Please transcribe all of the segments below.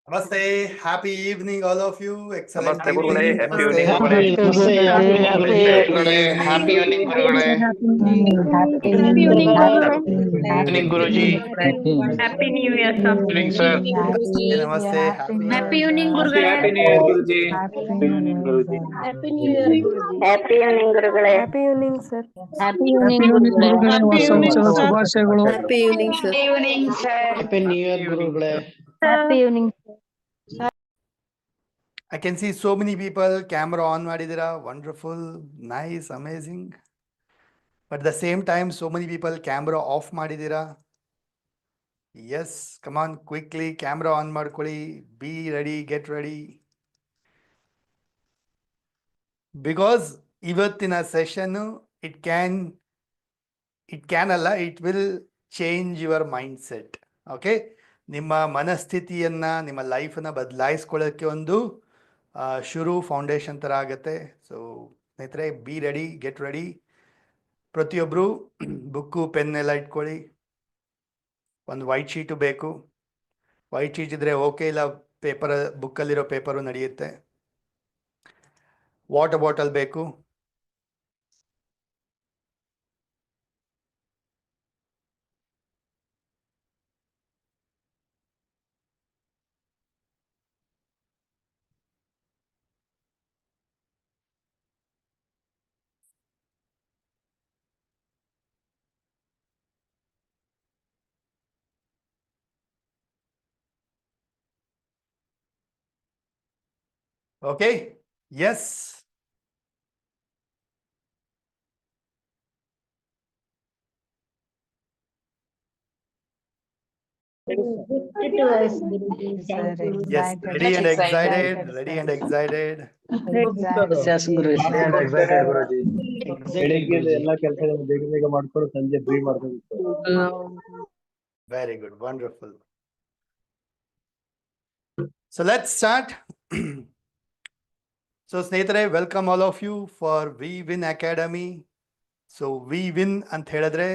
Namaste. Happy evening, all of you. Excellent Namaste, Gurugule. evening. Happy Namaste. evening, Gurugule. Happy evening, Gurugule. Happy evening, Guru. Evening, Guruji. Happy New Year, sir. Evening, sir. Namaste. Happy evening, Happy Gurugalare. New Year, Guruji. Happy evening, Guruji. Happy New Year, Guruji. Happy evening ಗುರುಗಳೇ. Happy evening, sir. Happy evening, Gurugale. ಹೊಸ ವರ್ಷದ ಶುಭಾಶಯಗಳು. Happy evening sir. Evening, sir. Happy New Year, Gurugalare. Happy evening. I can see so many people. Camera on madidira. Wonderful, nice, amazing. But at the same time, so many people camera off madidira. Yes, come on, quickly camera on ಮಾಡ್ಕೊಳ್ಳಿ. Be ready, get ready. Because ಇವತ್ತಿನ session it can ಅಲ್ಲ, it will change your mindset. Okay, ನಿಮ್ಮ ಮನಸ್ಥಿತಿಯನ್ನ, ನಿಮ್ಮ ಲೈಫನ್ನ ಬದಲಾಯಿಸ್ಕೊಳ್ಳೋಕ್ಕೆ ಒಂದು ಶುರು foundation ಥರ ಆಗುತ್ತೆ. So ಸ್ನೇಹಿತರೆ, ಬಿ ರೆಡಿ, ಗೆಟ್ ರೆಡಿ. ಪ್ರತಿಯೊಬ್ಬರು ಬುಕ್ಕು ಪೆನ್ ಎಲ್ಲ ಇಟ್ಕೊಳ್ಳಿ. ಒಂದು ವೈಟ್ ಶೀಟು ಬೇಕು. ವೈಟ್ ಶೀಟ್ ಇದ್ದರೆ ಓಕೆ, ಇಲ್ಲ ಪೇಪರ್, ಬುಕ್ಕಲ್ಲಿರೋ ಪೇಪರು ನಡೆಯುತ್ತೆ. ವಾಟರ್ ಬಾಟಲ್ ಬೇಕು. Okay, yes. Yes, ready and excited, ready and excited. Yes, Guru. Excited, Guruji. ಬೆಳಿಗ್ಗೆ ಎಲ್ಲ ಕೆಲಸ ಬೇಗ ಬೇಗ ಮಾಡ್ಕೊಂಡು ಸಂಜೆ ಫ್ರೀ ಮಾಡ್ಕೊಂಡು. Very good, wonderful. So let's start. So ಸ್ನೇಹಿತರೆ, welcome all of you for We Win Academy. So We Win ಅಂತ ಹೇಳಿದ್ರೆ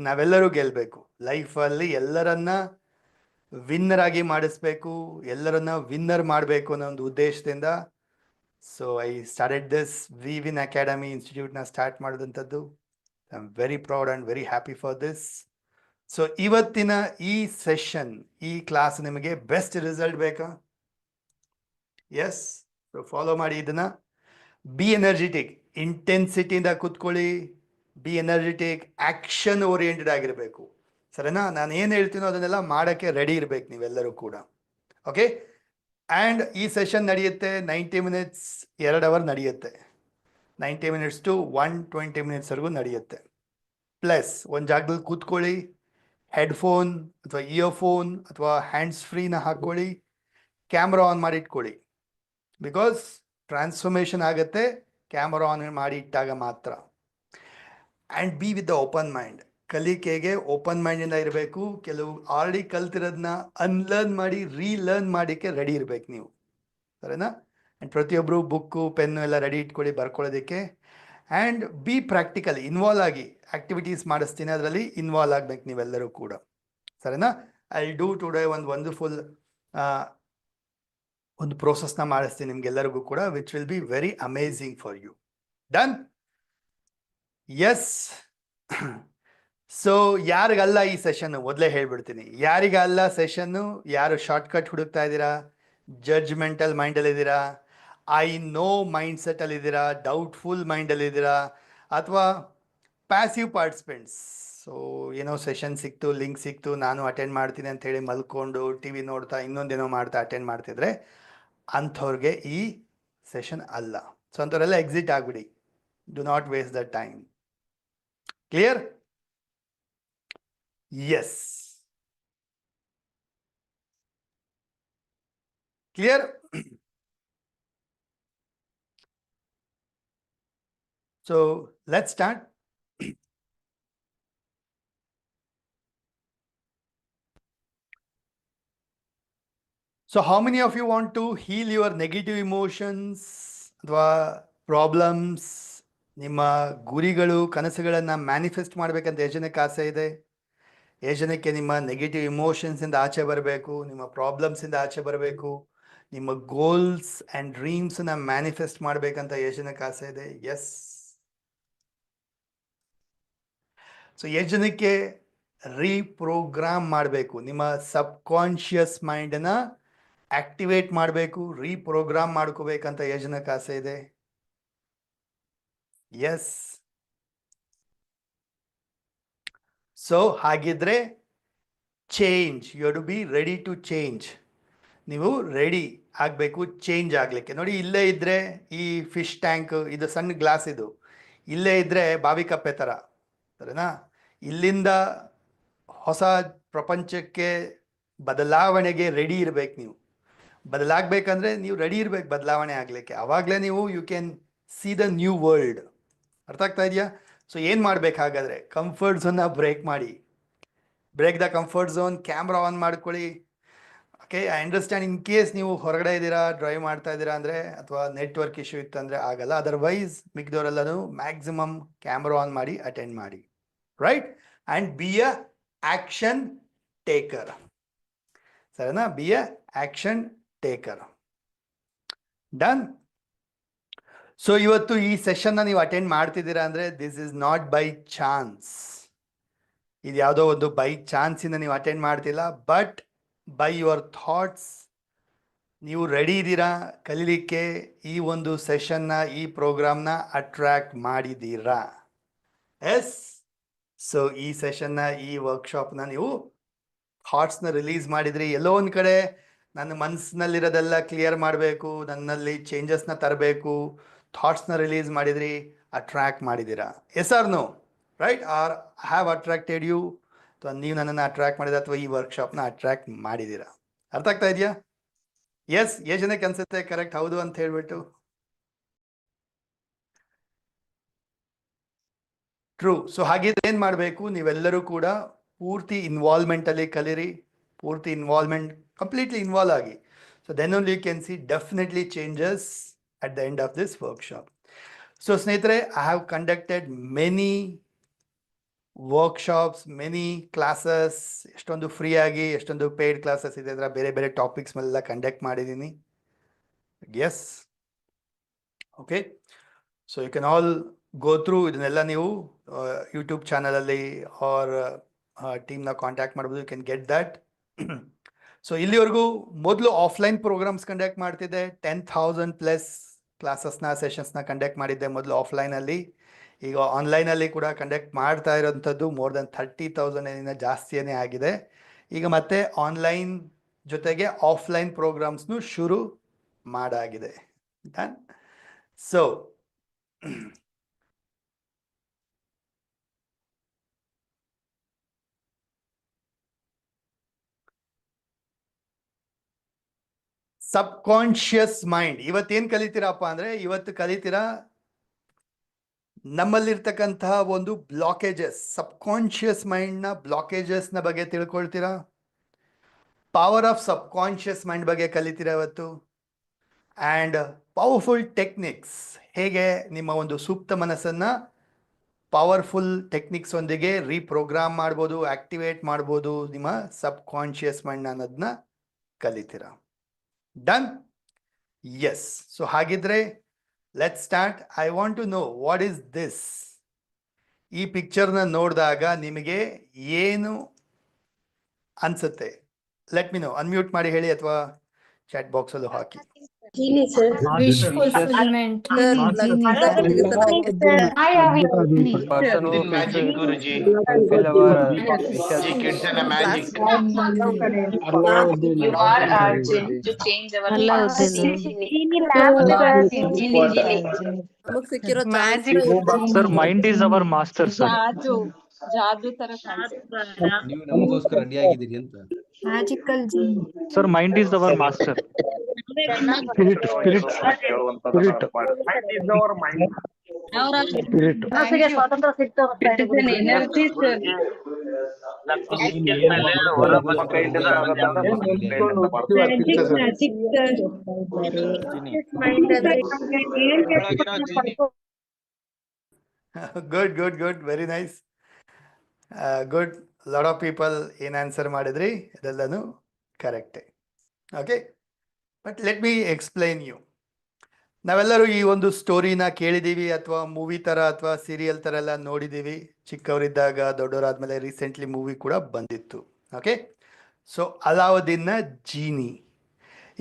ನಾವೆಲ್ಲರೂ ಗೆಲ್ಬೇಕು. ಲೈಫಲ್ಲಿ ಎಲ್ಲರನ್ನ ವಿನ್ನರ್ ಆಗಿ ಮಾಡಿಸ್ಬೇಕು, ಎಲ್ಲರನ್ನ ವಿನ್ನರ್ ಮಾಡಬೇಕು ಅನ್ನೋ ಒಂದು ಉದ್ದೇಶದಿಂದ so I started this V Win Academy ಇನ್ಸ್ಟಿಟ್ಯೂಟ್ನ ಸ್ಟಾರ್ಟ್ ಮಾಡಿದಂಥದ್ದು. I am very proud and very happy for this. So ಇವತ್ತಿನ ಈ ಸೆಷನ್, ಈ ಕ್ಲಾಸ್ ನಿಮಗೆ ಬೆಸ್ಟ್ ರಿಸಲ್ಟ್ ಬೇಕಾ? ಎಸ್, ಸೊ ಫಾಲೋ ಮಾಡಿ ಇದನ್ನ. ಬಿ ಎನರ್ಜಿಟಿಕ್, ಇಂಟೆನ್ಸಿಟಿಯಿಂದ ಕೂತ್ಕೊಳ್ಳಿ. ಬಿ ಎನರ್ಜಿಟಿಕ್, ಆ್ಯಕ್ಷನ್ ಓರಿಯೆಂಟೆಡ್ ಆಗಿರಬೇಕು. ಸರಿನಾ? ನಾನು ಏನು ಹೇಳ್ತೀನೋ ಅದನ್ನೆಲ್ಲ ಮಾಡೋಕ್ಕೆ ರೆಡಿ ಇರಬೇಕು ನೀವೆಲ್ಲರೂ ಕೂಡ. ಓಕೆ, ಆ್ಯಂಡ್ ಈ ಸೆಷನ್ ನಡೆಯುತ್ತೆ 90 ಮಿನಿಟ್ಸ್, 2 ಅವರ್ ನಡೆಯುತ್ತೆ. 90 ಮಿನಿಟ್ಸ್ ಟು 120 ಮಿನಿಟ್ಸ್ವರೆಗೂ ನಡೆಯುತ್ತೆ. ಪ್ಲಸ್ ಒಂದು ಜಾಗದಲ್ಲಿ ಕೂತ್ಕೊಳ್ಳಿ, ಹೆಡ್ಫೋನ್ ಅಥವಾ ಇಯರ್ಫೋನ್ ಅಥವಾ ಹ್ಯಾಂಡ್ಸ್ ಫ್ರೀನ ಹಾಕ್ಕೊಳ್ಳಿ, ಕ್ಯಾಮ್ರಾ ಆನ್ ಮಾಡಿ ಇಟ್ಕೊಳ್ಳಿ. ಬಿಕಾಸ್ ಟ್ರಾನ್ಸ್ಫಾರ್ಮೇಷನ್ ಆಗುತ್ತೆ ಕ್ಯಾಮ್ರಾ ಆನ್ ಮಾಡಿ ಇಟ್ಟಾಗ ಮಾತ್ರ. And be with the open mind. ಕಲಿಕೆಗೆ ಓಪನ್ ಮೈಂಡಿಂದ ಇರಬೇಕು. ಕೆಲವು ಆಲ್ರೆಡಿ ಕಲ್ತಿರೋದನ್ನ ಅನ್ಲರ್ನ್ ಮಾಡಿ ರೀಲರ್ನ್ ಮಾಡೋಕ್ಕೆ ರೆಡಿ ಇರಬೇಕು ನೀವು, ಸರಿನಾ? ಆ್ಯಂಡ್ ಪ್ರತಿಯೊಬ್ಬರು ಬುಕ್ಕು ಪೆನ್ನು ಎಲ್ಲ ರೆಡಿ ಇಟ್ಕೊಳ್ಳಿ ಬರ್ಕೊಳ್ಳೋದಕ್ಕೆ. ಆ್ಯಂಡ್ ಬಿ ಪ್ರಾಕ್ಟಿಕಲ್, ಇನ್ವಾಲ್ವ್ ಆಗಿ ಆ್ಯಕ್ಟಿವಿಟೀಸ್ ಮಾಡಿಸ್ತೀನಿ, ಅದರಲ್ಲಿ ಇನ್ವಾಲ್ವ್ ಆಗ್ಬೇಕು ನೀವೆಲ್ಲರೂ ಕೂಡ, ಸರಿನಾ? ಐ ಡೂ ಟುಡೇ ಒಂದು ವಂಡರ್ಫುಲ್ ಒಂದು ಪ್ರೋಸೆಸ್ನ ಮಾಡಿಸ್ತೀನಿ ನಿಮ್ಗೆಲ್ಲರಿಗೂ ಕೂಡ, which will be very amazing for you. Done? Yes. So ಯಾರಿಗಲ್ಲ ಈ ಸೆಷನ್ನು ಮೊದಲೇ ಹೇಳ್ಬಿಡ್ತೀನಿ. ಯಾರಿಗಲ್ಲ ಸೆಷನ್ನು, ಯಾರು ಶಾರ್ಟ್ಕಟ್ ಹುಡುಕ್ತಾ ಇದ್ದೀರಾ, ಜಡ್ಜ್ಮೆಂಟಲ್ ಮೈಂಡಲ್ಲಿದ್ದೀರಾ, ಐ ನೋ ಮೈಂಡ್ ಸೆಟ್ಟಲ್ಲಿದ್ದೀರಾ, ಡೌಟ್ಫುಲ್ ಮೈಂಡಲ್ಲಿದ್ದೀರಾ, ಅಥವಾ ಪ್ಯಾಸಿವ್ ಪಾರ್ಟಿಸಿಪೆಂಟ್ಸ್. ಸೊ ಏನೋ ಸೆಷನ್ ಸಿಕ್ತು, ಲಿಂಕ್ ಸಿಕ್ತು, ನಾನು ಅಟೆಂಡ್ ಮಾಡ್ತೀನಿ ಅಂತ ಹೇಳಿ ಮಲ್ಕೊಂಡು ಟಿ ವಿ ನೋಡ್ತಾ ಇನ್ನೊಂದೇನೋ ಮಾಡ್ತಾ ಅಟೆಂಡ್ ಮಾಡ್ತಿದ್ರೆ ಅಂಥವ್ರಿಗೆ ಈ ಸೆಷನ್ ಅಲ್ಲ. ಸೊ ಅಂಥವರೆಲ್ಲ ಎಕ್ಸಿಟ್ ಆಗಿಬಿಡಿ. Do not waste the time. Clear? Yes. Clear? So let's start. So how many of you want to heal your negative emotions ಅಥವಾ ಪ್ರಾಬ್ಲಮ್ಸ್? ನಿಮ್ಮ ಗುರಿಗಳು, ಕನಸುಗಳನ್ನು ಮ್ಯಾನಿಫೆಸ್ಟ್ ಮಾಡಬೇಕಂತ ಎಷ್ಟು ಜನಕ್ಕೆ ಆಸೆ ಇದೆ? ಎಷ್ಟು ಜನಕ್ಕೆ ನಿಮ್ಮ ನೆಗೆಟಿವ್ ಇಮೋಷನ್ಸಿಂದ ಆಚೆ ಬರಬೇಕು, ನಿಮ್ಮ ಪ್ರಾಬ್ಲಮ್ಸಿಂದ ಆಚೆ ಬರಬೇಕು, ನಿಮ್ಮ ಗೋಲ್ಸ್ ಆ್ಯಂಡ್ ಡ್ರೀಮ್ಸನ್ನ ಮ್ಯಾನಿಫೆಸ್ಟ್ ಮಾಡಬೇಕಂತ ಎಷ್ಟು ಜನಕ್ಕೆ ಆಸೆ ಇದೆ? ಎಸ್. ಸೊ ಎಷ್ಟು ಜನಕ್ಕೆ ರೀಪ್ರೋಗ್ರಾಮ್ ಮಾಡಬೇಕು, ನಿಮ್ಮ ಸಬ್ಕಾನ್ಷಿಯಸ್ ಮೈಂಡನ್ನು ಆಕ್ಟಿವೇಟ್ ಮಾಡಬೇಕು, ರೀಪ್ರೋಗ್ರಾಮ್ ಮಾಡ್ಕೋಬೇಕಂತ ಎಷ್ಟು ಜನಕ್ಕೆ ಆಸೆ ಇದೆ? ಎಸ್. ಸೊ ಹಾಗಿದ್ರೆ change, you to be ready to change. ನೀವು ರೆಡಿ ಆಗಬೇಕು ಚೇಂಜ್ ಆಗಲಿಕ್ಕೆ. ನೋಡಿ, ಇಲ್ಲೇ ಇದ್ದರೆ ಈ ಫಿಶ್ ಟ್ಯಾಂಕ್, ಇದು ಸಣ್ಣ ಗ್ಲಾಸ್, ಇದು ಇಲ್ಲೇ ಇದ್ದರೆ ಬಾವಿ ಕಪ್ಪೆ ಥರ, ಸರಿನಾ? ಇಲ್ಲಿಂದ ಹೊಸ ಪ್ರಪಂಚಕ್ಕೆ ಬದಲಾವಣೆಗೆ ರೆಡಿ ಇರಬೇಕು. ನೀವು ಬದಲಾಗಬೇಕಂದ್ರೆ ನೀವು ರೆಡಿ ಇರಬೇಕು ಬದಲಾವಣೆ ಆಗಲಿಕ್ಕೆ. ಆವಾಗಲೇ ನೀವು you can see the new world. ಅರ್ಥ ಆಗ್ತಾ ಇದೆಯಾ? ಸೊ ಏನು ಮಾಡಬೇಕಾಗಾದ್ರೆ, ಕಂಫರ್ಟ್ ಝೋನ್ನ ಬ್ರೇಕ್ ಮಾಡಿ. Break the comfort zone. Camera on ಮಾಡ್ಕೊಳ್ಳಿ. Okay, I understand. In case ನೀವು ಹೊರಗಡೆ ಇದ್ದೀರಾ, ಡ್ರೈವ್ ಮಾಡ್ತಾ ಇದ್ದೀರಾ ಅಂದರೆ, ಅಥವಾ ನೆಟ್ವರ್ಕ್ ಇಶ್ಯೂ ಇತ್ತಂದರೆ ಆಗಲ್ಲ. ಅದರ್ವೈಸ್ ಮಿಕ್ದವರೆಲ್ಲನೂ ಮ್ಯಾಕ್ಸಿಮಮ್ ಕ್ಯಾಮ್ರಾ ಆನ್ ಮಾಡಿ ಅಟೆಂಡ್ ಮಾಡಿ. Right? And be a action taker. ಸರಿನಾ? Be a action taker. Done? So ಇವತ್ತು ಈ ಸೆಷನ್ನ ನೀವು ಅಟೆಂಡ್ ಮಾಡ್ತಿದ್ದೀರಾ ಅಂದರೆ this is not by chance. ಇದು ಯಾವುದೋ ಒಂದು ಬೈ ಚಾನ್ಸಿಂದ ನೀವು ಅಟೆಂಡ್ ಮಾಡ್ತಿಲ್ಲ, ಬಟ್ ಬೈ ಯುವರ್ ಥಾಟ್ಸ್ ನೀವು ರೆಡಿ ಇದ್ದೀರಾ ಕಲೀಲಿಕ್ಕೆ. ಈ ಒಂದು ಸೆಷನ್ನ, ಈ ಪ್ರೋಗ್ರಾಮ್ನ ಅಟ್ರ್ಯಾಕ್ಟ್ ಮಾಡಿದ್ದೀರಾ? ಎಸ್. ಸೊ ಈ ಸೆಷನ್ನ, ಈ ವರ್ಕ್ಶಾಪ್ನ ನೀವು ಥಾಟ್ಸ್ನ ರಿಲೀಸ್ ಮಾಡಿದ್ರಿ. ಎಲ್ಲೋ ಒಂದು ಕಡೆ ನನ್ನ ಮನಸ್ಸಿನಲ್ಲಿರೋದೆಲ್ಲ ಕ್ಲಿಯರ್ ಮಾಡಬೇಕು, ನನ್ನಲ್ಲಿ ಚೇಂಜಸ್ನ ತರಬೇಕು, ಥಾಟ್ಸ್ನ ರಿಲೀಸ್ ಮಾಡಿದ್ರಿ, ಅಟ್ರ್ಯಾಕ್ಟ್ ಮಾಡಿದ್ದೀರಾ. Yes or no? Right? Or have attracted you? ಅಥವಾ ನೀವು ನನ್ನನ್ನು ಅಟ್ರ್ಯಾಕ್ಟ್ ಮಾಡಿದ, ಅಥವಾ ಈ ವರ್ಕ್ಶಾಪ್ನ ಅಟ್ರ್ಯಾಕ್ಟ್ ಮಾಡಿದ್ದೀರಾ? ಅರ್ಥ ಆಗ್ತಾ ಇದೆಯಾ? ಎಸ್. ಎಷ್ಟು ಜನಕ್ಕೆ ಅನ್ಸುತ್ತೆ ಕರೆಕ್ಟ್ ಹೌದು ಅಂತ ಹೇಳ್ಬಿಟ್ಟು? ಟ್ರೂ. ಸೊ ಹಾಗಿದ್ರೆ ಏನು ಮಾಡಬೇಕು? ನೀವೆಲ್ಲರೂ ಕೂಡ ಪೂರ್ತಿ ಇನ್ವಾಲ್ವ್ಮೆಂಟಲ್ಲಿ ಕಲೀರಿ. ಪೂರ್ತಿ ಇನ್ವಾಲ್ವ್ಮೆಂಟ್, ಕಂಪ್ಲೀಟ್ಲಿ ಇನ್ವಾಲ್ವ್ ಆಗಿ. So then only you can see definitely changes at the end of this workshop. So ಸ್ನೇಹಿತರೆ, I have conducted many workshops, many classes. ಎಷ್ಟೊಂದು ಫ್ರೀ ಆಗಿ, ಎಷ್ಟೊಂದು ಪೇಯ್ಡ್ ಕ್ಲಾಸಸ್ ಇದೆ, ಅದರ ಬೇರೆ ಬೇರೆ ಟಾಪಿಕ್ಸ್ ಮೇಲೆಲ್ಲ ಕಂಡಕ್ಟ್ ಮಾಡಿದ್ದೀನಿ. Yes. Okay, so you can all go through. ಇದನ್ನೆಲ್ಲ ನೀವು ಯೂಟ್ಯೂಬ್ ಚಾನಲಲ್ಲಿ ಆರ್ ಟೀಮ್ನ ಕಾಂಟ್ಯಾಕ್ಟ್ ಮಾಡ್ಬೋದು. You can get that. So ಇಲ್ಲಿವರೆಗೂ ಮೊದಲು ಆಫ್ಲೈನ್ ಪ್ರೋಗ್ರಾಮ್ಸ್ ಕಂಡಕ್ಟ್ ಮಾಡ್ತಿದ್ದೆ. 10,000+ ಕ್ಲಾಸಸ್ನ, ಸೆಷನ್ಸ್ನ ಕಂಡಕ್ಟ್ ಮಾಡಿದ್ದೆ ಮೊದಲು ಆಫ್ಲೈನಲ್ಲಿ. ಈಗ ಆನ್ಲೈನಲ್ಲಿ ಕೂಡ ಕಂಡಕ್ಟ್ ಮಾಡ್ತಾ ಇರೋಂಥದ್ದು ಮೋರ್ ದೆನ್ 30,000 ಜಾಸ್ತಿಯೇ ಆಗಿದೆ. ಈಗ ಮತ್ತೆ ಆನ್ಲೈನ್ ಜೊತೆಗೆ ಆಫ್ಲೈನ್ ಪ್ರೋಗ್ರಾಮ್ಸ್ನು ಶುರು ಮಾಡಾಗಿದೆ. ಡನ್? So subconscious mind. ಇವತ್ತೇನು ಕಲಿತೀರಪ್ಪ ಅಂದರೆ, ಇವತ್ತು ಕಲಿತೀರಾ ನಮ್ಮಲ್ಲಿರ್ತಕ್ಕಂತಹ ಒಂದು ಬ್ಲಾಕೇಜಸ್, ಸಬ್ಕಾನ್ಷಿಯಸ್ ಮೈಂಡ್ನ ಬ್ಲಾಕೇಜಸ್ನ ಬಗ್ಗೆ ತಿಳ್ಕೊಳ್ತೀರಾ. ಪವರ್ ಆಫ್ ಸಬ್ಕಾನ್ಷಿಯಸ್ ಮೈಂಡ್ ಬಗ್ಗೆ ಕಲಿತೀರಾ ಇವತ್ತು. ಆ್ಯಂಡ್ ಪವರ್ಫುಲ್ ಟೆಕ್ನಿಕ್ಸ್, ಹೇಗೆ ನಿಮ್ಮ ಒಂದು ಸೂಕ್ತ ಮನಸ್ಸನ್ನು ಪವರ್ಫುಲ್ ಟೆಕ್ನಿಕ್ಸ್ ಒಂದಿಗೆ ರೀಪ್ರೋಗ್ರಾಮ್ ಮಾಡ್ಬೋದು, ಆಕ್ಟಿವೇಟ್ ಮಾಡ್ಬೋದು ನಿಮ್ಮ ಸಬ್ಕಾನ್ಷಿಯಸ್ ಮೈಂಡ್ ಅನ್ನೋದನ್ನ ಕಲಿತೀರಾ. ಡನ್? ಎಸ್. ಸೊ ಹಾಗಿದ್ರೆ let's start. I want to know what is this. ಈ ಪಿಕ್ಚರ್ನ ನೋಡಿದಾಗ ನಿಮಗೆ ಏನು ಅನ್ಸುತ್ತೆ? Let me no. ಅನ್ಮ್ಯೂಟ್ ಮಾಡಿ ಹೇಳಿ, ಅಥವಾ ಚಾಟ್ ಬಾಕ್ಸಲ್ಲೂ ಹಾಕಿ. Wish fulfilment. Magic Guruji. G kids and magic. You are our gin to change our lives. Magic. Sir, mind is our master, sir. ಜಾದು ತರ ಕಾಣಿಸುತ್ತೆ. ನೀವು ನಮಗೋಸ್ಕರ ರೆಡಿ ಆಗಿದ್ದೀರಿ ಅಂತ. ಮ್ಯಾಜಿಕಲ್ ಜಿನ್. Sir, mind is our master. Spirit. ಮನಸ್ಸಿಗೆ ಸ್ವಾತಂತ್ರ್ಯ ಸಿಗ್ತಾ energy sir. Good. Very nice. Good. Lot of people ಏನು ಆನ್ಸರ್ ಮಾಡಿದ್ರಿ, ಇದೆಲ್ಲನೂ ಕರೆಕ್ಟೇ. Okay, but let me explain you. ನಾವೆಲ್ಲರೂ ಈ ಒಂದು ಸ್ಟೋರಿನ ಕೇಳಿದ್ದೀವಿ ಅಥವಾ ಮೂವಿ ಥರ ಅಥವಾ ಸೀರಿಯಲ್ ಥರ ಎಲ್ಲ ನೋಡಿದ್ದೀವಿ. ಚಿಕ್ಕವರಿದ್ದಾಗ, ದೊಡ್ಡವರಾದ್ಮೇಲೆ ರೀಸೆಂಟ್ಲಿ ಮೂವಿ ಕೂಡ ಬಂದಿತ್ತು. ಓಕೆ, ಸೊ ಅಲಾವುದ್ದೀನ್ನ ಜೀನಿ,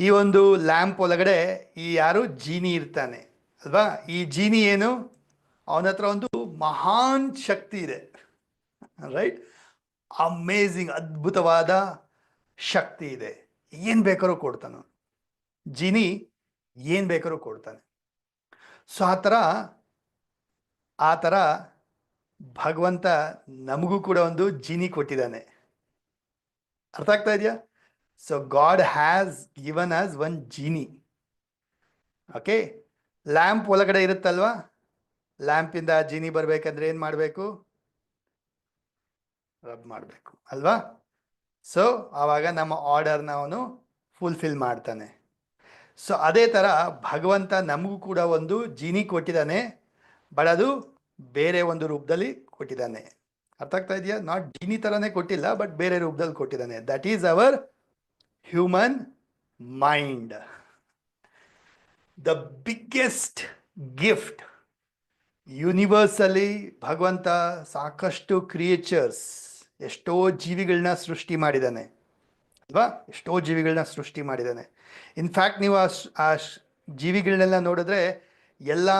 ಈ ಒಂದು ಲ್ಯಾಂಪ್ ಒಳಗಡೆ ಈ ಯಾರು ಜೀನಿ ಇರ್ತಾನೆ ಅಲ್ವಾ? ಈ ಜೀನಿ ಏನು, ಅವನ ಹತ್ರ ಒಂದು ಮಹಾನ್ ಶಕ್ತಿ ಇದೆ, ರೈಟ್? ಅಮೇಝಿಂಗ್, ಅದ್ಭುತವಾದ ಶಕ್ತಿ ಇದೆ. ಏನು ಬೇಕಾದ್ರೂ ಕೊಡ್ತಾನೆ ಜೀನಿ, ಏನು ಬೇಕಾದ್ರೂ ಕೊಡ್ತಾನೆ. ಸೊ ಆ ಥರ ಭಗವಂತ ನಮಗೂ ಕೂಡ ಒಂದು ಜೀನಿ ಕೊಟ್ಟಿದ್ದಾನೆ. ಅರ್ಥ ಆಗ್ತಾ ಇದೆಯಾ? So God has given us one genie. Okay, lamp ಒಳಗಡೆ ಇರುತ್ತಲ್ವಾ, ಲ್ಯಾಂಪಿಂದ ಜೀನಿ ಬರಬೇಕಂದ್ರೆ ಏನು ಮಾಡಬೇಕು? ರಬ್ ಮಾಡಬೇಕು ಅಲ್ವಾ? ಸೊ ಆವಾಗ ನಮ್ಮ ಆರ್ಡರ್ನ ಅವನು ಫುಲ್ಫಿಲ್ ಮಾಡ್ತಾನೆ. ಸೊ ಅದೇ ಥರ ಭಗವಂತ ನಮಗೂ ಕೂಡ ಒಂದು ಜೀನಿ ಕೊಟ್ಟಿದ್ದಾನೆ, ಬಟ್ ಅದು ಬೇರೆ ಒಂದು ರೂಪದಲ್ಲಿ ಕೊಟ್ಟಿದ್ದಾನೆ. ಅರ್ಥ ಆಗ್ತಾ ಇದೆಯಾ? ನಾಟ್ ಜೀನಿ ಥರನೇ ಕೊಟ್ಟಿಲ್ಲ, ಬಟ್ ಬೇರೆ ರೂಪದಲ್ಲಿ ಕೊಟ್ಟಿದ್ದಾನೆ. That is our human mind. The biggest gift. ಯೂನಿವರ್ಸಲ್ಲಿ ಭಗವಂತ ಸಾಕಷ್ಟು ಕ್ರಿಯೇಚರ್ಸ್, ಎಷ್ಟೋ ಜೀವಿಗಳನ್ನ ಸೃಷ್ಟಿ ಮಾಡಿದ್ದಾನೆ ಅಲ್ವಾ? ಎಷ್ಟೋ ಜೀವಿಗಳನ್ನ ಸೃಷ್ಟಿ ಮಾಡಿದ್ದಾನೆ. ಇನ್ಫ್ಯಾಕ್ಟ್ ನೀವು ಆ ಜೀವಿಗಳನ್ನೆಲ್ಲ ನೋಡಿದ್ರೆ ಎಲ್ಲ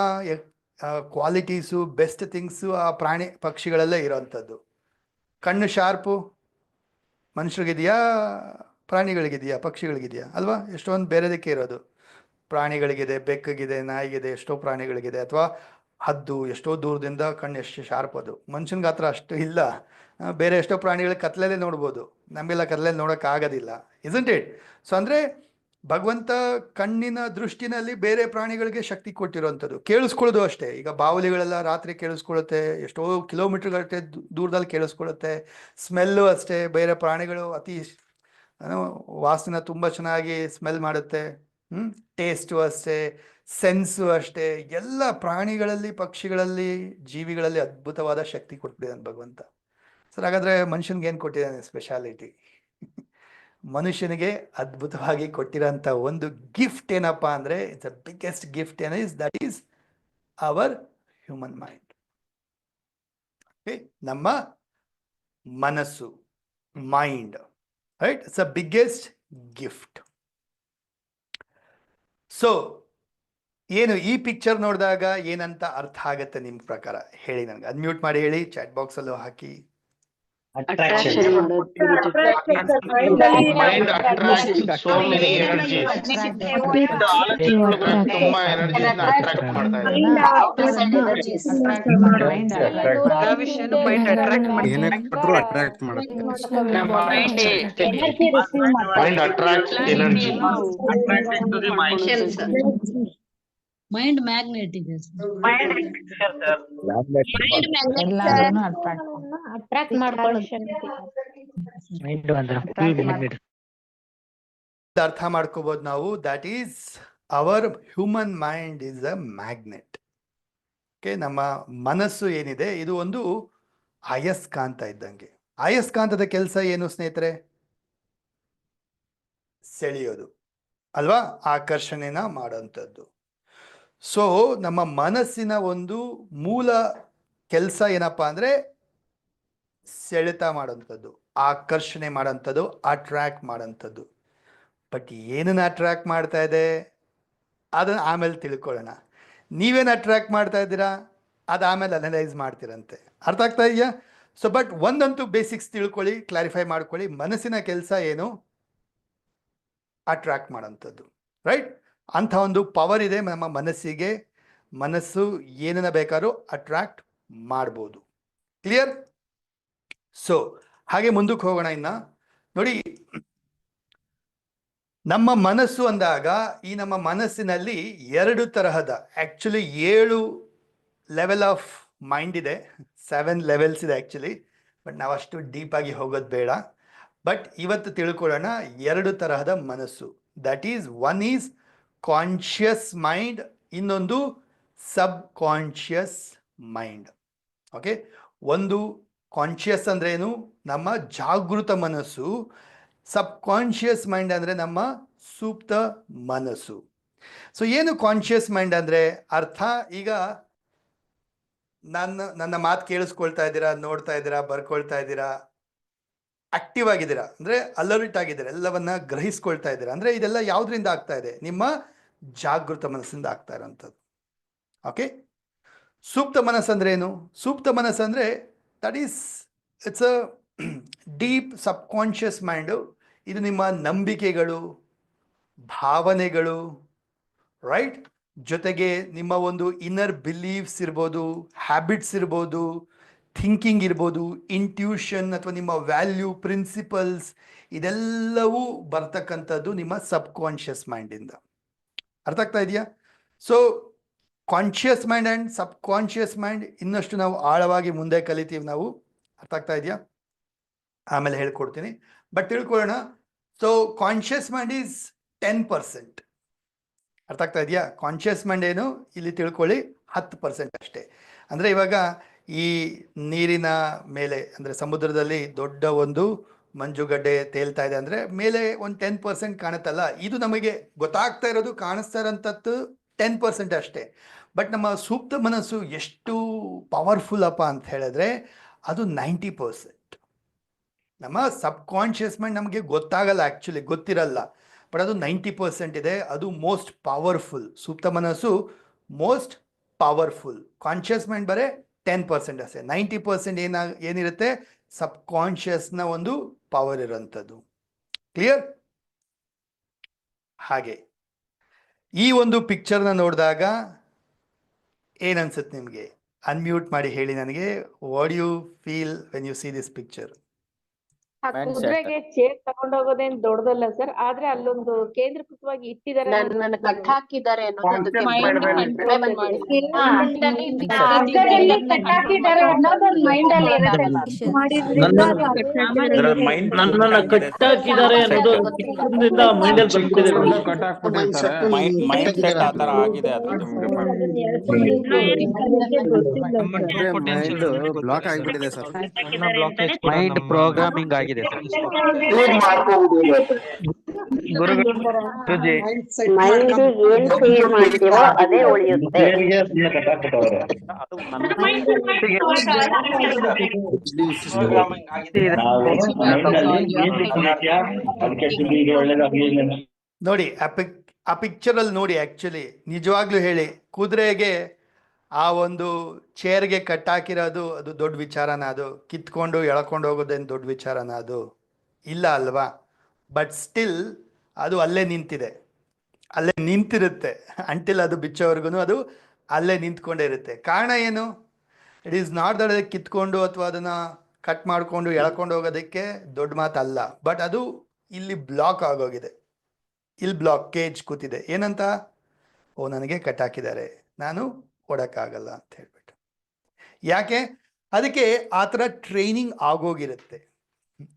ಕ್ವಾಲಿಟೀಸು, ಬೆಸ್ಟ್ ಥಿಂಗ್ಸು ಆ ಪ್ರಾಣಿ ಪಕ್ಷಿಗಳಲ್ಲೇ ಇರೋವಂಥದ್ದು. ಕಣ್ಣು ಶಾರ್ಪು ಮನುಷ್ಯರಿಗಿದೆಯಾ, ಪ್ರಾಣಿಗಳಿಗಿದೆಯಾ, ಪಕ್ಷಿಗಳಿಗಿದೆಯಾ ಅಲ್ವಾ? ಎಷ್ಟೊಂದು ಬೇರೆದಕ್ಕೆ ಇರೋದು. ಪ್ರಾಣಿಗಳಿಗಿದೆ, ಬೆಕ್ಕಗಿದೆ, ನಾಯಿಗಿದೆ, ಎಷ್ಟೋ ಪ್ರಾಣಿಗಳಿಗಿದೆ. ಅಥವಾ ಹದ್ದು, ಎಷ್ಟೋ ದೂರದಿಂದ ಕಣ್ಣು ಎಷ್ಟು ಶಾರ್ಪ್ ಅದು. ಮನುಷ್ಯನಿಗೆ ಹತ್ರ ಅಷ್ಟು ಇಲ್ಲ. ಬೇರೆ ಎಷ್ಟೋ ಪ್ರಾಣಿಗಳಿಗೆ ಕತ್ಲಲ್ಲೇ ನೋಡ್ಬೋದು, ನಮಗೆಲ್ಲ ಕತ್ಲಲ್ಲಿ ನೋಡೋಕ್ಕಾಗೋದಿಲ್ಲ, ಇಸಂಟ್ ಇಟ್? ಸೊ ಅಂದರೆ ಭಗವಂತ ಕಣ್ಣಿನ ದೃಷ್ಟಿನಲ್ಲಿ ಬೇರೆ ಪ್ರಾಣಿಗಳಿಗೆ ಶಕ್ತಿ ಕೊಟ್ಟಿರೋವಂಥದ್ದು. ಕೇಳಿಸ್ಕೊಳ್ಳೋದು ಅಷ್ಟೇ. ಈಗ ಬಾವಲಿಗಳೆಲ್ಲ ರಾತ್ರಿ ಕೇಳಿಸ್ಕೊಳ್ಳುತ್ತೆ, ಎಷ್ಟೋ ಕಿಲೋಮೀಟರ್ಗಟ್ಟೆ ದೂರದಲ್ಲಿ ಕೇಳಿಸ್ಕೊಳ್ಳುತ್ತೆ. ಸ್ಮೆಲ್ಲು ಅಷ್ಟೇ, ಬೇರೆ ಪ್ರಾಣಿಗಳು ಅತಿ ವಾಸನೆ ತುಂಬ ಚೆನ್ನಾಗಿ ಸ್ಮೆಲ್ ಮಾಡುತ್ತೆ. ಟೇಸ್ಟು ಅಷ್ಟೇ, ಸೆನ್ಸು ಅಷ್ಟೇ. ಎಲ್ಲ ಪ್ರಾಣಿಗಳಲ್ಲಿ, ಪಕ್ಷಿಗಳಲ್ಲಿ, ಜೀವಿಗಳಲ್ಲಿ ಅದ್ಭುತವಾದ ಶಕ್ತಿ ಕೊಟ್ಬಿಟ್ಟಿದ್ದಾನೆ ಭಗವಂತ. ಸರ್, ಹಾಗಾದರೆ ಮನುಷ್ಯನಿಗೆ ಏನು ಕೊಟ್ಟಿದ್ದಾನೆ ಸ್ಪೆಷಾಲಿಟಿ? ಮನುಷ್ಯನಿಗೆ ಅದ್ಭುತವಾಗಿ ಕೊಟ್ಟಿರೋಂಥ ಒಂದು ಗಿಫ್ಟ್ ಏನಪ್ಪ ಅಂದರೆ, it's a biggest gift that is our human mind. Okay, ನಮ್ಮ ಮನಸ್ಸು, mind, right? It's a biggest gift. So ಏನು ಈ ಪಿಕ್ಚರ್ ನೋಡಿದಾಗ ಏನಂತ ಅರ್ಥ ಆಗತ್ತೆ ನಿಮ್ಮ ಪ್ರಕಾರ? ಹೇಳಿ ನನಗೆ. ಅನ್ಮ್ಯೂಟ್ ಮಾಡಿ ಹೇಳಿ, ಚಾಟ್ ಬಾಕ್ಸಲ್ಲೂ ಹಾಕಿ. Attraction. Mind attracts so many energies. ತುಂಬಾ ಎನರ್ಜಿ ಅಟ್ರಾಕ್ಟ್ ಮಾಡ್ತಾ ಇದೆ. Mind attracts energy. Mind magnetic. Attract ಮಾಡ್ಕೊಳ್ಳುತ್ತೆ. ಅರ್ಥ ಮಾಡ್ಕೋಬಹುದು ನಾವು. That is our human mind is a magnet. Okay, ನಮ್ಮ ಮನಸ್ಸು ಏನಿದೆ ಇದು ಒಂದು ಅಯಸ್ಕಾಂತ ಇದ್ದಂಗೆ. ಅಯಸ್ಕಾಂತದ ಕೆಲಸ ಏನು ಸ್ನೇಹಿತರೆ? ಸೆಳೆಯೋದು ಅಲ್ವಾ? ಆಕರ್ಷಣೆನ ಮಾಡೋಂಥದ್ದು. ಸೊ ನಮ್ಮ ಮನಸ್ಸಿನ ಒಂದು ಮೂಲ ಕೆಲಸ ಏನಪ್ಪ ಅಂದರೆ ಸೆಳೆತ ಮಾಡೋಂಥದ್ದು, ಆಕರ್ಷಣೆ ಮಾಡೋಂಥದ್ದು, ಅಟ್ರ್ಯಾಕ್ಟ್ ಮಾಡೋಂಥದ್ದು. ಬಟ್ ಏನನ್ನ ಅಟ್ರ್ಯಾಕ್ಟ್ ಮಾಡ್ತಾ ಇದೆ ಅದನ್ನು ಆಮೇಲೆ ತಿಳ್ಕೊಳ್ಳೋಣ. ನೀವೇನು ಅಟ್ರ್ಯಾಕ್ಟ್ ಮಾಡ್ತಾ ಇದ್ದೀರಾ ಅದು ಆಮೇಲೆ ಅನಲೈಸ್ ಮಾಡ್ತೀರಂತೆ. ಅರ್ಥ ಆಗ್ತಾ ಇದೆಯಾ? ಸೊ ಬಟ್ ಒಂದಂತೂ ಬೇಸಿಕ್ಸ್ ತಿಳ್ಕೊಳ್ಳಿ, ಕ್ಲಾರಿಫೈ ಮಾಡ್ಕೊಳ್ಳಿ. ಮನಸ್ಸಿನ ಕೆಲಸ ಏನು? ಅಟ್ರ್ಯಾಕ್ಟ್ ಮಾಡೋಂಥದ್ದು, ರೈಟ್? ಅಂಥ ಒಂದು ಪವರ್ ಇದೆ ನಮ್ಮ ಮನಸ್ಸಿಗೆ. ಮನಸ್ಸು ಏನನ್ನ ಬೇಕಾದ್ರೂ ಅಟ್ರ್ಯಾಕ್ಟ್ ಮಾಡ್ಬೋದು. ಕ್ಲಿಯರ್? ಸೊ ಹಾಗೆ ಮುಂದಕ್ಕೆ ಹೋಗೋಣ. ಇನ್ನು ನೋಡಿ, ನಮ್ಮ ಮನಸ್ಸು ಅಂದಾಗ ಈ ನಮ್ಮ ಮನಸ್ಸಿನಲ್ಲಿ 2 ತರಹದ, ಆ್ಯಕ್ಚುಲಿ 7 ಲೆವೆಲ್ ಆಫ್ ಮೈಂಡ್ ಇದೆ. 7 ಲೆವೆಲ್ಸ್ ಇದೆ ಆ್ಯಕ್ಚುಲಿ, ಬಟ್ ನಾವು ಅಷ್ಟು ಡೀಪಾಗಿ ಹೋಗೋದು ಬೇಡ. ಬಟ್ ಇವತ್ತು ತಿಳ್ಕೊಳ್ಳೋಣ 2 ತರಹದ ಮನಸ್ಸು. That is, one is conscious mind, ಇನ್ನೊಂದು ಸಬ್ ಕಾನ್ಷಿಯಸ್ ಮೈಂಡ್. ಓಕೆ, ಒಂದು ಕಾನ್ಷಿಯಸ್ ಅಂದ್ರೆ ಏನು? ನಮ್ಮ ಜಾಗೃತ ಮನಸ್ಸು. ಸಬ್ ಕಾನ್ಷಿಯಸ್ ಮೈಂಡ್ ಅಂದರೆ ನಮ್ಮ ಸುಪ್ತ ಮನಸ್ಸು. ಸೊ ಏನು ಕಾನ್ಷಿಯಸ್ ಮೈಂಡ್ ಅಂದರೆ? ಅರ್ಥ, ಈಗ ನನ್ನ ಮಾತು ಕೇಳಿಸ್ಕೊಳ್ತಾ ಇದ್ದೀರಾ, ನೋಡ್ತಾ ಇದ್ದೀರಾ, ಬರ್ಕೊಳ್ತಾ ಇದ್ದೀರಾ, ಆಕ್ಟಿವ್ ಆಗಿದ್ದೀರಾ, ಅಂದರೆ ಅಲರ್ಟ್ ಆಗಿದ್ದೀರಾ, ಎಲ್ಲವನ್ನ ಗ್ರಹಿಸ್ಕೊಳ್ತಾ ಇದ್ದೀರಾ, ಅಂದರೆ ಇದೆಲ್ಲ ಯಾವುದರಿಂದ ಆಗ್ತಾ ಇದೆ? ನಿಮ್ಮ ಜಾಗೃತ ಮನಸ್ಸಿಂದ ಆಗ್ತಾ ಇರೋಂಥದ್ದು. ಓಕೆ. ಸೂಕ್ತ ಮನಸ್ಸಂದ್ರೆ ಏನು? ಸೂಕ್ತ ಮನಸ್ಸಂದ್ರೆ that is it's a deep subconscious mind. ಇದು ನಿಮ್ಮ ನಂಬಿಕೆಗಳು, ಭಾವನೆಗಳು, ರೈಟ್, ಜೊತೆಗೆ ನಿಮ್ಮ ಒಂದು ಇನ್ನರ್ ಬಿಲೀಫ್ಸ್ ಇರ್ಬೋದು, ಹ್ಯಾಬಿಟ್ಸ್ ಇರ್ಬೋದು, ಥಿಂಕಿಂಗ್ ಇರ್ಬೋದು, ಇಂಟ್ಯೂಷನ್ ಅಥವಾ ನಿಮ್ಮ ವ್ಯಾಲ್ಯೂ, ಪ್ರಿನ್ಸಿಪಲ್ಸ್, ಇದೆಲ್ಲವೂ ಬರ್ತಕ್ಕಂಥದ್ದು ನಿಮ್ಮ ಸಬ್ ಕಾನ್ಷಿಯಸ್ ಮೈಂಡಿಂದ. ಅರ್ಥ ಆಗ್ತಾ ಇದೆಯಾ? So conscious mind and subconscious mind ಇನ್ನಷ್ಟು ನಾವು ಆಳವಾಗಿ ಮುಂದೆ ಕಲಿತೀವಿ ನಾವು. ಅರ್ಥ ಆಗ್ತಾ ಇದೆಯಾ? ಆಮೇಲೆ ಹೇಳ್ಕೊಡ್ತೀನಿ, ಬಟ್ ತಿಳ್ಕೊಳ್ಳೋಣ. So conscious mind is 10%. ಅರ್ಥ ಆಗ್ತಾ ಇದೆಯಾ? ಕಾನ್ಷಿಯಸ್ ಮೈಂಡ್ ಏನು ಇಲ್ಲಿ ತಿಳ್ಕೊಳ್ಳಿ, 10% ಅಷ್ಟೇ. ಅಂದರೆ ಇವಾಗ ಈ ನೀರಿನ ಮೇಲೆ, ಅಂದರೆ ಸಮುದ್ರದಲ್ಲಿ ದೊಡ್ಡ ಒಂದು ಮಂಜುಗಡ್ಡೆ ತೇಲ್ತಾ ಇದೆ ಅಂದರೆ ಮೇಲೆ ಒಂದು 10% ಕಾಣುತ್ತಲ್ಲ, ಇದು ನಮಗೆ ಗೊತ್ತಾಗ್ತಾ ಇರೋದು, ಕಾಣಿಸ್ತಾ ಇರೋಂಥದ್ದು 10% ಅಷ್ಟೇ. ಬಟ್ ನಮ್ಮ ಸೂಕ್ತ ಮನಸ್ಸು ಎಷ್ಟು ಪವರ್ಫುಲ್ ಅಪ್ಪ ಅಂತ ಹೇಳಿದ್ರೆ ಅದು 90%. ನಮ್ಮ ಸಬ್ ಕಾನ್ಷಿಯಸ್ ಮೈಂಡ್ ನಮಗೆ ಗೊತ್ತಾಗಲ್ಲ, ಆ್ಯಕ್ಚುಲಿ ಗೊತ್ತಿರಲ್ಲ, ಬಟ್ ಅದು 90% ಇದೆ. ಅದು ಮೋಸ್ಟ್ ಪವರ್ಫುಲ್. ಸೂಕ್ತ ಮನಸ್ಸು ಮೋಸ್ಟ್ ಪವರ್ಫುಲ್. ಕಾನ್ಷಿಯಸ್ ಮೈಂಡ್ ಬರೀ 10% ಅಷ್ಟೇ. 90% ಏನಿರುತ್ತೆ? ಸಬ್ ಕಾನ್ಷಿಯಸ್ನ ಒಂದು ಪವರ್ ಇರೋಂಥದ್ದು. ಕ್ಲಿಯರ್? ಹಾಗೆ ಈ ಒಂದು ಪಿಕ್ಚರ್ನ ನೋಡಿದಾಗ ಏನನ್ಸುತ್ತೆ ನಿಮಗೆ? ಅನ್ಮ್ಯೂಟ್ ಮಾಡಿ ಹೇಳಿ ನನಗೆ. What you feel when you see this picture? ಆ ಕುದುರೆಗೆ ಚೇರ್ ತಗೊಂಡೋಗೋದೇನ್ ದೊಡ್ಡದಲ್ಲ ಸರ್, ಆದ್ರೆ ಅಲ್ಲೊಂದು ಕೇಂದ್ರೀಕೃತವಾಗಿ ಇಟ್ಟಿದ್ದಾರೆ. ನನ್ನ ಕಟ್ ಹಾಕಿದ್ದಾರೆ ಅನ್ನೋದಕ್ಕೆ ಹಗ್ಗದಲ್ಲಿ ಕಟ್ ಹಾಕಿದ್ದಾರೆ ಅನ್ನೋದೊಂದು ಮೈಂಡ್ ಅಲ್ಲಿ ಇರುತ್ತೆ. ನನ್ನನ್ನ ಕಟ್ಟಾಕಿದ್ದಾರೆ ಅನ್ನೋದು ಚಿಕ್ಕಂದಿಂದ ಮೈಂಡ್ ಅಲ್ಲಿ ಬಂದ್ಬಿಟ್ಟಿದೆ. ಮೈಂಡ್ ಸೆಟ್ ಆ ತರ ಆಗಿದೆ ಅದು ನಿಮ್ಗೆ. ಬ್ಲಾಕ್ ಆಗಿಬಿಟ್ಟಿದೆ ಸರ್. ಮೈಂಡ್ ಪ್ರೋಗ್ರಾಮಿಂಗ್ ಆಗಿದೆ ಸರ್. ಮೈಂಡ್ ಏನ್ ಫೀಲ್ ಮಾಡ್ತೀವೋ ಅದೇ ಉಳಿಯುತ್ತೆ. ನೋಡಿ ಆ ಪಿಕ್ಚರಲ್ಲಿ ನೋಡಿ, ಆ್ಯಕ್ಚುಲಿ ನಿಜವಾಗ್ಲೂ ಹೇಳಿ, ಕುದುರೆಗೆ ಆ ಒಂದು ಚೇರ್ಗೆ ಕಟ್ಟಾಕಿರೋದು ಅದು ದೊಡ್ಡ ವಿಚಾರನ? ಅದು ಕಿತ್ಕೊಂಡು ಎಳ್ಕೊಂಡು ಹೋಗೋದೇನು ದೊಡ್ಡ ವಿಚಾರನ? ಅದು ಇಲ್ಲ ಅಲ್ವಾ? ಬಟ್ ಸ್ಟಿಲ್ ಅದು ಅಲ್ಲೇ ನಿಂತಿದೆ, ಅಲ್ಲೇ ನಿಂತಿರುತ್ತೆ. ಅಂಟಿಲ್ ಅದು ಬಿಚ್ಚೋವರೆಗೂ ಅದು ಅಲ್ಲೇ ನಿಂತ್ಕೊಂಡೇ ಇರುತ್ತೆ. ಕಾರಣ ಏನು? ಇಟ್ ಈಸ್ ನಾಟ್ ದಟ್ ಅದಕ್ಕೆ ಕಿತ್ಕೊಂಡು ಅಥವಾ ಅದನ್ನು ಕಟ್ ಮಾಡಿಕೊಂಡು ಎಳ್ಕೊಂಡು ಹೋಗೋದಕ್ಕೆ ದೊಡ್ಡ ಮಾತಲ್ಲ. ಬಟ್ ಅದು ಇಲ್ಲಿ ಬ್ಲಾಕ್ ಆಗೋಗಿದೆ, ಇಲ್ಲಿ ಬ್ಲಾಕೇಜ್ ಕೂತಿದೆ. ಏನಂತ? ಓ, ನನಗೆ ಕಟ್ಟಾಕಿದ್ದಾರೆ, ನಾನು ಓಡೋಕ್ಕಾಗಲ್ಲ ಅಂತ ಹೇಳ್ಬಿಟ್ಟು. ಯಾಕೆ? ಅದಕ್ಕೆ ಆ ಥರ ಟ್ರೈನಿಂಗ್ ಆಗೋಗಿರುತ್ತೆ.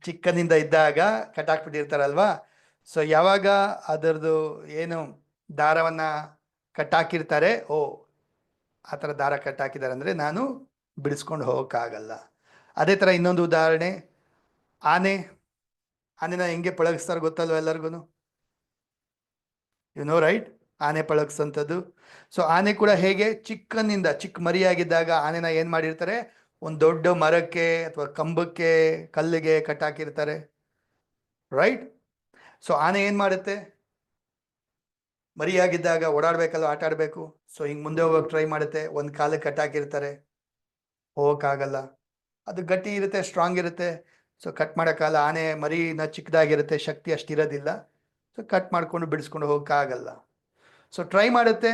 ಚಿಕ್ಕನಿಂದ ಇದ್ದಾಗ ಕಟ್ಟಾಕ್ಬಿಟ್ಟಿರ್ತಾರಲ್ವಾ. ಸೊ ಯಾವಾಗ ಅದರದ್ದು ಏನು ದಾರವನ್ನು ಕಟ್ಟಾಕಿರ್ತಾರೆ, ಓ ಆ ಥರ ದಾರ ಕಟ್ಟಾಕಿದ್ದಾರೆ ಅಂದರೆ ನಾನು ಬಿಡಿಸ್ಕೊಂಡು ಹೋಗೋಕ್ಕಾಗಲ್ಲ. ಅದೇ ಥರ ಇನ್ನೊಂದು ಉದಾಹರಣೆ, ಆನೆನ ಹೆಂಗೆ ಪಳಗಿಸ್ತಾರೆ ಗೊತ್ತಲ್ವ ಎಲ್ಲರಿಗೂ? You know right? ಆನೆ ಪಳಗಿಸೋಂಥದ್ದು. ಸೊ ಆನೆ ಕೂಡ ಹೇಗೆ, ಚಿಕ್ಕ ಮರಿಯಾಗಿದ್ದಾಗ ಆನೆನ ಏನು ಮಾಡಿರ್ತಾರೆ? ಒಂದು ದೊಡ್ಡ ಮರಕ್ಕೆ ಅಥವಾ ಕಂಬಕ್ಕೆ, ಕಲ್ಲಿಗೆ ಕಟ್ಟಾಕಿರ್ತಾರೆ, ರೈಟ್? ಸೊ ಆನೆ ಏನು ಮಾಡುತ್ತೆ? ಮರಿಯಾಗಿದ್ದಾಗ ಓಡಾಡಬೇಕಲ್ಲ, ಆಟ ಆಡಬೇಕು. ಸೊ ಹಿಂಗೆ ಮುಂದೆ ಹೋಗೋಕೆ ಟ್ರೈ ಮಾಡುತ್ತೆ. ಒಂದು ಕಾಲಕ್ಕೆ ಕಟ್ಟಾಕಿರ್ತಾರೆ, ಹೋಗೋಕ್ಕಾಗಲ್ಲ. ಅದು ಗಟ್ಟಿ ಇರುತ್ತೆ, ಸ್ಟ್ರಾಂಗ್ ಇರುತ್ತೆ. ಸೊ ಕಟ್ ಮಾಡೋಕ್ಕಾಗಲ್ಲ. ಆನೆ ಮರಿನ ಚಿಕ್ಕದಾಗಿರುತ್ತೆ, ಶಕ್ತಿ ಅಷ್ಟಿರೋದಿಲ್ಲ. ಸೊ ಕಟ್ ಮಾಡಿಕೊಂಡು ಬಿಡಿಸ್ಕೊಂಡು ಹೋಗೋಕ್ಕಾಗಲ್ಲ. ಸೊ ಟ್ರೈ ಮಾಡುತ್ತೆ,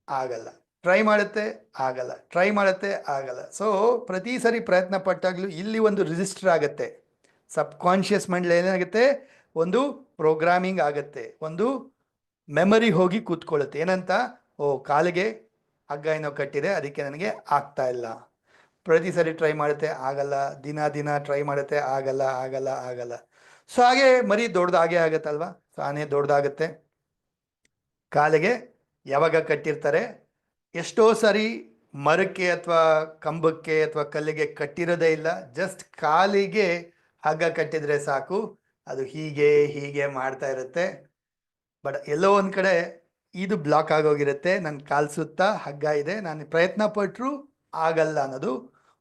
ಆಗಲ್ಲ. ಟ್ರೈ ಮಾಡುತ್ತೆ, ಆಗಲ್ಲ. ಟ್ರೈ ಮಾಡುತ್ತೆ, ಆಗಲ್ಲ. ಸೊ ಪ್ರತಿ ಸರಿ ಪ್ರಯತ್ನ ಪಟ್ಟಾಗಲೂ ಇಲ್ಲಿ ಒಂದು ರಿಜಿಸ್ಟರ್ ಆಗುತ್ತೆ. ಸಬ್ ಕಾನ್ಷಿಯಸ್ ಮೈಂಡ್ ಏನಾಗುತ್ತೆ? ಒಂದು ಪ್ರೋಗ್ರಾಮಿಂಗ್ ಆಗುತ್ತೆ, ಒಂದು ಮೆಮರಿ ಹೋಗಿ ಕೂತ್ಕೊಳ್ಳುತ್ತೆ. ಏನಂತ? ಓ, ಕಾಲಿಗೆ ಹಗ್ಗ ಏನೋ ಕಟ್ಟಿದೆ, ಅದಕ್ಕೆ ನನಗೆ ಆಗ್ತಾ ಇಲ್ಲ. ಪ್ರತಿ ಸರಿ ಟ್ರೈ ಮಾಡುತ್ತೆ, ಆಗಲ್ಲ. ದಿನ ಟ್ರೈ ಮಾಡುತ್ತೆ, ಆಗಲ್ಲ. ಸೊ ಹಾಗೆ ಮರಿ ದೊಡ್ಡದಾಗೇ ಆಗುತ್ತಲ್ವ? ಸೊ ಆನೆ ದೊಡ್ಡದಾಗುತ್ತೆ. ಕಾಲಿಗೆ ಯಾವಾಗ ಕಟ್ಟಿರ್ತಾರೆ, ಎಷ್ಟೋ ಸರಿ ಮರಕ್ಕೆ ಅಥವಾ ಕಂಬಕ್ಕೆ ಅಥವಾ ಕಲ್ಲಿಗೆ ಕಟ್ಟಿರೋದೇ ಇಲ್ಲ. ಜಸ್ಟ್ ಕಾಲಿಗೆ ಹಗ್ಗ ಕಟ್ಟಿದ್ರೆ ಸಾಕು, ಅದು ಹೀಗೆ ಹೀಗೆ ಮಾಡ್ತಾ ಇರುತ್ತೆ. ಬಟ್ ಎಲ್ಲೋ ಒಂದ್ ಕಡೆ ಇದು ಬ್ಲಾಕ್ ಆಗೋಗಿರುತ್ತೆ. ನನ್ನ ಕಾಲ್ ಸುತ್ತ ಹಗ್ಗ ಇದೆ, ನಾನು ಪ್ರಯತ್ನ ಪಟ್ಟರು ಆಗಲ್ಲ ಅನ್ನೋದು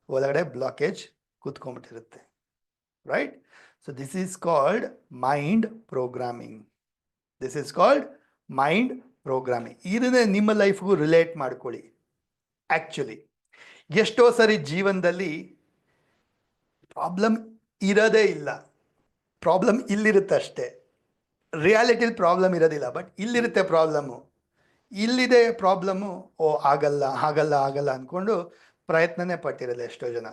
ಒಳಗಡೆ ಬ್ಲಾಕೇಜ್ ಕೂತ್ಕೊಂಡ್ಬಿಟ್ಟಿರುತ್ತೆ. Right? So this is called mind programming. This is called mind programming. ಇದನ್ನೇ ನಿಮ್ಮ ಲೈಫ್ಗೂ ರಿಲೇಟ್ ಮಾಡ್ಕೊಳ್ಳಿ. ಆಕ್ಚುಲಿ ಎಷ್ಟೋ ಸರಿ ಜೀವನದಲ್ಲಿ ಪ್ರಾಬ್ಲಮ್ ಇರೋದೇ ಇಲ್ಲ, ಪ್ರಾಬ್ಲಮ್ ಇಲ್ಲಿರುತ್ತೆ ಅಷ್ಟೇ. ರಿಯಾಲಿಟಿಲಿ ಪ್ರಾಬ್ಲಮ್ ಇರೋದಿಲ್ಲ, ಬಟ್ ಇಲ್ಲಿರುತ್ತೆ ಪ್ರಾಬ್ಲಮ್ಮು. ಇಲ್ಲಿದೆ ಪ್ರಾಬ್ಲಮ್ಮು, ಓ ಆಗಲ್ಲ ಆಗಲ್ಲ ಆಗಲ್ಲ ಅಂದ್ಕೊಂಡು ಪ್ರಯತ್ನನೇ ಪಟ್ಟಿರಲ್ಲ ಎಷ್ಟೋ ಜನ.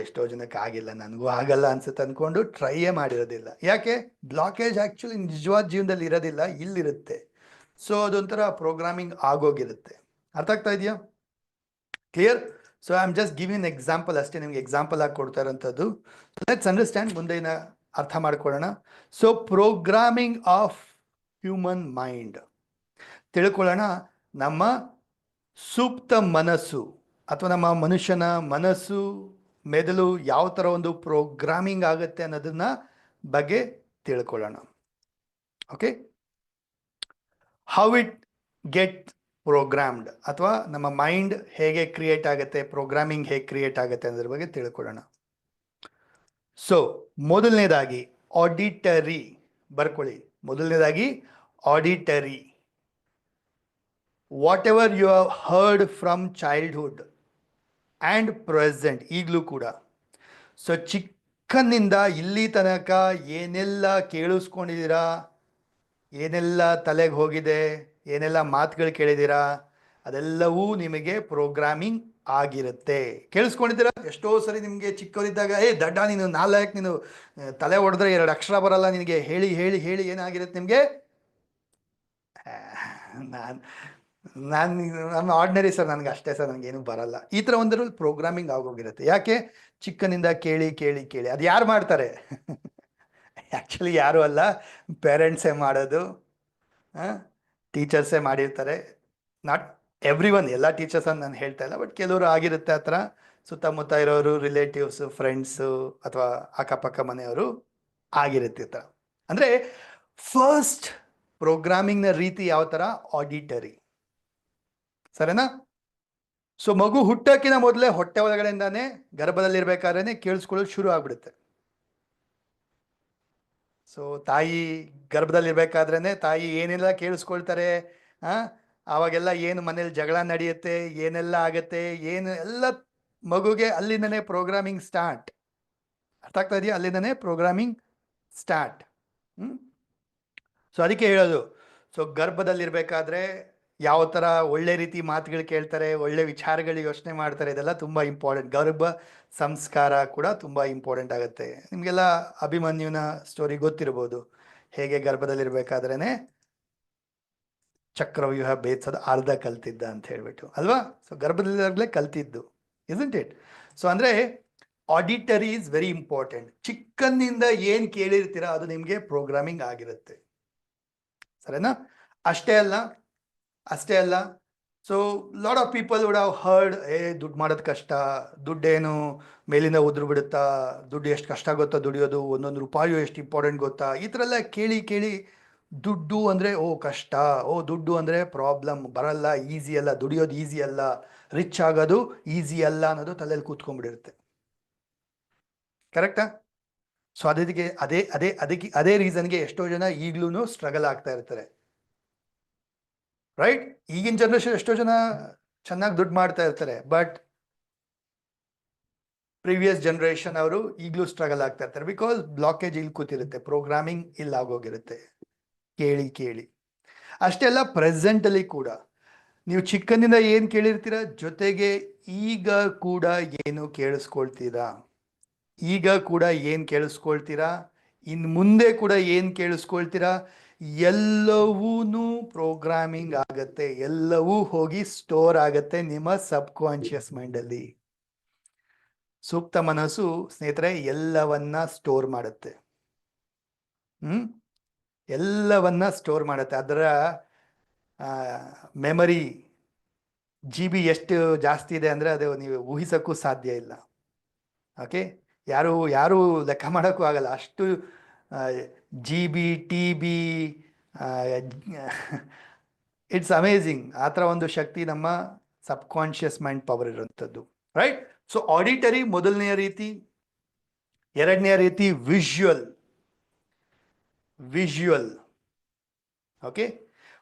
ಎಷ್ಟೋ ಜನಕ್ಕೆ ಆಗಿಲ್ಲ, ನನಗೂ ಆಗಲ್ಲ ಅನ್ಸುತ್ತೆ ಅಂದ್ಕೊಂಡು ಟ್ರೈಯೇ ಮಾಡಿರೋದಿಲ್ಲ. ಯಾಕೆ? ಬ್ಲಾಕೇಜ್ ಆ್ಯಕ್ಚುಲಿ ನಿಜವಾದ ಜೀವನದಲ್ಲಿ ಇರೋದಿಲ್ಲ, ಇಲ್ಲಿರುತ್ತೆ. ಸೊ ಅದೊಂಥರ ಪ್ರೋಗ್ರಾಮಿಂಗ್ ಆಗೋಗಿರುತ್ತೆ. ಅರ್ಥ ಆಗ್ತಾ ಇದೆಯಾ? Clear? So I am just giving example ಅಷ್ಟೇ, ನಿಮ್ಗೆ ಎಕ್ಸಾಂಪಲ್ ಆಗಿ ಕೊಡ್ತಾ ಇರೋಂಥದ್ದು. ಲೆಟ್ಸ್ ಅಂಡರ್ಸ್ಟ್ಯಾಂಡ್, ಮುಂದೆನ ಅರ್ಥ ಮಾಡ್ಕೊಳ್ಳೋಣ. So programming of human mind ತಿಳ್ಕೊಳ್ಳೋಣ. ನಮ್ಮ ಸುಪ್ತ ಮನಸ್ಸು ಅಥವಾ ನಮ್ಮ ಮನುಷ್ಯನ ಮನಸ್ಸು, ಮೆದುಳು ಯಾವ ಥರ ಒಂದು ಪ್ರೋಗ್ರಾಮಿಂಗ್ ಆಗುತ್ತೆ ಅನ್ನೋದನ್ನ ಬಗ್ಗೆ ತಿಳ್ಕೊಳ್ಳೋಣ. Okay, how it get programmed, ಅಥವಾ ನಮ್ಮ ಮೈಂಡ್ ಹೇಗೆ ಕ್ರಿಯೇಟ್ ಆಗುತ್ತೆ, ಪ್ರೋಗ್ರಾಮಿಂಗ್ ಹೇಗೆ ಕ್ರಿಯೇಟ್ ಆಗುತ್ತೆ ಅನ್ನೋದ್ರ ಬಗ್ಗೆ ತಿಳ್ಕೊಳ್ಳೋಣ. ಸೊ ಮೊದಲನೇದಾಗಿ ಆಡಿಟರಿ ಬರ್ಕೊಳ್ಳಿ. ಮೊದಲನೇದಾಗಿ auditory. Whatever you have heard from childhood and present, ಈಗಲೂ ಕೂಡ. ಸೊ ಚಿಕ್ಕಂದಿನಿಂದ ಇಲ್ಲಿ ತನಕ ಏನೆಲ್ಲ ಕೇಳಿಸ್ಕೊಂಡಿದ್ದೀರಾ, ಏನೆಲ್ಲ ತಲೆಗೆ ಹೋಗಿದೆ, ಏನೆಲ್ಲ ಮಾತುಗಳು ಕೇಳಿದ್ದೀರಾ, ಅದೆಲ್ಲವೂ ನಿಮಗೆ ಪ್ರೋಗ್ರಾಮಿಂಗ್ ಆಗಿರುತ್ತೆ. ಕೇಳಿಸ್ಕೊಂಡಿದ್ದೀರಾ? ಎಷ್ಟೋ ಸರಿ ನಿಮಗೆ ಚಿಕ್ಕವರಿದ್ದಾಗ, ದಡ್ಡ ನೀನು, ನಾಲ್ಕು ನೀನು, ತಲೆ ಹೊಡೆದ್ರೆ 2 ಅಕ್ಷರ ಬರಲ್ಲ ನಿನಗೆ, ಹೇಳಿ ಹೇಳಿ ಹೇಳಿ ಏನಾಗಿರುತ್ತೆ ನಿಮಗೆ? ನಾನು ನಮ್ಮ ಆರ್ಡಿನರಿ ಸರ್, ನನಗೆ ಅಷ್ಟೇ ಸರ್, ನನಗೇನು ಬರಲ್ಲ, ಈ ಥರ ಒಂದರಲ್ಲಿ ಪ್ರೋಗ್ರಾಮಿಂಗ್ ಆಗೋಗಿರುತ್ತೆ. ಯಾಕೆ? ಚಿಕ್ಕನಿಂದ ಕೇಳಿ ಕೇಳಿ ಕೇಳಿ. ಅದು ಯಾರು ಮಾಡ್ತಾರೆ? ಆ್ಯಕ್ಚುಲಿ ಯಾರು ಅಲ್ಲ, ಪೇರೆಂಟ್ಸೇ ಮಾಡೋದು, ಟೀಚರ್ಸೇ ಮಾಡಿರ್ತಾರೆ. ನಾಟ್ ಎವ್ರಿ ಒನ್, ಎಲ್ಲ ಟೀಚರ್ಸ್ ಅಂತ ನಾನು ಹೇಳ್ತಾ ಇಲ್ಲ, ಬಟ್ ಕೆಲವರು ಆಗಿರುತ್ತೆ ಆ ಥರ. ಸುತ್ತಮುತ್ತ ಇರೋರು, ರಿಲೇಟಿವ್ಸು, ಫ್ರೆಂಡ್ಸು ಅಥವಾ ಅಕ್ಕಪಕ್ಕ ಮನೆಯವರು ಆಗಿರುತ್ತೆ ಈ ಥರ. ಅಂದರೆ ಫಸ್ಟ್ ಪ್ರೋಗ್ರಾಮಿಂಗ್ನ ರೀತಿ ಯಾವ ಥರ? ಆಡಿಟರಿ. ಸರಿನಾ? ಸೊ ಮಗು ಹುಟ್ಟೋಕ್ಕಿಂತ ಮೊದಲೇ ಹೊಟ್ಟೆ ಒಳಗಡೆಯಿಂದಾನೆ, ಗರ್ಭದಲ್ಲಿರ್ಬೇಕಾದ್ರೆ ಕೇಳಿಸ್ಕೊಳ್ಳೋದು ಶುರು ಆಗ್ಬಿಡುತ್ತೆ. ಸೊ ತಾಯಿ ಗರ್ಭದಲ್ಲಿರ್ಬೇಕಾದ್ರೇ ತಾಯಿ ಏನೆಲ್ಲ ಕೇಳಿಸ್ಕೊಳ್ತಾರೆ, ಆವಾಗೆಲ್ಲ ಏನು ಮನೇಲಿ ಜಗಳ ನಡೆಯುತ್ತೆ, ಏನೆಲ್ಲ ಆಗತ್ತೆ, ಏನು ಎಲ್ಲ ಮಗುಗೆ ಅಲ್ಲಿಂದನೇ ಪ್ರೋಗ್ರಾಮಿಂಗ್ ಸ್ಟಾರ್ಟ್. ಅರ್ಥ ಆಗ್ತಾ ಇದೆಯಾ? ಅಲ್ಲಿಂದನೇ ಪ್ರೋಗ್ರಾಮಿಂಗ್ ಸ್ಟಾರ್ಟ್. ಸೊ ಅದಕ್ಕೆ ಹೇಳೋದು, ಸೊ ಗರ್ಭದಲ್ಲಿರ್ಬೇಕಾದ್ರೆ ಯಾವ ಥರ ಒಳ್ಳೆ ರೀತಿ ಮಾತುಗಳು ಕೇಳ್ತಾರೆ, ಒಳ್ಳೆ ವಿಚಾರಗಳು ಯೋಚನೆ ಮಾಡ್ತಾರೆ, ಇದೆಲ್ಲ ತುಂಬ ಇಂಪಾರ್ಟೆಂಟ್. ಗರ್ಭ ಸಂಸ್ಕಾರ ಕೂಡ ತುಂಬ ಇಂಪಾರ್ಟೆಂಟ್ ಆಗುತ್ತೆ. ನಿಮಗೆಲ್ಲ ಅಭಿಮನ್ಯುನ ಸ್ಟೋರಿ ಗೊತ್ತಿರ್ಬೋದು, ಹೇಗೆ ಗರ್ಭದಲ್ಲಿರ್ಬೇಕಾದ್ರೇ ಚಕ್ರವ್ಯೂಹ ಭೇದಿಸೋದು ಅರ್ಧ ಕಲ್ತಿದ್ದ ಅಂತ ಹೇಳ್ಬಿಟ್ಟು, ಅಲ್ವಾ? ಸೊ ಗರ್ಭದಲ್ಲಿದ್ದಾಗಲೇ ಕಲ್ತಿದ್ದು, ಇಸ್ಂಟ್ ಇಟ್? ಸೊ ಅಂದರೆ ಆಡಿಟರಿ ಈಸ್ ವೆರಿ ಇಂಪಾರ್ಟೆಂಟ್. ಚಿಕ್ಕಂದಿನಿಂದ ಏನು ಕೇಳಿರ್ತೀರ ಅದು ನಿಮಗೆ ಪ್ರೋಗ್ರಾಮಿಂಗ್ ಆಗಿರುತ್ತೆ. ಸರಿನಾ? ಅಷ್ಟೇ ಅಲ್ಲ. So lot of people would have heard, ದುಡ್ಡು ಮಾಡೋದು ಕಷ್ಟ, ದುಡ್ಡೇನು ಮೇಲಿಂದ ಉದುರು ಬಿಡುತ್ತಾ, ದುಡ್ಡು ಎಷ್ಟು ಕಷ್ಟ ಗೊತ್ತಾ ದುಡಿಯೋದು, ಒಂದೊಂದು ರೂಪಾಯು ಎಷ್ಟು ಇಂಪಾರ್ಟೆಂಟ್ ಗೊತ್ತಾ, ಈ ಥರ ಎಲ್ಲ ಕೇಳಿ ಕೇಳಿ ದುಡ್ಡು ಅಂದರೆ ಕಷ್ಟ, ದುಡ್ಡು ಅಂದರೆ ಪ್ರಾಬ್ಲಮ್, ಬರಲ್ಲ, ಈಸಿ ಅಲ್ಲ, ದುಡಿಯೋದು ಈಸಿ ಅಲ್ಲ, ರಿಚ್ ಆಗೋದು ಈಸಿ ಅಲ್ಲ ಅನ್ನೋದು ತಲೆಯಲ್ಲಿ ಕೂತ್ಕೊಂಡ್ಬಿಟ್ಟಿರುತ್ತೆ. ಕರೆಕ್ಟಾ? ಸೊ ಅದೇ ರೀಸನ್ಗೆ ಎಷ್ಟೋ ಜನ ಈಗಲೂ ಸ್ಟ್ರಗಲ್ ಆಗ್ತಾ ಇರ್ತಾರೆ. ರೈಟ್? ಈಗಿನ ಜನರೇಷನ್ ಎಷ್ಟೋ ಜನ ಚೆನ್ನಾಗಿ ದುಡ್ಡು ಮಾಡ್ತಾ ಇರ್ತಾರೆ, ಬಟ್ ಪ್ರೀವಿಯಸ್ ಜನರೇಷನ್ ಅವರು ಈಗಲೂ ಸ್ಟ್ರಗಲ್ ಆಗ್ತಾ ಇರ್ತಾರೆ. ಬಿಕಾಸ್ ಬ್ಲಾಕೇಜ್ ಇಲ್ಲಿ ಕೂತಿರುತ್ತೆ, ಪ್ರೋಗ್ರಾಮಿಂಗ್ ಇಲ್ಲಿ ಆಗೋಗಿರುತ್ತೆ ಕೇಳಿ ಕೇಳಿ. ಅಷ್ಟೇ ಅಲ್ಲ, ಪ್ರೆಸೆಂಟಲ್ಲಿ ಕೂಡ ನೀವು ಚಿಕ್ಕಂದಿನ ಏನು ಕೇಳಿರ್ತೀರ, ಜೊತೆಗೆ ಈಗ ಕೂಡ ಏನು ಕೇಳಿಸ್ಕೊಳ್ತೀರಾ, ಇನ್ನು ಮುಂದೆ ಕೂಡ ಏನು ಕೇಳಿಸ್ಕೊಳ್ತೀರಾ, ಎಲ್ಲವೂ ಪ್ರೋಗ್ರಾಮಿಂಗ್ ಆಗತ್ತೆ. ಎಲ್ಲವೂ ಹೋಗಿ ಸ್ಟೋರ್ ಆಗತ್ತೆ ನಿಮ್ಮ ಸಬ್ ಕಾನ್ಷಿಯಸ್ ಮೈಂಡಲ್ಲಿ. ಸೂಕ್ತ ಮನಸ್ಸು ಸ್ನೇಹಿತರೆ ಎಲ್ಲವನ್ನ ಸ್ಟೋರ್ ಮಾಡುತ್ತೆ. ಎಲ್ಲವನ್ನ ಸ್ಟೋರ್ ಮಾಡುತ್ತೆ. ಅದರ ಮೆಮರಿ GB ಎಷ್ಟು ಜಾಸ್ತಿ ಇದೆ ಅಂದರೆ ಅದು ನೀವು ಊಹಿಸೋಕ್ಕೂ ಸಾಧ್ಯ ಇಲ್ಲ. ಓಕೆ, ಯಾರು ಲೆಕ್ಕ ಮಾಡೋಕ್ಕೂ ಆಗಲ್ಲ, ಅಷ್ಟು GB TB ಇಟ್ಸ್ ಅಮೇಝಿಂಗ್. ಆ ಥರ ಒಂದು ಶಕ್ತಿ ನಮ್ಮ ಸಬ್ಕಾನ್ಷಿಯಸ್ ಮೈಂಡ್ ಪವರ್ ಇರುವಂಥದ್ದು, ರೈಟ್? ಸೊ ಆಡಿಟರಿ ಮೊದಲನೆಯ ರೀತಿ. ಎರಡನೆಯ ರೀತಿ ವಿಜುವಲ್. ಓಕೆ,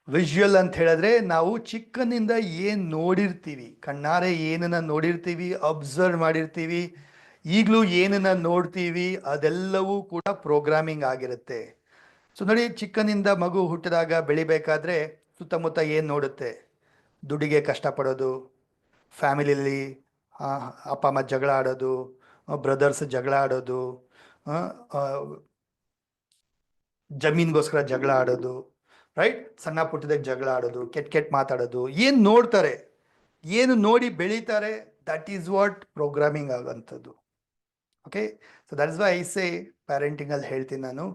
ವಿಜುವಲ್ ಅಂತ ಹೇಳಿದ್ರೆ ನಾವು ಚಿಕ್ಕನಿಂದ ಏನು ನೋಡಿರ್ತೀವಿ, ಕಣ್ಣಾರೆ ಏನನ್ನ ನೋಡಿರ್ತೀವಿ, ಅಬ್ಸರ್ವ್ ಮಾಡಿರ್ತೀವಿ, ಈಗಲೂ ಏನನ್ನ ನೋಡ್ತೀವಿ, ಅದೆಲ್ಲವೂ ಕೂಡ ಪ್ರೋಗ್ರಾಮಿಂಗ್ ಆಗಿರುತ್ತೆ. ಸೊ ನೋಡಿ, ಚಿಕ್ಕನಿಂದ ಮಗು ಹುಟ್ಟಿದಾಗ ಬೆಳಿಬೇಕಾದ್ರೆ ಸುತ್ತಮುತ್ತ ಏನು ನೋಡುತ್ತೆ? ದುಡ್ಡಿಗೆ ಕಷ್ಟಪಡೋದು, ಫ್ಯಾಮಿಲಿಯಲ್ಲಿ ಅಪ್ಪ ಅಮ್ಮ ಜಗಳ ಆಡೋದು, ಬ್ರದರ್ಸ್ ಜಗಳ ಆಡೋದು, ಜಮೀನ್ಗೋಸ್ಕರ ಜಗಳ ಆಡೋದು, ರೈಟ್? ಸಣ್ಣ ಪುಟ್ಟದಾಗ ಜಗಳ ಆಡೋದು, ಕೆಟ್ಟ ಮಾತಾಡೋದು, ಏನು ನೋಡ್ತಾರೆ, ಏನು ನೋಡಿ ಬೆಳೀತಾರೆ, ದಟ್ ಈಸ್ ವಾಟ್ ಪ್ರೋಗ್ರಾಮಿಂಗ್ ಆಗೋಂಥದ್ದು. Okay, so that is why I say ಪ್ಯಾರೆಂಟಿಂಗಲ್ಲಿ ಹೇಳ್ತೀನಿ ನಾನು,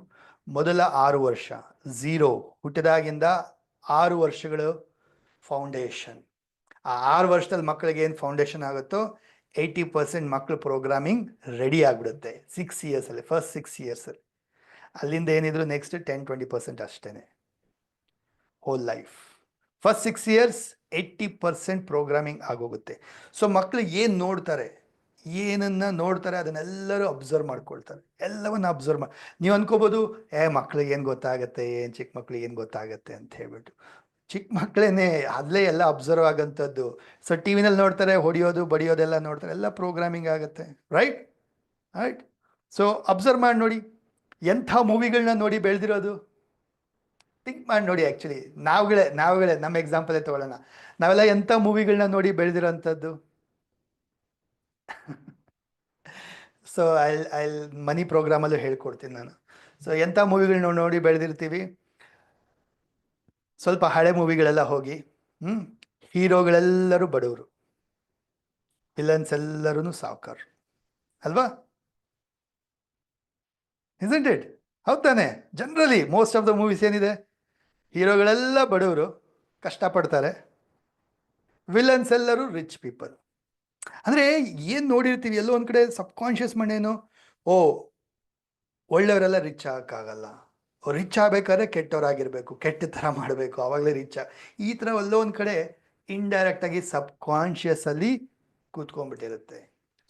ಮೊದಲ 6 ವರ್ಷ, 0 ಹುಟ್ಟಿದಾಗಿಂದ 6 ವರ್ಷಗಳು ಫೌಂಡೇಶನ್. ಆ 6 ವರ್ಷದಲ್ಲಿ ಮಕ್ಕಳಿಗೆ ಏನು ಫೌಂಡೇಶನ್ ಆಗುತ್ತೋ 80% ಮಕ್ಕಳು ಪ್ರೋಗ್ರಾಮಿಂಗ್ ರೆಡಿ ಆಗಿಬಿಡುತ್ತೆ 6 ಇಯರ್ಸಲ್ಲಿ, ಫಸ್ಟ್ 6 ಇಯರ್ಸಲ್ಲಿ. ಅಲ್ಲಿಂದ ಏನಿದ್ರು ನೆಕ್ಸ್ಟ್ 10-20% ಅಷ್ಟೇ whole life. First 6 years 80% programming ಆಗೋಗುತ್ತೆ. ಸೊ ಮಕ್ಕಳು ಏನು ನೋಡ್ತಾರೆ, ಏನನ್ನ ನೋಡ್ತಾರೆ, ಅದನ್ನೆಲ್ಲರೂ ಅಬ್ಸರ್ವ್ ಮಾಡ್ಕೊಳ್ತಾರೆ, ಎಲ್ಲವನ್ನ ಅಬ್ಸರ್ವ್ ನೀವು ಅನ್ಕೋಬೋದು, ಮಕ್ಳಿಗೆ ಏನು ಗೊತ್ತಾಗತ್ತೆ, ಏನು ಚಿಕ್ಕ ಮಕ್ಳಿಗೆ ಏನು ಗೊತ್ತಾಗತ್ತೆ ಅಂತ ಹೇಳ್ಬಿಟ್ಟು. ಚಿಕ್ಕ ಮಕ್ಕಳೇನೆ ಅಲ್ಲೇ ಎಲ್ಲ ಅಬ್ಸರ್ವ್ ಆಗೋಂಥದ್ದು. ಸೊ ಟಿ ವಿನಲ್ಲಿ ನೋಡ್ತಾರೆ, ಹೊಡಿಯೋದು ಬಡಿಯೋದೆಲ್ಲ ನೋಡ್ತಾರೆ, ಎಲ್ಲ ಪ್ರೋಗ್ರಾಮಿಂಗ್ ಆಗುತ್ತೆ, ರೈಟ್? ಸೊ ಅಬ್ಸರ್ವ್ ಮಾಡಿ ನೋಡಿ, ಎಂಥ ಮೂವಿಗಳನ್ನ ನೋಡಿ ಬೆಳೆದಿರೋದು. ಥಿಂಕ್ ಮಾಡಿ ನೋಡಿ. ಆ್ಯಕ್ಚುಲಿ ನಾವುಗಳೇ ನಮ್ಮ ಎಕ್ಸಾಂಪಲೇ ತಗೊಳ್ಳೋಣ. ನಾವೆಲ್ಲ ಎಂಥ ಮೂವಿಗಳನ್ನ ನೋಡಿ ಬೆಳೆದಿರೋಂಥದ್ದು. ಸೊ ಐ ಮನಿ ಪ್ರೋಗ್ರಾಮಲ್ಲೂ ಹೇಳ್ಕೊಡ್ತೀನಿ ನಾನು. ಸೊ ಎಂಥ ಮೂವಿಗಳನ್ನ ನೋಡಿ ಬೆಳೆದಿರ್ತೀವಿ. ಸ್ವಲ್ಪ ಹಳೆ ಮೂವಿಗಳೆಲ್ಲ ಹೋಗಿ, ಹೀರೋಗಳೆಲ್ಲರೂ ಬಡವರು, ವಿಲನ್ಸ್ ಎಲ್ಲರೂ ಸಾವುಕಾರರು, ಅಲ್ವಾ? Isn't it? ಹೌದು ತಾನೆ? Generally most of the movies ಏನಿದೆ, ಹೀರೋಗಳೆಲ್ಲ ಬಡವರು, ಕಷ್ಟಪಡ್ತಾರೆ, ವಿಲನ್ಸ್ ಎಲ್ಲರೂ ರಿಚ್ ಪೀಪಲ್. ಅಂದರೆ ಏನು ನೋಡಿರ್ತೀವಿ, ಎಲ್ಲೋ ಒಂದು ಕಡೆ ಸಬ್ಕಾನ್ಷಿಯಸ್ ಮಣ್ಣೇನು, ಒಳ್ಳೆಯವರೆಲ್ಲ ರಿಚ್ ಆಗೋಕ್ಕಾಗಲ್ಲ, ರಿಚ್ ಆಗಬೇಕಾದ್ರೆ ಕೆಟ್ಟವರಾಗಿರ್ಬೇಕು, ಕೆಟ್ಟ ಥರ ಮಾಡಬೇಕು, ಆವಾಗಲೇ ರಿಚ್ ಈ ಥರ ಎಲ್ಲೋ ಒಂದು ಕಡೆ ಇಂಡೈರೆಕ್ಟಾಗಿ ಸಬ್ಕಾನ್ಷಿಯಸಲ್ಲಿ ಕೂತ್ಕೊಂಡ್ಬಿಟ್ಟಿರುತ್ತೆ.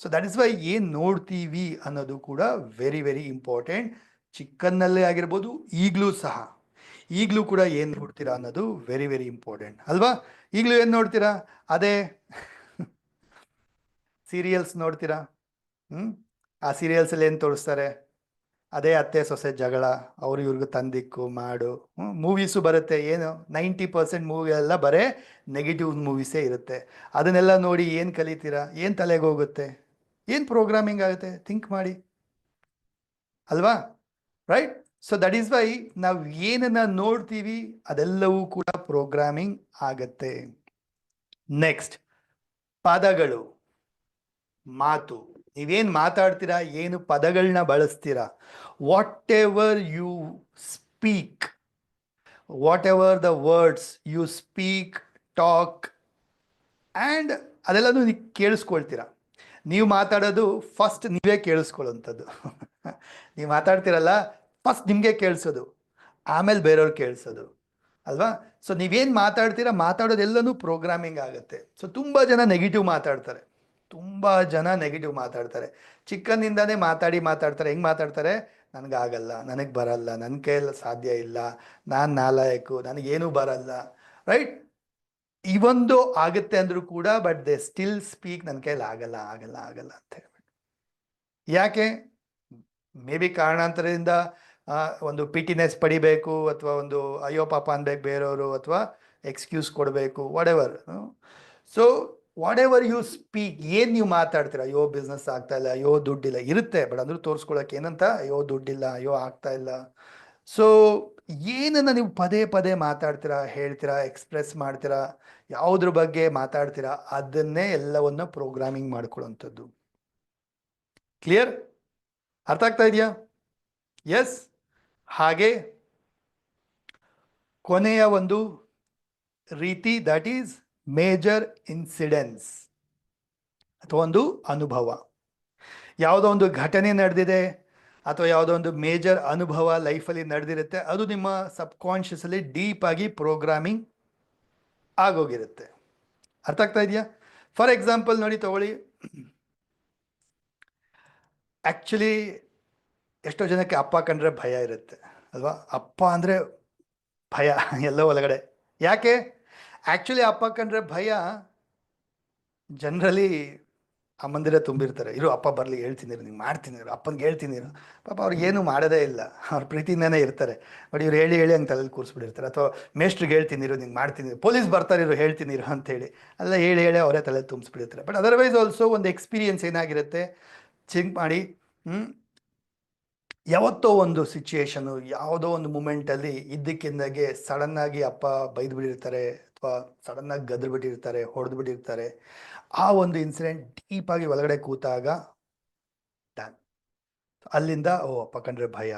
ಸೊ ದಟ್ ಇಸ್ ವೈ ಏನು ನೋಡ್ತೀವಿ ಅನ್ನೋದು ಕೂಡ ವೆರಿ ವೆರಿ ಇಂಪಾರ್ಟೆಂಟ್. ಚಿಕ್ಕನ್ನಲ್ಲೇ ಆಗಿರ್ಬೋದು, ಈಗಲೂ ಕೂಡ ಏನು ನೋಡ್ತೀರಾ ಅನ್ನೋದು ವೆರಿ ವೆರಿ ಇಂಪಾರ್ಟೆಂಟ್, ಅಲ್ವಾ? ಈಗಲೂ ಏನು ನೋಡ್ತೀರಾ? ಅದೇ ಸೀರಿಯಲ್ಸ್ ನೋಡ್ತೀರಾ. ಆ ಸೀರಿಯಲ್ಸಲ್ಲಿ ಏನು ತೋರಿಸ್ತಾರೆ? ಅದೇ ಅತ್ತೆ ಸೊಸೆ ಜಗಳ, ಅವರು ಇವ್ರಿಗೂ ತಂದಿಕ್ಕು ಮಾಡು. ಮೂವೀಸು ಬರುತ್ತೆ, ಏನು 90% ಮೂವಿ ಎಲ್ಲ ಬರೇ ನೆಗೆಟಿವ್ ಮೂವೀಸೇ ಇರುತ್ತೆ. ಅದನ್ನೆಲ್ಲ ನೋಡಿ ಏನು ಕಲಿತೀರಾ? ಏನು ತಲೆಗೆ ಹೋಗುತ್ತೆ? ಏನು ಪ್ರೋಗ್ರಾಮಿಂಗ್ ಆಗುತ್ತೆ? ಥಿಂಕ್ ಮಾಡಿ, ಅಲ್ವಾ? Right? So that is why ನಾವು ಏನನ್ನ ನೋಡ್ತೀವಿ ಅದೆಲ್ಲವೂ ಕೂಡ ಪ್ರೋಗ್ರಾಮಿಂಗ್ ಆಗತ್ತೆ. ನೆಕ್ಸ್ಟ್, ಪದಗಳು, ಮಾತು. ನೀವೇನು ಮಾತಾಡ್ತೀರಾ, ಏನು ಪದಗಳನ್ನ ಬಳಸ್ತೀರಾ, whatever you speak, whatever the words you speak, talk, and ಅದೆಲ್ಲನೂ ನೀವು ಕೇಳಿಸ್ಕೊಳ್ತೀರಾ. ನೀವು ಮಾತಾಡೋದು ಫಸ್ಟ್ ನೀವೇ ಕೇಳಿಸ್ಕೊಳ್ಳೋಂಥದ್ದು. ನೀವು ಮಾತಾಡ್ತೀರಲ್ಲ, ಫಸ್ಟ್ ನಿಮಗೆ ಕೇಳಿಸೋದು, ಆಮೇಲೆ ಬೇರೆಯವ್ರು ಕೇಳಿಸೋದು, ಅಲ್ವಾ? ಸೊ ನೀವೇನು ಮಾತಾಡೋದೆಲ್ಲನೂ ಪ್ರೋಗ್ರಾಮಿಂಗ್ ಆಗುತ್ತೆ. ಸೊ ತುಂಬ ಜನ ನೆಗೆಟಿವ್ ಮಾತಾಡ್ತಾರೆ, ಚಿಕ್ಕನಿಂದಾನೇ ಮಾತಾಡ್ತಾರೆ. ಹೆಂಗೆ ಮಾತಾಡ್ತಾರೆ? ನನಗಾಗಲ್ಲ, ನನಗೆ ಬರಲ್ಲ, ನನ್ನ ಕೈಯಲ್ಲಿ ಸಾಧ್ಯ ಇಲ್ಲ, ನಾನು ನಾಲಾಯಕು, ನನಗೇನೂ ಬರಲ್ಲ, ರೈಟ್? ಇವೊಂದು ಆಗುತ್ತೆ ಅಂದರೂ ಕೂಡ, ಬಟ್ ದೇ ಸ್ಟಿಲ್ ಸ್ಪೀಕ್, ನನ್ನ ಕೈಯಲ್ಲಿ ಆಗಲ್ಲ ಅಂತ ಹೇಳ್ಬಿಟ್ಟು. ಯಾಕೆ? ಮೇ ಬಿ ಕಾರಣಾಂತರದಿಂದ ಒಂದು ಪಿಟಿನೆಸ್ ಪಡಿಬೇಕು, ಅಥವಾ ಒಂದು ಅಯ್ಯೋ ಪಾಪ ಅನ್ಬೇಕು ಬೇರೆಯವರು, ಅಥವಾ ಎಕ್ಸ್ಕ್ಯೂಸ್ ಕೊಡಬೇಕು, ವಾಟ್ ಎವರ್ ಯು ಸ್ಪೀಕ್, ಏನು ನೀವು ಮಾತಾಡ್ತೀರಾ? ಅಯ್ಯೋ ಬಿಸ್ನೆಸ್ ಆಗ್ತಾ ಇಲ್ಲ, ಅಯ್ಯೋ ದುಡ್ಡಿಲ್ಲ, ಇರುತ್ತೆ, ಬಟ್ ಅಂದ್ರೂ ತೋರಿಸ್ಕೊಳಕ್ಕೆ ಏನಂತ, ಅಯ್ಯೋ ದುಡ್ಡಿಲ್ಲ, ಅಯ್ಯೋ ಆಗ್ತಾ ಇಲ್ಲ. ಸೊ ಏನನ್ನ ನೀವು ಪದೇ ಮಾತಾಡ್ತೀರಾ, ಹೇಳ್ತೀರಾ, ಎಕ್ಸ್ಪ್ರೆಸ್ ಮಾಡ್ತೀರಾ, ಯಾವುದ್ರ ಬಗ್ಗೆ ಮಾತಾಡ್ತೀರಾ, ಅದನ್ನೇ ಎಲ್ಲವನ್ನ ಪ್ರೋಗ್ರಾಮಿಂಗ್ ಮಾಡ್ಕೊಳ್ಳೋಂಥದ್ದು. ಕ್ಲಿಯರ್? ಅರ್ಥ ಆಗ್ತಾ ಇದೆಯಾ? ಎಸ್. ಹಾಗೆ ಕೊನೆಯ ಒಂದು ರೀತಿ, ದಟ್ ಈಸ್ ಮೇಜರ್ ಇನ್ಸಿಡೆನ್ಸ್ ಅಥವಾ ಒಂದು ಅನುಭವ. ಯಾವುದೋ ಒಂದು ಘಟನೆ ನಡೆದಿದೆ ಅಥವಾ ಯಾವುದೋ ಒಂದು ಮೇಜರ್ ಅನುಭವ ಲೈಫಲ್ಲಿ ನಡೆದಿರುತ್ತೆ, ಅದು ನಿಮ್ಮ ಸಬ್ಕಾನ್ಷಿಯಸಲ್ಲಿ ಡೀಪ್ ಆಗಿ ಪ್ರೋಗ್ರಾಮಿಂಗ್ ಆಗೋಗಿರುತ್ತೆ. ಅರ್ಥ ಆಗ್ತಾ ಇದೆಯಾ? ಫಾರ್ ಎಕ್ಸಾಂಪಲ್ ನೋಡಿ ತಗೊಳ್ಳಿ, ಆ್ಯಕ್ಚುಲಿ ಎಷ್ಟೋ ಜನಕ್ಕೆ ಅಪ್ಪ ಕಂಡ್ರೆ ಭಯ ಇರುತ್ತೆ ಅಲ್ವಾ? ಅಪ್ಪ ಅಂದರೆ ಭಯ ಎಲ್ಲೋ ಒಳಗಡೆ. ಯಾಕೆ? ಆ್ಯಕ್ಚುಲಿ ಅಪ್ಪ ಕಂಡ್ರೆ ಭಯ ಜನರಲಿ ಅಮ್ಮಂದಿರ ತುಂಬಿರ್ತಾರೆ. ಇರು ಅಪ್ಪ ಬರಲಿ, ಹೇಳ್ತೀನಿ ನಿಂಗೆ ಮಾಡ್ತೀನಿ, ಅಪ್ಪನಿಗೆ ಹೇಳ್ತೀನಿ. ಪಾಪ ಅವ್ರಿಗೆ ಏನು ಮಾಡೋದೇ ಇಲ್ಲ, ಅವ್ರ ಪ್ರೀತಿಯಿಂದನೇ ಇರ್ತಾರೆ. ಬಟ್ ಇವ್ರು ಹೇಳಿ ಹೇಳಿ ಹಂಗೆ ತಲೆಯಲ್ಲಿ ಕೂರಿಸ್ಬಿಟ್ಟಿರ್ತಾರೆ. ಅಥವಾ ಮೇಷ್ಟ್ರಿಗೆ ಹೇಳ್ತೀನಿ ಇರು, ನಿಂಗೆ ಮಾಡ್ತೀನಿ, ಪೊಲೀಸ್ ಬರ್ತಾರೆ ಇರು ಹೇಳ್ತೀನಿ ಇರು ಅಂತೇಳಿ ಅಲ್ಲ ಹೇಳಿ ಹೇಳಿ ಅವರೇ ತಲೆ ತುಂಬಿಸ್ಬಿಟ್ಟಿರ್ತಾರೆ. ಬಟ್ ಅದರ್ವೈಸ್ ಆಲ್ಸೋ ಒಂದು ಎಕ್ಸ್ಪೀರಿಯನ್ಸ್ ಏನಾಗಿರುತ್ತೆ, ಥಿಂಕ್ ಮಾಡಿ. ಯಾವತ್ತೋ ಒಂದು ಸಿಚುಯೇಷನು, ಯಾವುದೋ ಒಂದು ಮೂಮೆಂಟಲ್ಲಿ ಇದ್ದಕ್ಕಿಂದಾಗೆ ಸಡನ್ನಾಗಿ ಅಪ್ಪ ಬೈದು ಬಿಟ್ಟಿರ್ತಾರೆ ಅಥವಾ ಸಡನ್ನಾಗಿ ಗದ್ರು ಬಿಟ್ಟಿರ್ತಾರೆ, ಹೊಡೆದು ಬಿಟ್ಟಿರ್ತಾರೆ. ಆ ಒಂದು ಇನ್ಸಿಡೆಂಟ್ ಡೀಪಾಗಿ ಒಳಗಡೆ ಕೂತಾಗ ಡನ್. ಅಲ್ಲಿಂದ ಅಪ್ಪ ಕಂಡ್ರೆ ಭಯ,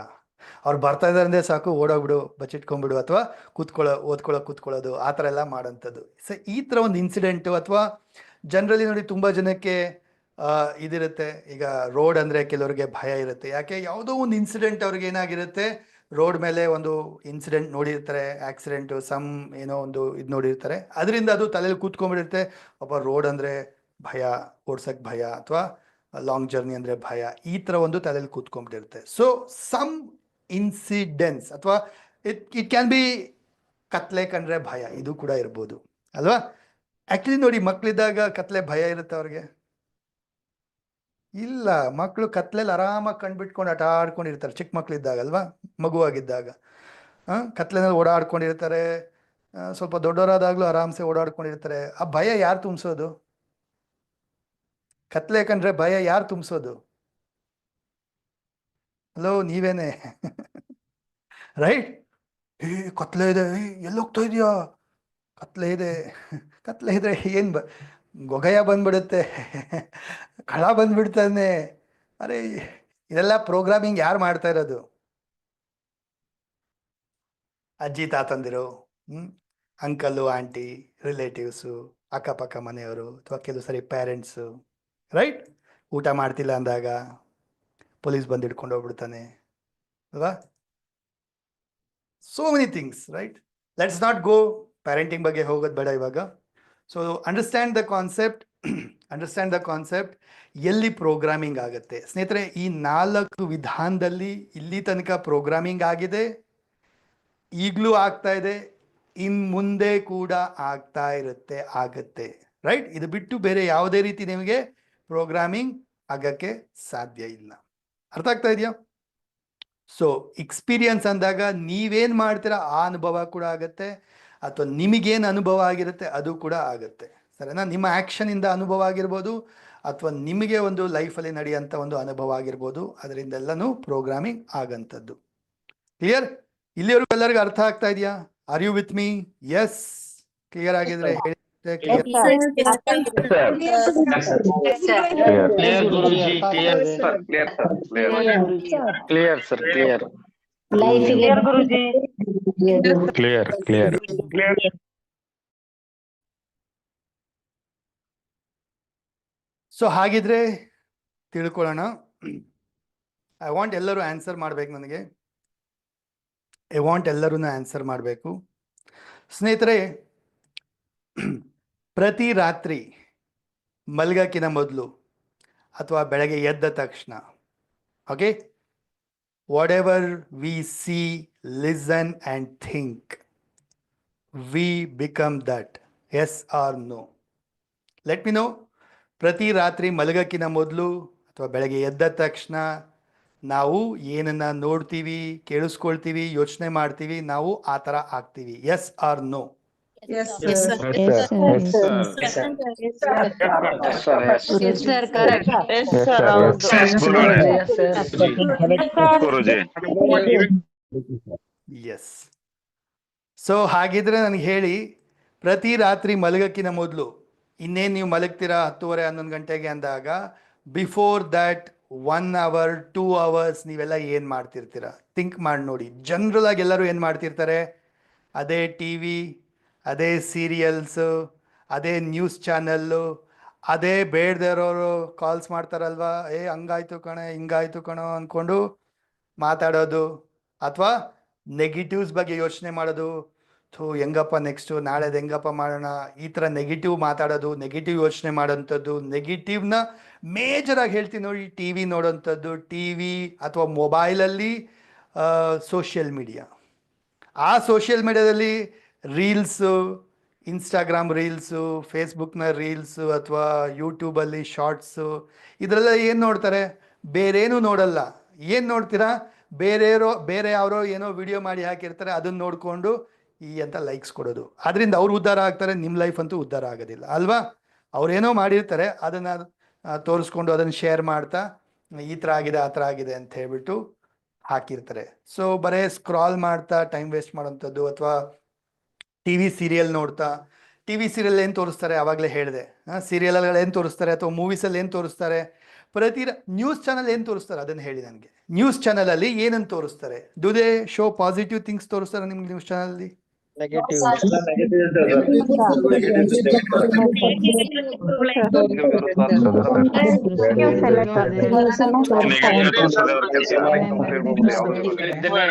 ಅವ್ರು ಬರ್ತಾ ಇದ್ದಾರೆ ಅಂದರೆ ಸಾಕು ಓಡೋಗ್ಬಿಡು, ಬಚ್ಚಿಟ್ಕೊಂಡ್ಬಿಡು, ಅಥವಾ ಕೂತ್ಕೊಳ್ಳೋದು ಆ ಥರ ಎಲ್ಲ ಮಾಡೋಂಥದ್ದು. ಸೊ ಈ ಥರ ಒಂದು ಇನ್ಸಿಡೆಂಟು. ಅಥವಾ ಜನರಲಿ ನೋಡಿ ತುಂಬ ಜನಕ್ಕೆ ಇದಿರುತ್ತೆ. ಈಗ ರೋಡ್ ಅಂದರೆ ಕೆಲವರಿಗೆ ಭಯ ಇರುತ್ತೆ. ಯಾಕೆ? ಯಾವುದೋ ಒಂದು ಇನ್ಸಿಡೆಂಟ್ ಅವ್ರಿಗೆ ಏನಾಗಿರುತ್ತೆ, ರೋಡ್ ಮೇಲೆ ಒಂದು ಇನ್ಸಿಡೆಂಟ್ ನೋಡಿರ್ತಾರೆ, ಆಕ್ಸಿಡೆಂಟು, ಏನೋ ಒಂದು ಇದು ನೋಡಿರ್ತಾರೆ, ಅದರಿಂದ ಅದು ತಲೆಯಲ್ಲಿ ಕೂತ್ಕೊಂಡ್ಬಿಟ್ಟಿರುತ್ತೆ. ಒಬ್ಬ ರೋಡ್ ಅಂದರೆ ಭಯ, ಓಡ್ಸೋಕ್ಕೆ ಭಯ, ಅಥವಾ ಲಾಂಗ್ ಜರ್ನಿ ಅಂದರೆ ಭಯ, ಈ ಥರ ಒಂದು ತಲೆಯಲ್ಲಿ ಕೂತ್ಕೊಂಡ್ಬಿಟ್ಟಿರುತ್ತೆ. ಸೊ ಸಮ್ ಇನ್ಸಿಡೆನ್ಸ್, ಅಥವಾ ಇಟ್ ಕ್ಯಾನ್ ಬಿ ಕತ್ಲೆ ಕಂಡ್ರೆ ಭಯ, ಇದು ಕೂಡ ಇರ್ಬೋದು ಅಲ್ವಾ? ಆ್ಯಕ್ಚುಲಿ ನೋಡಿ, ಮಕ್ಕಳಿದ್ದಾಗ ಕತ್ಲೆ ಭಯ ಇರುತ್ತೆ ಅವ್ರಿಗೆ? ಇಲ್ಲ, ಮಕ್ಕಳು ಕತ್ಲೆಯಲ್ಲಿ ಆರಾಮಾಗಿ ಕಂಡುಬಿಟ್ಕೊಂಡು ಆಟ ಆಡ್ಕೊಂಡಿರ್ತಾರೆ ಚಿಕ್ಕ ಮಕ್ಕಳಿದ್ದಾಗ ಅಲ್ವಾ, ಮಗುವಾಗಿದ್ದಾಗ. ಕತ್ಲೆನಲ್ಲಿ ಓಡಾಡ್ಕೊಂಡಿರ್ತಾರೆ. ಸ್ವಲ್ಪ ದೊಡ್ಡವರಾದಾಗಲೂ ಆರಾಮ್ಸೆ ಓಡಾಡ್ಕೊಂಡಿರ್ತಾರೆ. ಆ ಭಯ ಯಾರು ತುಂಬಿಸೋದು? ಕತ್ಲೆ ಕಂಡ್ರೆ ಭಯ ಯಾರು ತುಂಬಿಸೋದು? Hello, ನೀವೇನೆ right? ಕತ್ಲೆ ಇದೆ, ಎಲ್ಲೋಗ್ತಾ ಇದೆಯಾ? ಕತ್ಲೆ ಇದೆ. ಕತ್ಲೆ ಇದ್ರೆ ಏನು ಗೊಗಯ ಬಂದ್ಬಿಡುತ್ತೆ, ಕಳ ಬಂದ್ಬಿಡ್ತಾನೆ. ಅರೆ, ಇದೆಲ್ಲ ಪ್ರೋಗ್ರಾಮಿಂಗ್ ಯಾರು ಮಾಡ್ತಾ ಇರೋದು? ಅಜ್ಜಿ ತಾತಂದಿರು, ಅಂಕಲು ಆಂಟಿ, ರಿಲೇಟಿವ್ಸು, ಅಕ್ಕಪಕ್ಕ ಮನೆಯವರು, ಅಥವಾ ಕೆಲವು ಸರಿ ಪೇರೆಂಟ್ಸು. ರೈಟ್? ಊಟ ಮಾಡ್ತಿಲ್ಲ ಅಂದಾಗ ಪೊಲೀಸ್ ಬಂದು ಹಿಡ್ಕೊಂಡು ಹೋಗ್ಬಿಡ್ತಾನೆ ಅಲ್ವಾ? So many things. Right? Let's not go parenting ಬಗ್ಗೆ ಹೋಗೋದು ಬೇಡ ಇವಾಗ. ಸೊ ಅಂಡರ್ಸ್ಟ್ಯಾಂಡ್ ದ ಕಾನ್ಸೆಪ್ಟ್ ಎಲ್ಲಿ ಪ್ರೋಗ್ರಾಮಿಂಗ್ ಆಗುತ್ತೆ. ಸ್ನೇಹಿತರೆ, ಈ 4 ವಿಧಾನದಲ್ಲಿ ಇಲ್ಲಿ ತನಕ ಪ್ರೋಗ್ರಾಮಿಂಗ್ ಆಗಿದೆ, ಈಗಲೂ ಆಗ್ತಾ ಇದೆ, ಇನ್ನು ಮುಂದೆ ಕೂಡ ಆಗ್ತಾ ಆಗುತ್ತೆ. ರೈಟ್? ಇದು ಬಿಟ್ಟು ಬೇರೆ ಯಾವುದೇ ರೀತಿ ನಿಮಗೆ ಪ್ರೋಗ್ರಾಮಿಂಗ್ ಆಗಕ್ಕೆ ಸಾಧ್ಯ ಇಲ್ಲ. ಅರ್ಥ ಆಗ್ತಾ ಇದೆಯಾ? ಸೊ ಎಕ್ಸ್ಪೀರಿಯನ್ಸ್ ಅಂದಾಗ ನೀವೇನು ಮಾಡ್ತೀರಾ ಆ ಅನುಭವ ಕೂಡ ಆಗುತ್ತೆ, ಅಥವಾ ನಿಮಗೇನು ಅನುಭವ ಆಗಿರುತ್ತೆ ಅದು ಕೂಡ ಆಗುತ್ತೆ. ಸರಿನಾ? ನಿಮ್ಮ ಆ್ಯಕ್ಷನಿಂದ ಅನುಭವ ಆಗಿರ್ಬೋದು, ಅಥವಾ ನಿಮಗೆ ಒಂದು ಲೈಫಲ್ಲಿ ನಡೆಯುವಂಥ ಒಂದು ಅನುಭವ ಆಗಿರ್ಬೋದು, ಅದರಿಂದೆಲ್ಲನೂ ಪ್ರೋಗ್ರಾಮಿಂಗ್ ಆಗಂಥದ್ದು. ಕ್ಲಿಯರ್? ಇಲ್ಲಿವರೆಗೂ ಎಲ್ಲರಿಗೂ ಅರ್ಥ ಆಗ್ತಾ ಇದೆಯಾ? Are you with me? Yes? Clear ಆಗಿದ್ರೆ ಹೇಳಿ. ಸೊ ಹಾಗಿದ್ರೆ ತಿಳ್ಕೊಳ್ಳೋಣ. ಐ ವಾಂಟ್ ಎಲ್ಲರೂ ಆನ್ಸರ್ ಮಾಡಬೇಕು. ನನಗೆ ಎಲ್ಲರೂ ಆನ್ಸರ್ ಮಾಡಬೇಕು. ಸ್ನೇಹಿತರೆ, ಪ್ರತಿ ರಾತ್ರಿ ಮಲ್ಗಕ್ಕಿಂತ ಮೊದಲು ಅಥವಾ ಬೆಳಗ್ಗೆ ಎದ್ದ ತಕ್ಷಣ, okay, whatever we see, listen and think, we become that. Yes or no? Let me know. ಪ್ರತಿ ರಾತ್ರಿ ಮಲಗಕ್ಕಿಂತ ಮೊದಲು ಅಥವಾ ಬೆಳಗ್ಗೆ ಎದ್ದ ತಕ್ಷಣ ನಾವು ಏನನ್ನ ನೋಡ್ತೀವಿ, ಕೇಳಿಸ್ಕೊಳ್ತೀವಿ, ಯೋಚನೆ ಮಾಡ್ತೀವಿ, ನಾವು ಆ ಥರ ಆಗ್ತೀವಿ. Yes or no? Yes. So ಹಾಗಿದ್ರೆ ನನಗೆ ಹೇಳಿ, ಪ್ರತಿ ರಾತ್ರಿ ಮಲಗಕ್ಕಿಂತ ಮೊದಲು, ಇನ್ನೇನು ನೀವು ಮಲಗ್ತೀರಾ 10:30 11 ಗಂಟೆಗೆ ಅಂದಾಗ, ಬಿಫೋರ್ ದ್ಯಾಟ್ 1 hour 2 hours ನೀವೆಲ್ಲ ಏನು ಮಾಡ್ತಿರ್ತೀರ? ಥಿಂಕ್ ಮಾಡಿ ನೋಡಿ. ಜನರಲ್ ಆಗಿ ಎಲ್ಲರೂ ಏನು ಮಾಡ್ತಿರ್ತಾರೆ? ಅದೇ ಟಿ ವಿ, ಅದೇ ಸೀರಿಯಲ್ಸು, ಅದೇ ನ್ಯೂಸ್ ಚಾನಲ್ಲು, ಅದೇ ಬೇಡದೇ ಇರೋರು ಕಾಲ್ಸ್ ಮಾಡ್ತಾರಲ್ವಾ, ಹಂಗಾಯ್ತು ಕಣೆ ಹಿಂಗಾಯ್ತು ಕಣೋ ಅಂದ್ಕೊಂಡು ಮಾತಾಡೋದು, ಅಥವಾ ನೆಗೆಟಿವ್ಸ್ ಬಗ್ಗೆ ಯೋಚನೆ ಮಾಡೋದು, ಹೆಂಗಪ್ಪ ನೆಕ್ಸ್ಟು ನಾಳೆದು ಹೆಂಗಪ್ಪ ಮಾಡೋಣ, ಈ ಥರ ನೆಗೆಟಿವ್ ಮಾತಾಡೋದು, ನೆಗೆಟಿವ್ ಯೋಚನೆ ಮಾಡೋಂಥದ್ದು, ನೆಗೆಟಿವ್ನ ಮೇಜರಾಗಿ ಹೇಳ್ತೀನಿ ನೋಡಿ, ಟಿ ವಿ ನೋಡೋಂಥದ್ದು, ಟಿ ವಿ ಅಥವಾ ಮೊಬೈಲಲ್ಲಿ ಸೋಷಿಯಲ್ ಮೀಡಿಯಾ. ಆ ಸೋಷಿಯಲ್ ಮೀಡಿಯಾದಲ್ಲಿ ರೀಲ್ಸು, ಇನ್ಸ್ಟಾಗ್ರಾಮ್ ರೀಲ್ಸು, ಫೇಸ್ಬುಕ್ನ ರೀಲ್ಸು ಅಥವಾ ಯೂಟ್ಯೂಬಲ್ಲಿ ಶಾರ್ಟ್ಸು, ಇದರೆಲ್ಲ ಏನು ನೋಡ್ತಾರೆ? ಬೇರೇನೂ ನೋಡಲ್ಲ. ಏನು ನೋಡ್ತೀರಾ? ಬೇರೆ ಯಾರೋ ಏನೋ ವಿಡಿಯೋ ಮಾಡಿ ಹಾಕಿರ್ತಾರೆ, ಅದನ್ನು ನೋಡಿಕೊಂಡು ಅಂತ ಲೈಕ್ಸ್ ಕೊಡೋದು. ಅದರಿಂದ ಅವ್ರು ಉದ್ಧಾರ ಆಗ್ತಾರೆ, ನಿಮ್ಮ ಲೈಫ್ ಅಂತೂ ಉದ್ಧಾರ ಆಗೋದಿಲ್ಲ ಅಲ್ವಾ? ಅವ್ರೇನೋ ಮಾಡಿರ್ತಾರೆ, ಅದನ್ನು ತೋರಿಸ್ಕೊಂಡು ಅದನ್ನು ಶೇರ್ ಮಾಡ್ತಾ ಈ ಥರ ಆಗಿದೆ ಆ ಥರ ಆಗಿದೆ ಅಂತ ಹೇಳ್ಬಿಟ್ಟು ಹಾಕಿರ್ತಾರೆ. ಸೊ ಬರೇ ಸ್ಕ್ರಾಲ್ ಮಾಡ್ತಾ ಟೈಮ್ ವೇಸ್ಟ್ ಮಾಡೋಂಥದ್ದು, ಅಥವಾ ಟಿ ವಿ ಸೀರಿಯಲ್ ನೋಡ್ತಾ, ಟಿ ವಿ ಸೀರಿಯಲ್ ಏನು ತೋರಿಸ್ತಾರೆ ಆವಾಗಲೇ ಹೇಳಿದೆ, ಸೀರಿಯಲ್ಗಳು ಏನು ತೋರಿಸ್ತಾರೆ ಅಥವಾ ಮೂವೀಸಲ್ಲಿ ಏನು ತೋರಿಸ್ತಾರೆ, ನ್ಯೂಸ್ ಚಾನಲ್ ಏನು ತೋರಿಸ್ತಾರೆ ಅದನ್ನು ಹೇಳಿ ನನಗೆ. ನ್ಯೂಸ್ ಚಾನಲಲ್ಲಿ ಏನನ್ನು ತೋರಿಸ್ತಾರೆ? Do they show positive things ತೋರಿಸ್ತಾರೆ ನಿಮ್ಗೆ ನ್ಯೂಸ್ ಚಾನಲಲ್ಲಿ? ನೆಗೆಟಿವ್. ಎಲ್ಲ ನೆಗೆಟಿವ್ ಇರ್ತದೆ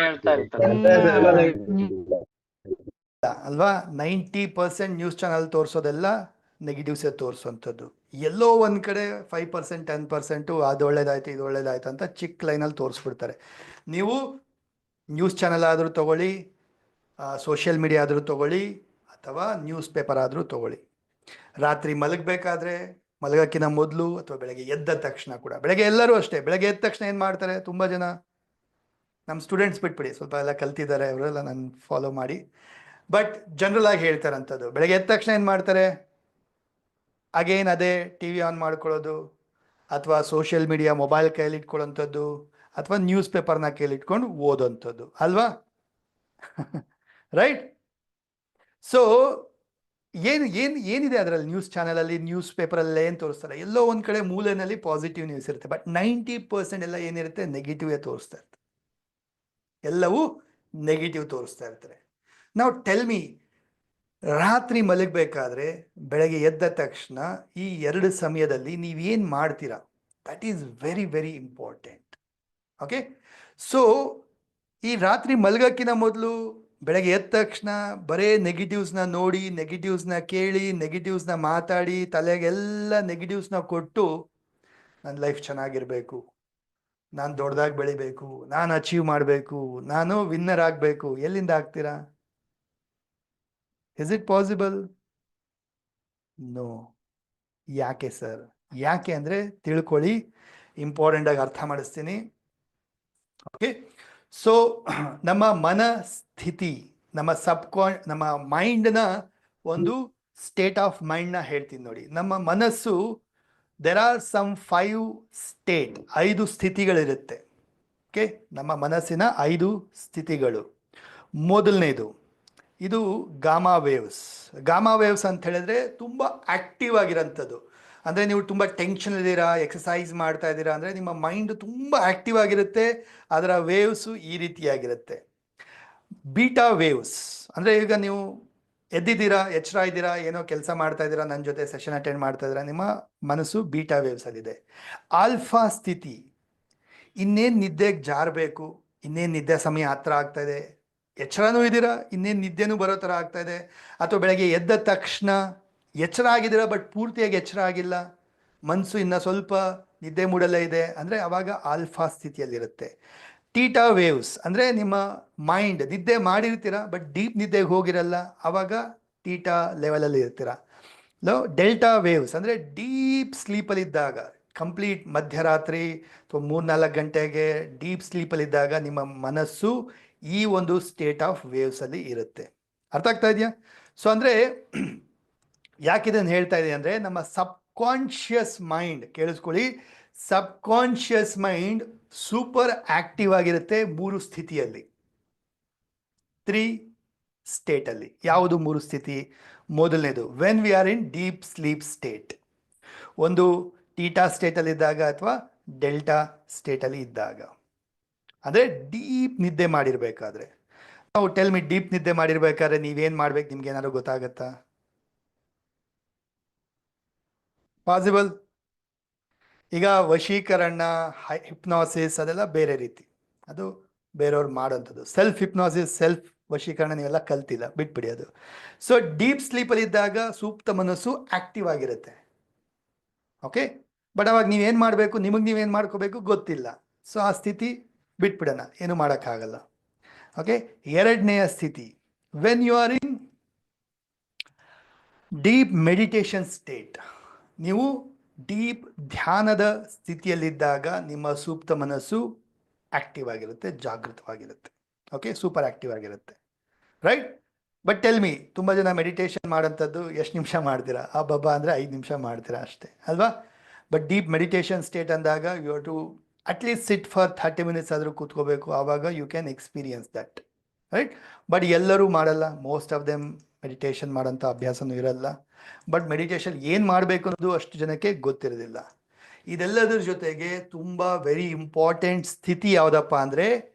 ಹೇಳ್ತಾ ಇರ್ತಾರೆ. ಅಲ್ವಾ? 90% ನ್ಯೂಸ್ ಚಾನಲ್ ತೋರಿಸೋದೆಲ್ಲ ನೆಗೆಟಿವ್ಸೇ ತೋರಿಸೋವಂಥದ್ದು. ಎಲ್ಲೋ ಒಂದು ಕಡೆ 5% 10% ಅದು ಒಳ್ಳೇದಾಯ್ತು ಇದು ಒಳ್ಳೇದಾಯ್ತು ಅಂತ ಚಿಕ್ಕ ಲೈನಲ್ಲಿ ತೋರಿಸ್ಬಿಡ್ತಾರೆ. ನೀವು ನ್ಯೂಸ್ ಚಾನಲ್ ಆದರೂ ತಗೊಳ್ಳಿ, ಸೋಷಿಯಲ್ ಮೀಡಿಯಾ ಆದರೂ ತಗೊಳ್ಳಿ, ಅಥವಾ ನ್ಯೂಸ್ ಪೇಪರ್ ಆದರೂ ತಗೊಳ್ಳಿ, ರಾತ್ರಿ ಮಲಗಬೇಕಾದ್ರೆ, ಮಲಗೋಕ್ಕಿಂತ ಮೊದಲು ಅಥವಾ ಬೆಳಗ್ಗೆ ಎದ್ದ ತಕ್ಷಣ ಕೂಡ, ಬೆಳಗ್ಗೆ ಎಲ್ಲರೂ ಅಷ್ಟೇ, ಬೆಳಗ್ಗೆ ಎದ್ದ ತಕ್ಷಣ ಏನು ಮಾಡ್ತಾರೆ? ತುಂಬ ಜನ ನಮ್ಮ ಸ್ಟೂಡೆಂಟ್ಸ್ ಬಿಟ್ಬಿಡಿ, ಸ್ವಲ್ಪ ಎಲ್ಲ ಕಲ್ತಿದ್ದಾರೆ ಅವರೆಲ್ಲ, ನಾನು ಫಾಲೋ ಮಾಡಿ, ಬಟ್ ಜನರಲ್ ಆಗಿ ಹೇಳ್ತಾರೆ ಅಂಥದ್ದು. ಬೆಳಗ್ಗೆ ಎದ್ದ ತಕ್ಷಣ ಏನು ಮಾಡ್ತಾರೆ? ಅಗೇನ್ ಅದೇ ಟಿ ವಿ ಆನ್ ಮಾಡ್ಕೊಳ್ಳೋದು, ಅಥವಾ ಸೋಷಿಯಲ್ ಮೀಡಿಯಾ ಮೊಬೈಲ್ ಕೈಯಲ್ಲಿ ಇಟ್ಕೊಳ್ಳೋಂಥದ್ದು, ಅಥವಾ ನ್ಯೂಸ್ ಪೇಪರ್ನ ಕೈಯಲ್ಲಿ ಇಟ್ಕೊಂಡು ಓದೋಂಥದ್ದು ಅಲ್ವಾ? ರೈಟ್? ಸೊ ಏನಿದೆ ಅದರಲ್ಲಿ? ನ್ಯೂಸ್ ಚಾನಲಲ್ಲಿ, ನ್ಯೂಸ್ ಪೇಪರಲ್ಲಿ ಏನು ತೋರಿಸ್ತಾರೆ? ಎಲ್ಲೋ ಒಂದು ಕಡೆ ಮೂಲೆಯಲ್ಲಿ ಪಾಸಿಟಿವ್ ನ್ಯೂಸ್ ಇರುತ್ತೆ, ಬಟ್ 90% ಎಲ್ಲ ಏನಿರುತ್ತೆ? ನೆಗೆಟಿವೇ ತೋರಿಸ್ತಾ ಇರ್ತಾರೆ. ಎಲ್ಲವೂ ನೆಗೆಟಿವ್ ತೋರಿಸ್ತಾ ಇರ್ತಾರೆ. ನಾವು ಟೆಲ್ ಮಿ, ರಾತ್ರಿ ಮಲಗಬೇಕಾದ್ರೆ, ಬೆಳಗ್ಗೆ ಎದ್ದ ತಕ್ಷಣ ಈ 2 ಸಮಯದಲ್ಲಿ ನೀವೇನು ಮಾಡ್ತೀರಾ? That is very very important. Okay? So ಈ ರಾತ್ರಿ ಮಲಗೋಕ್ಕಿಂತ ಮೊದಲು, ಬೆಳಗ್ಗೆ ಎದ್ದ ತಕ್ಷಣ ಬರೇ ನೆಗೆಟಿವ್ಸ್ನ ನೋಡಿ, ನೆಗೆಟಿವ್ಸ್ನ ಕೇಳಿ, ನೆಗೆಟಿವ್ಸ್ನ ಮಾತಾಡಿ, ತಲೆಗೆಲ್ಲ ನೆಗೆಟಿವ್ಸ್ನ ಕೊಟ್ಟು, ನನ್ನ ಲೈಫ್ ಚೆನ್ನಾಗಿರಬೇಕು, ನಾನು ದೊಡ್ಡದಾಗಿ ಬೆಳಿಬೇಕು, ನಾನು ಅಚೀವ್ ಮಾಡಬೇಕು, ನಾನು ವಿನ್ನರ್ ಆಗಬೇಕು, ಎಲ್ಲಿಂದ ಆಗ್ತೀರಾ? Is it possible? ನೋ. ಯಾಕೆ ಸರ್? ಯಾಕೆ ಅಂದರೆ ತಿಳ್ಕೊಳ್ಳಿ, ಇಂಪಾರ್ಟೆಂಟಾಗಿ ಅರ್ಥ ಮಾಡಿಸ್ತೀನಿ. ಓಕೆ? ಸೊ ನಮ್ಮ ಮನಸ್ಥಿತಿ, ನಮ್ಮ ಮೈಂಡ್ನ ಒಂದು ಸ್ಟೇಟ್ ಆಫ್ ಮೈಂಡ್ನ ಹೇಳ್ತೀನಿ ನೋಡಿ. ನಮ್ಮ ಮನಸ್ಸು, ದೆರ್ ಆರ್ ಸಮ್ 5 ಸ್ಟೇಟ್, 5 ಸ್ಥಿತಿಗಳಿರುತ್ತೆ. ಓಕೆ? ನಮ್ಮ ಮನಸ್ಸಿನ 5 ಸ್ಥಿತಿಗಳು. ಮೊದಲನೇದು, ಇದು ಗಾಮಾ ವೇವ್ಸ್. ಗಾಮಾ ವೇವ್ಸ್ ಅಂತ ಹೇಳಿದ್ರೆ ತುಂಬ ಆಕ್ಟಿವ್ ಆಗಿರೋಂಥದ್ದು. ಅಂದರೆ ನೀವು ತುಂಬ ಟೆನ್ಷನ್ ಇದ್ದೀರಾ, ಎಕ್ಸಸೈಸ್ ಮಾಡ್ತಾ ಇದ್ದೀರಾ ಅಂದರೆ ನಿಮ್ಮ ಮೈಂಡ್ ತುಂಬ ಆಕ್ಟಿವ್ ಆಗಿರುತ್ತೆ, ಅದರ ವೇವ್ಸು ಈ ರೀತಿಯಾಗಿರುತ್ತೆ. ಬೀಟಾ ವೇವ್ಸ್ ಅಂದರೆ, ಈಗ ನೀವು ಎದ್ದಿದ್ದೀರಾ, ಎಚ್ಚರ ಇದ್ದೀರಾ, ಏನೋ ಕೆಲಸ ಮಾಡ್ತಾ ಇದ್ದೀರಾ, ನನ್ನ ಜೊತೆ ಸೆಷನ್ ಅಟೆಂಡ್ ಮಾಡ್ತಾ ಇದ್ದೀರಾ, ನಿಮ್ಮ ಮನಸ್ಸು ಬೀಟಾ ವೇವ್ಸಲ್ಲಿದೆ. ಆಲ್ಫಾ ಸ್ಥಿತಿ, ಇನ್ನೇನು ನಿದ್ದೆಗೆ ಜಾರಬೇಕು, ಇನ್ನೇನು ನಿದ್ದೆ ಸಮಯ ಹತ್ರ ಆಗ್ತಾ ಇದೆ, ಎಚ್ಚರನೂ ಇದ್ದೀರಾ, ಇನ್ನೇನು ನಿದ್ದೆನೂ ಬರೋ ಥರ ಆಗ್ತಾ ಇದೆ, ಅಥವಾ ಬೆಳಗ್ಗೆ ಎದ್ದ ತಕ್ಷಣ ಎಚ್ಚರ ಆಗಿದ್ದೀರಾ ಬಟ್ ಪೂರ್ತಿಯಾಗಿ ಎಚ್ಚರ ಆಗಿಲ್ಲ, ಮನಸ್ಸು ಇನ್ನು ಸ್ವಲ್ಪ ನಿದ್ದೆ ಮೂಡಲ್ಲೇ ಇದೆ ಅಂದರೆ ಅವಾಗ ಆಲ್ಫಾ ಸ್ಥಿತಿಯಲ್ಲಿರುತ್ತೆ. ಟೀಟಾ ವೇವ್ಸ್ ಅಂದರೆ ನಿಮ್ಮ ಮೈಂಡ್ ನಿದ್ದೆ ಮಾಡಿರ್ತೀರ ಬಟ್ ಡೀಪ್ ನಿದ್ದೆಗೆ ಹೋಗಿರಲ್ಲ, ಆವಾಗ ಟೀಟಾ ಲೆವೆಲಲ್ಲಿ ಇರ್ತೀರ. ಡೆಲ್ಟಾ ವೇವ್ಸ್ ಅಂದರೆ ಡೀಪ್ ಸ್ಲೀಪಲ್ಲಿದ್ದಾಗ, ಕಂಪ್ಲೀಟ್ ಮಧ್ಯರಾತ್ರಿ ಅಥವಾ 3-4 ಗಂಟೆಗೆ ಡೀಪ್ ಸ್ಲೀಪಲ್ಲಿದ್ದಾಗ ನಿಮ್ಮ ಮನಸ್ಸು ಈ ಒಂದು ಸ್ಟೇಟ್ ಆಫ್ ವೇವ್ಸಲ್ಲಿ ಇರುತ್ತೆ. ಅರ್ಥ ಆಗ್ತಾ ಇದೆಯಾ? ಸೊ ಅಂದರೆ ಯಾಕಿದನ್ನು ಹೇಳ್ತಾ ಇದೆ ಅಂದರೆ, ನಮ್ಮ ಸಬ್ಕಾನ್ಷಿಯಸ್ ಮೈಂಡ್, ಕೇಳಿಸ್ಕೊಳ್ಳಿ, ಸಬ್ಕಾನ್ಷಿಯಸ್ ಮೈಂಡ್ ಸೂಪರ್ ಆಕ್ಟಿವ್ ಆಗಿರುತ್ತೆ 3 ಸ್ಥಿತಿಯಲ್ಲಿ, 3 ಸ್ಟೇಟಲ್ಲಿ. ಯಾವುದು 3 ಸ್ಥಿತಿ? ಮೊದಲನೇದು, when we are in deep sleep state, ಒಂದು ಟೀಟಾ ಸ್ಟೇಟಲ್ಲಿದ್ದಾಗ ಅಥವಾ ಡೆಲ್ಟಾ ಸ್ಟೇಟಲ್ಲಿ ಇದ್ದಾಗ, ಅಂದರೆ ಡೀಪ್ ನಿದ್ದೆ ಮಾಡಿರಬೇಕಾದ್ರೆ. ನಾವು ಟೆಲ್ ಮಿ, ಡೀಪ್ ನಿದ್ದೆ ಮಾಡಿರ್ಬೇಕಾದ್ರೆ ನೀವೇನು ಮಾಡ್ಬೇಕು? ನಿಮ್ಗೆ ಏನಾದ್ರು ಗೊತ್ತಾಗತ್ತಾ? ಪಾಸಿಬಲ್. ಈಗ ವಶೀಕರಣ, ಹಿಪ್ನಾಸಿಸ್ ಅದೆಲ್ಲ ಬೇರೆ ರೀತಿ, ಅದು ಬೇರೆಯವ್ರು ಮಾಡೋಂಥದ್ದು. ಸೆಲ್ಫ್ ಹಿಪ್ನಾಸಿಸ್, ಸೆಲ್ಫ್ ವಶೀಕರಣ ನೀವೆಲ್ಲ ಕಲ್ತಿಲ್ಲ, ಬಿಟ್ಬಿಡಿ ಅದು. ಸೊ ಡೀಪ್ ಸ್ಲೀಪಲ್ಲಿ ಇದ್ದಾಗ ಸೂಕ್ತ ಮನಸ್ಸು ಆಕ್ಟಿವ್ ಆಗಿರುತ್ತೆ. ಓಕೆ, ಬಟ್ ಅವಾಗ ನೀವೇನು ಮಾಡಬೇಕು, ನಿಮಗೆ ನೀವೇನು ಮಾಡ್ಕೋಬೇಕು ಗೊತ್ತಿಲ್ಲ. ಸೊ ಆ ಸ್ಥಿತಿ ಬಿಟ್ಬಿಡೋಣ, ಏನು ಮಾಡೋಕ್ಕಾಗಲ್ಲ. ಓಕೆ, ಎರಡನೆಯ ಸ್ಥಿತಿ, when you are in deep meditation state. ನೀವು ಡೀಪ್ ಧ್ಯಾನದ ಸ್ಥಿತಿಯಲ್ಲಿದ್ದಾಗ ನಿಮ್ಮ ಸೂಕ್ತ ಮನಸ್ಸು ಆಕ್ಟಿವ್ ಆಗಿರುತ್ತೆ, ಜಾಗೃತವಾಗಿರುತ್ತೆ. ಓಕೆ, ಸೂಪರ್ ಆಕ್ಟಿವ್ ಆಗಿರುತ್ತೆ, ರೈಟ್? ಬಟ್ ಟೆಲ್ ಮಿ, ತುಂಬ ಜನ ಮೆಡಿಟೇಷನ್ ಮಾಡೋಂಥದ್ದು ಎಷ್ಟು ನಿಮಿಷ ಮಾಡ್ತೀರಾ? ಆ ಬಬ್ಬಾ ಅಂದರೆ 5 ನಿಮಿಷ ಮಾಡ್ತೀರಾ ಅಷ್ಟೇ ಅಲ್ವಾ? ಬಟ್ ಡೀಪ್ ಮೆಡಿಟೇಷನ್ ಸ್ಟೇಟ್ ಅಂದಾಗ you have to at least sit for 30 minutes ಆದರೂ ಕೂತ್ಕೋಬೇಕು, ಆವಾಗ you can experience that, right? But ಎಲ್ಲರೂ ಮಾಡಲ್ಲ, ಮೋಸ್ಟ್ ಆಫ್ ದೆಮ್ ಮೆಡಿಟೇಷನ್ ಮಾಡೋಂಥ ಅಭ್ಯಾಸನೂ ಇರಲ್ಲ. ಬಟ್ ಮೆಡಿಟೇಷನ್ ಏನು ಮಾಡಬೇಕು ಅನ್ನೋದು ಅಷ್ಟು ಜನಕ್ಕೆ ಗೊತ್ತಿರೋದಿಲ್ಲ. ಇದೆಲ್ಲದರ ಜೊತೆಗೆ ತುಂಬ ವೆರಿ ಇಂಪಾರ್ಟೆಂಟ್ ಸ್ಥಿತಿ ಯಾವುದಪ್ಪ ಅಂದರೆ,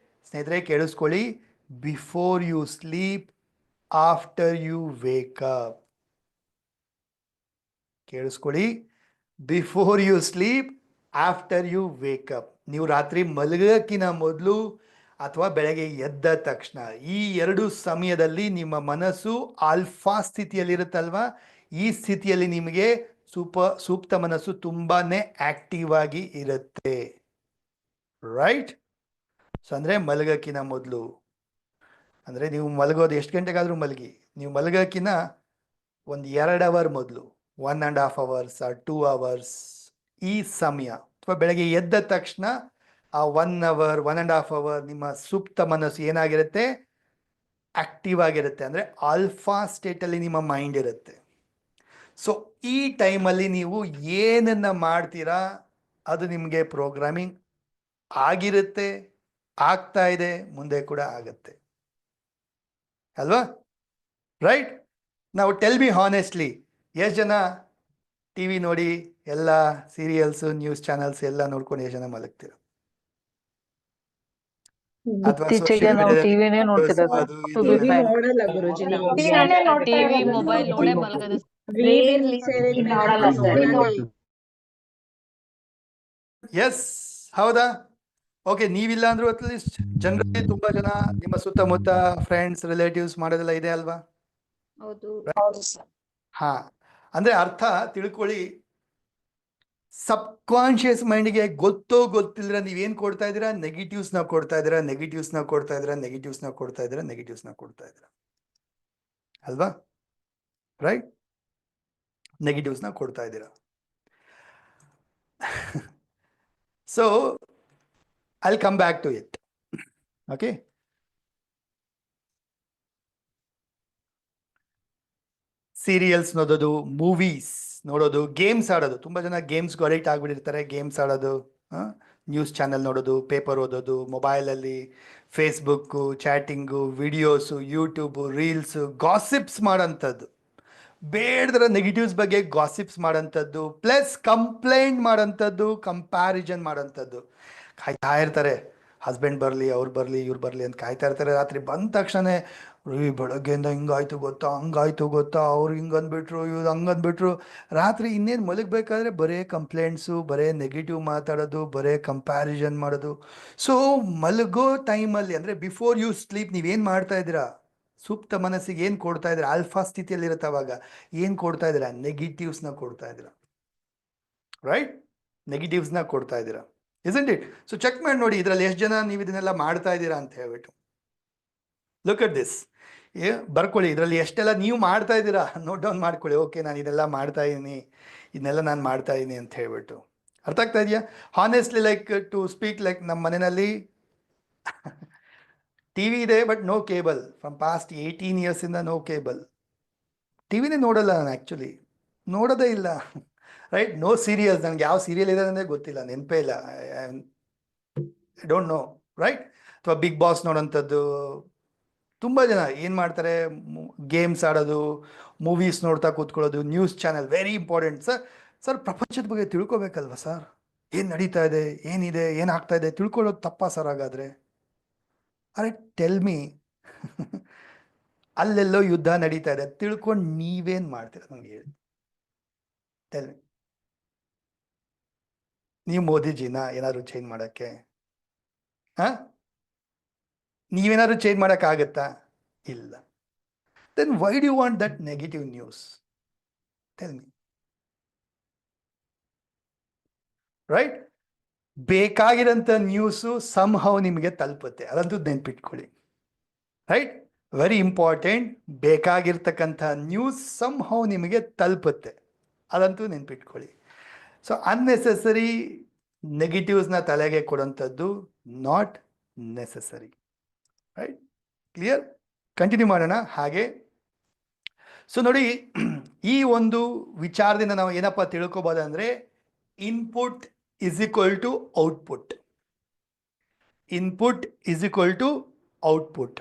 ಸ್ನೇಹಿತರೆ ಕೇಳಿಸ್ಕೊಳ್ಳಿ, before you sleep, after you wake up. ಕೇಳಿಸ್ಕೊಳ್ಳಿ, before you sleep, after you wake up. ನೀವು ರಾತ್ರಿ ಮಲಗೋಕ್ಕಿಂತ ಮೊದಲು ಅಥವಾ ಬೆಳಗ್ಗೆ ಎದ್ದ ತಕ್ಷಣ, ಈ 2 ಸಮಯದಲ್ಲಿ ನಿಮ್ಮ ಮನಸ್ಸು ಆಲ್ಫಾ ಸ್ಥಿತಿಯಲ್ಲಿರುತ್ತಲ್ವ, ಈ ಸ್ಥಿತಿಯಲ್ಲಿ ನಿಮಗೆ ಸೂಕ್ತ ಮನಸ್ಸು ತುಂಬಾನೇ ಆಕ್ಟಿವ್ ಆಗಿ ಇರುತ್ತೆ, ರೈಟ್? ಸೊ ಅಂದರೆ ಮಲಗೋಕ್ಕಿಂತ ಮೊದಲು, ಅಂದರೆ ನೀವು ಮಲಗೋದು ಎಷ್ಟು ಗಂಟೆಗಾದರೂ ಮಲಗಿ, ನೀವು ಮಲಗೋಕ್ಕಿಂತ ಒಂದು 2 ಅವರ್ ಮೊದಲು, 1.5 hours or 2 hours ಈ ಸಮಯ, ಅಥವಾ ಬೆಳಗ್ಗೆ ಎದ್ದ ತಕ್ಷಣ ಆ 1 hour 1.5 hour ನಿಮ್ಮ ಸೂಕ್ತ ಮನಸ್ಸು ಏನಾಗಿರುತ್ತೆ, ಆಕ್ಟಿವ್ ಆಗಿರುತ್ತೆ. ಅಂದರೆ ಆಲ್ಫಾ ಸ್ಟೇಟಲ್ಲಿ ನಿಮ್ಮ ಮೈಂಡ್ ಇರುತ್ತೆ. ಸೊ ಈ ಟೈಮಲ್ಲಿ ನೀವು ಏನನ್ನ ಮಾಡ್ತೀರಾ ಅದು ನಿಮಗೆ ಪ್ರೋಗ್ರಾಮಿಂಗ್ ಆಗಿರುತ್ತೆ, ಆಗ್ತಾ ಇದೆ, ಮುಂದೆ ಕೂಡ ಆಗುತ್ತೆ ಅಲ್ವಾ, ರೈಟ್? ನಾವು ಟೆಲ್ ಮಿ ಹಾನೆಸ್ಟ್ಲಿ, ಎಷ್ಟು ಜನ ಟಿ ವಿ ನೋಡಿ ಎಲ್ಲ ಸೀರಿಯಲ್ಸು, ನ್ಯೂಸ್ ಚಾನಲ್ಸ್ ಎಲ್ಲ ನೋಡ್ಕೊಂಡು ಎಷ್ಟು ಜನ ಮಲಗ್ತೀರ? ಅಥವಾ ಇತ್ತೀಚೆಗೆ ನಾವು ಟಿವಿನೇ ನೋಡ್ತಿರೋದು. ನೋಡಲ್ಲ ಗುರುಜಿ ನಾವು. ಟಿವಿ ಮೊಬೈಲ್ ನೋಡೇ ಮಲಗೋದು. ನೋಡಲ್ಲ ಸರ್. ಎಸ್, ಹೌದಾ? ಓಕೆ, ನೀವಿಲ್ಲ ಅಂದ್ರೂ ಅಟ್ಲೀಸ್ಟ್ ಜನರಲ್ಲಿ ತುಂಬಾ ಜನ ನಿಮ್ಮ ಸುತ್ತಮುತ್ತ ಫ್ರೆಂಡ್ಸ್, ರಿಲೇಟಿವ್ಸ್ ಮಾಡೋದೆಲ್ಲ ಇದೆ ಅಲ್ವಾ? ಹೌದು. ಹಾ, ಅಂದ್ರೆ ಅರ್ಥ ತಿಳ್ಕೊಳ್ಳಿ, ಸಬ್ಕಾನ್ಶಿಯಸ್ ಮೈಂಡ್ಗೆ ಗೊತ್ತೋ ಗೊತ್ತಿಲ್ಲರ ನೀವೇನ್ ಕೊಡ್ತಾ ಇದ್ದೀರಾ, ನೆಗೆಟಿವ್ಸ್ನ ಕೊಡ್ತಾ ಇದ್ದೀರಾ, ನೆಗೆಟಿವ್ಸ್ನ ಕೊಡ್ತಾ ಇದ್ದೀರಾ, ನೆಗೆಟಿವ್ಸ್ನ ಕೊಡ್ತಾ ಇದ್ದೀರಾ, ನೆಗೆಟಿವ್ಸ್ನ ಕೊಡ್ತಾ ಇದ್ದೀರಾ ಅಲ್ವಾ, ರೈಟ್? ನೆಗೆಟಿವ್ಸ್ನ ಕೊಡ್ತಾ ಇದ್ದೀರಾ. So I'll come back to it. Okay. Serials ನೋಡೋದು, ಮೂವೀಸ್ ನೋಡೋದು, ಗೇಮ್ಸ್ ಆಡೋದು. ತುಂಬ ಜನ ಗೇಮ್ಸ್ಗೆ ಅಡಿಕ್ಟ್ ಆಗಿಬಿಟ್ಟಿರ್ತಾರೆ. ಗೇಮ್ಸ್ ಆಡೋದು, ನ್ಯೂಸ್ ಚಾನೆಲ್ ನೋಡೋದು, ಪೇಪರ್ ಓದೋದು, ಮೊಬೈಲಲ್ಲಿ Facebook, chatting, videos, YouTube, reels, gossips ಮಾಡೋಂಥದ್ದು, ಬೇಡದರ ನೆಗೆಟಿವ್ಸ್ ಬಗ್ಗೆ ಗಾಸಿಪ್ಸ್ ಮಾಡೋಂಥದ್ದು, ಪ್ಲಸ್ ಕಂಪ್ಲೇಂಟ್ ಮಾಡೋಂಥದ್ದು, ಕಂಪ್ಯಾರಿಸನ್ ಮಾಡೋಂಥದ್ದು. ಕಾಯ್ತಾ ಇರ್ತಾರೆ, ಹಸ್ಬೆಂಡ್ ಬರಲಿ, ಅವ್ರು ಬರಲಿ, ಇವ್ರು ಬರಲಿ ಅಂತ ಕಾಯ್ತಾ ಇರ್ತಾರೆ. ರಾತ್ರಿ ಬಂದ ತಕ್ಷಣ ಬೆಳಗ್ಗೆಯಿಂದ ಹಿಂಗಾಯ್ತು ಗೊತ್ತಾ, ಹಂಗಾಯ್ತು ಗೊತ್ತಾ, ಅವ್ರು ಹಿಂಗೆ ಅಂದ್ಬಿಟ್ರು, ಇವ್ರು ಹಂಗೆ ಅಂದ್ಬಿಟ್ರು. ರಾತ್ರಿ ಇನ್ನೇನು ಮಲಗಬೇಕಾದ್ರೆ ಬರೇ ಕಂಪ್ಲೇಂಟ್ಸು, ಬರೇ ನೆಗೆಟಿವ್ ಮಾತಾಡೋದು, ಬರೇ ಕಂಪ್ಯಾರಿಸನ್ ಮಾಡೋದು. ಸೊ ಮಲಗೋ ಟೈಮಲ್ಲಿ, ಅಂದರೆ ಬಿಫೋರ್ ಯು ಸ್ಲೀಪ್, ನೀವೇನು ಮಾಡ್ತಾ ಇದ್ದೀರಾ, ಸೂಕ್ತ ಮನಸ್ಸಿಗೆ ಏನು ಕೊಡ್ತಾ ಇದ್ದೀರಾ, ಆಲ್ಫಾ ಸ್ಥಿತಿಯಲ್ಲಿರುತ್ತೆ, ಅವಾಗ ಏನು ಕೊಡ್ತಾ ಇದ್ದೀರಾ, ನೆಗೆಟಿವ್ಸ್ನ ಕೊಡ್ತಾ ಇದ್ದೀರಾ, ರೈಟ್? ನೆಗೆಟಿವ್ಸ್ನ ಕೊಡ್ತಾ ಇದ್ದೀರಾ, isn't it? ಸೊ ಚೆಕ್ ಮಾಡಿ ನೋಡಿ, ಇದರಲ್ಲಿ ಎಷ್ಟು ಜನ ನೀವು ಇದನ್ನೆಲ್ಲ ಮಾಡ್ತಾ ಇದ್ದೀರಾ ಅಂತ ಹೇಳ್ಬಿಟ್ಟು. ಲುಕ್ ಅಟ್ ದಿಸ್, ಬರ್ಕೊಳ್ಳಿ, ಇದರಲ್ಲಿ ಎಷ್ಟೆಲ್ಲ ನೀವು ಮಾಡ್ತಾ ಇದ್ದೀರಾ ನೋಟ್ ಡೌನ್ ಮಾಡ್ಕೊಳ್ಳಿ. ಓಕೆ, ನಾನು ಇದೆಲ್ಲ ಮಾಡ್ತಾ ಇದ್ದೀನಿ, ಇದನ್ನೆಲ್ಲ ನಾನು ಮಾಡ್ತಾ ಇದ್ದೀನಿ ಅಂತ ಹೇಳ್ಬಿಟ್ಟು. ಅರ್ಥ ಆಗ್ತಾ ಇದೆಯಾ? Honestly, like to speak, like ನಮ್ಮ ಮನೆಯಲ್ಲಿ ಟಿ ವಿ ಇದೆ, but no cable. From past 18 years no cable. ಟಿವಿನೇ ನೋಡಲ್ಲ ನಾನು, ಆ್ಯಕ್ಚುಲಿ ನೋಡೋದೇ ಇಲ್ಲ, ರೈಟ್? ನೋ ಸೀರಿಯಲ್ಸ್, ನನಗೆ ಯಾವ ಸೀರಿಯಲ್ ಇದೆ ಅಂದರೆ ಗೊತ್ತಿಲ್ಲ, ನೆನಪೇ ಇಲ್ಲ, ಐ ಡೋಂಟ್ ನೋ, ರೈಟ್? ಅಥವಾ ಬಿಗ್ ಬಾಸ್ ನೋಡೋಂಥದ್ದು. ತುಂಬ ಜನ ಏನು ಮಾಡ್ತಾರೆ, ಗೇಮ್ಸ್ ಆಡೋದು, ಮೂವೀಸ್ ನೋಡ್ತಾ ಕೂತ್ಕೊಳ್ಳೋದು, news channel. Very important sir. ಪ್ರಪಂಚದ ಬಗ್ಗೆ ತಿಳ್ಕೊಬೇಕಲ್ವ ಸರ್, ಏನು ನಡೀತಾ ಇದೆ, ಏನಿದೆ, ಏನಾಗ್ತಾ ಇದೆ, ತಿಳ್ಕೊಳ್ಳೋದು ತಪ್ಪಾ ಸರ್ ಹಾಗಾದರೆ? ಅರೆ ಟೆಲ್ ಮಿ, ಅಲ್ಲೆಲ್ಲೋ ಯುದ್ಧ ನಡೀತಾ ಇದೆ, ತಿಳ್ಕೊಂಡು ನೀವೇನು ಮಾಡ್ತೀರ ನನಗೆ ಹೇಳಿ, ಟೆಲ್ ಮಿ. ನೀವು ಮೋದಿಜಿನ ಏನಾದ್ರು ಚೇಂಜ್ ಮಾಡಕ್ಕೆ? ಹಾ, ನೀವೇನಾದ್ರು ಚೇಂಜ್ ಆಗತ್ತಾ? ಇಲ್ಲ. Then why do you want that negative news? Tell me. Right? ಬೇಕಾಗಿರೋಂಥ ನ್ಯೂಸು ಸಂಹವ್ ನಿಮಗೆ ತಲುಪುತ್ತೆ, ಅದಂತೂ ನೆನ್ಪಿಟ್ಕೊಳ್ಳಿ. ರೈಟ್? Very important. ಬೇಕಾಗಿರ್ತಕ್ಕಂಥ ನ್ಯೂಸ್ ಸಂಹವ್ ನಿಮಗೆ ತಲುಪುತ್ತೆ, ಅದಂತೂ ನೆನ್ಪಿಟ್ಕೊಳ್ಳಿ. ಸೊ ಅನ್ನೆಸೆಸರಿ ನೆಗೆಟಿವ್ಸ್ನ ತಲೆಗೆ ಕೊಡೋಂಥದ್ದು not necessary. Right? Clear? Continue ಮಾಡೋಣ ಹಾಗೆ. ಸೊ ನೋಡಿ, ಈ ಒಂದು ವಿಚಾರದಿಂದ ನಾವು ಏನಪ್ಪ ತಿಳ್ಕೊಬೋದಂದ್ರೆ, input is equal to output. Input is equal to output.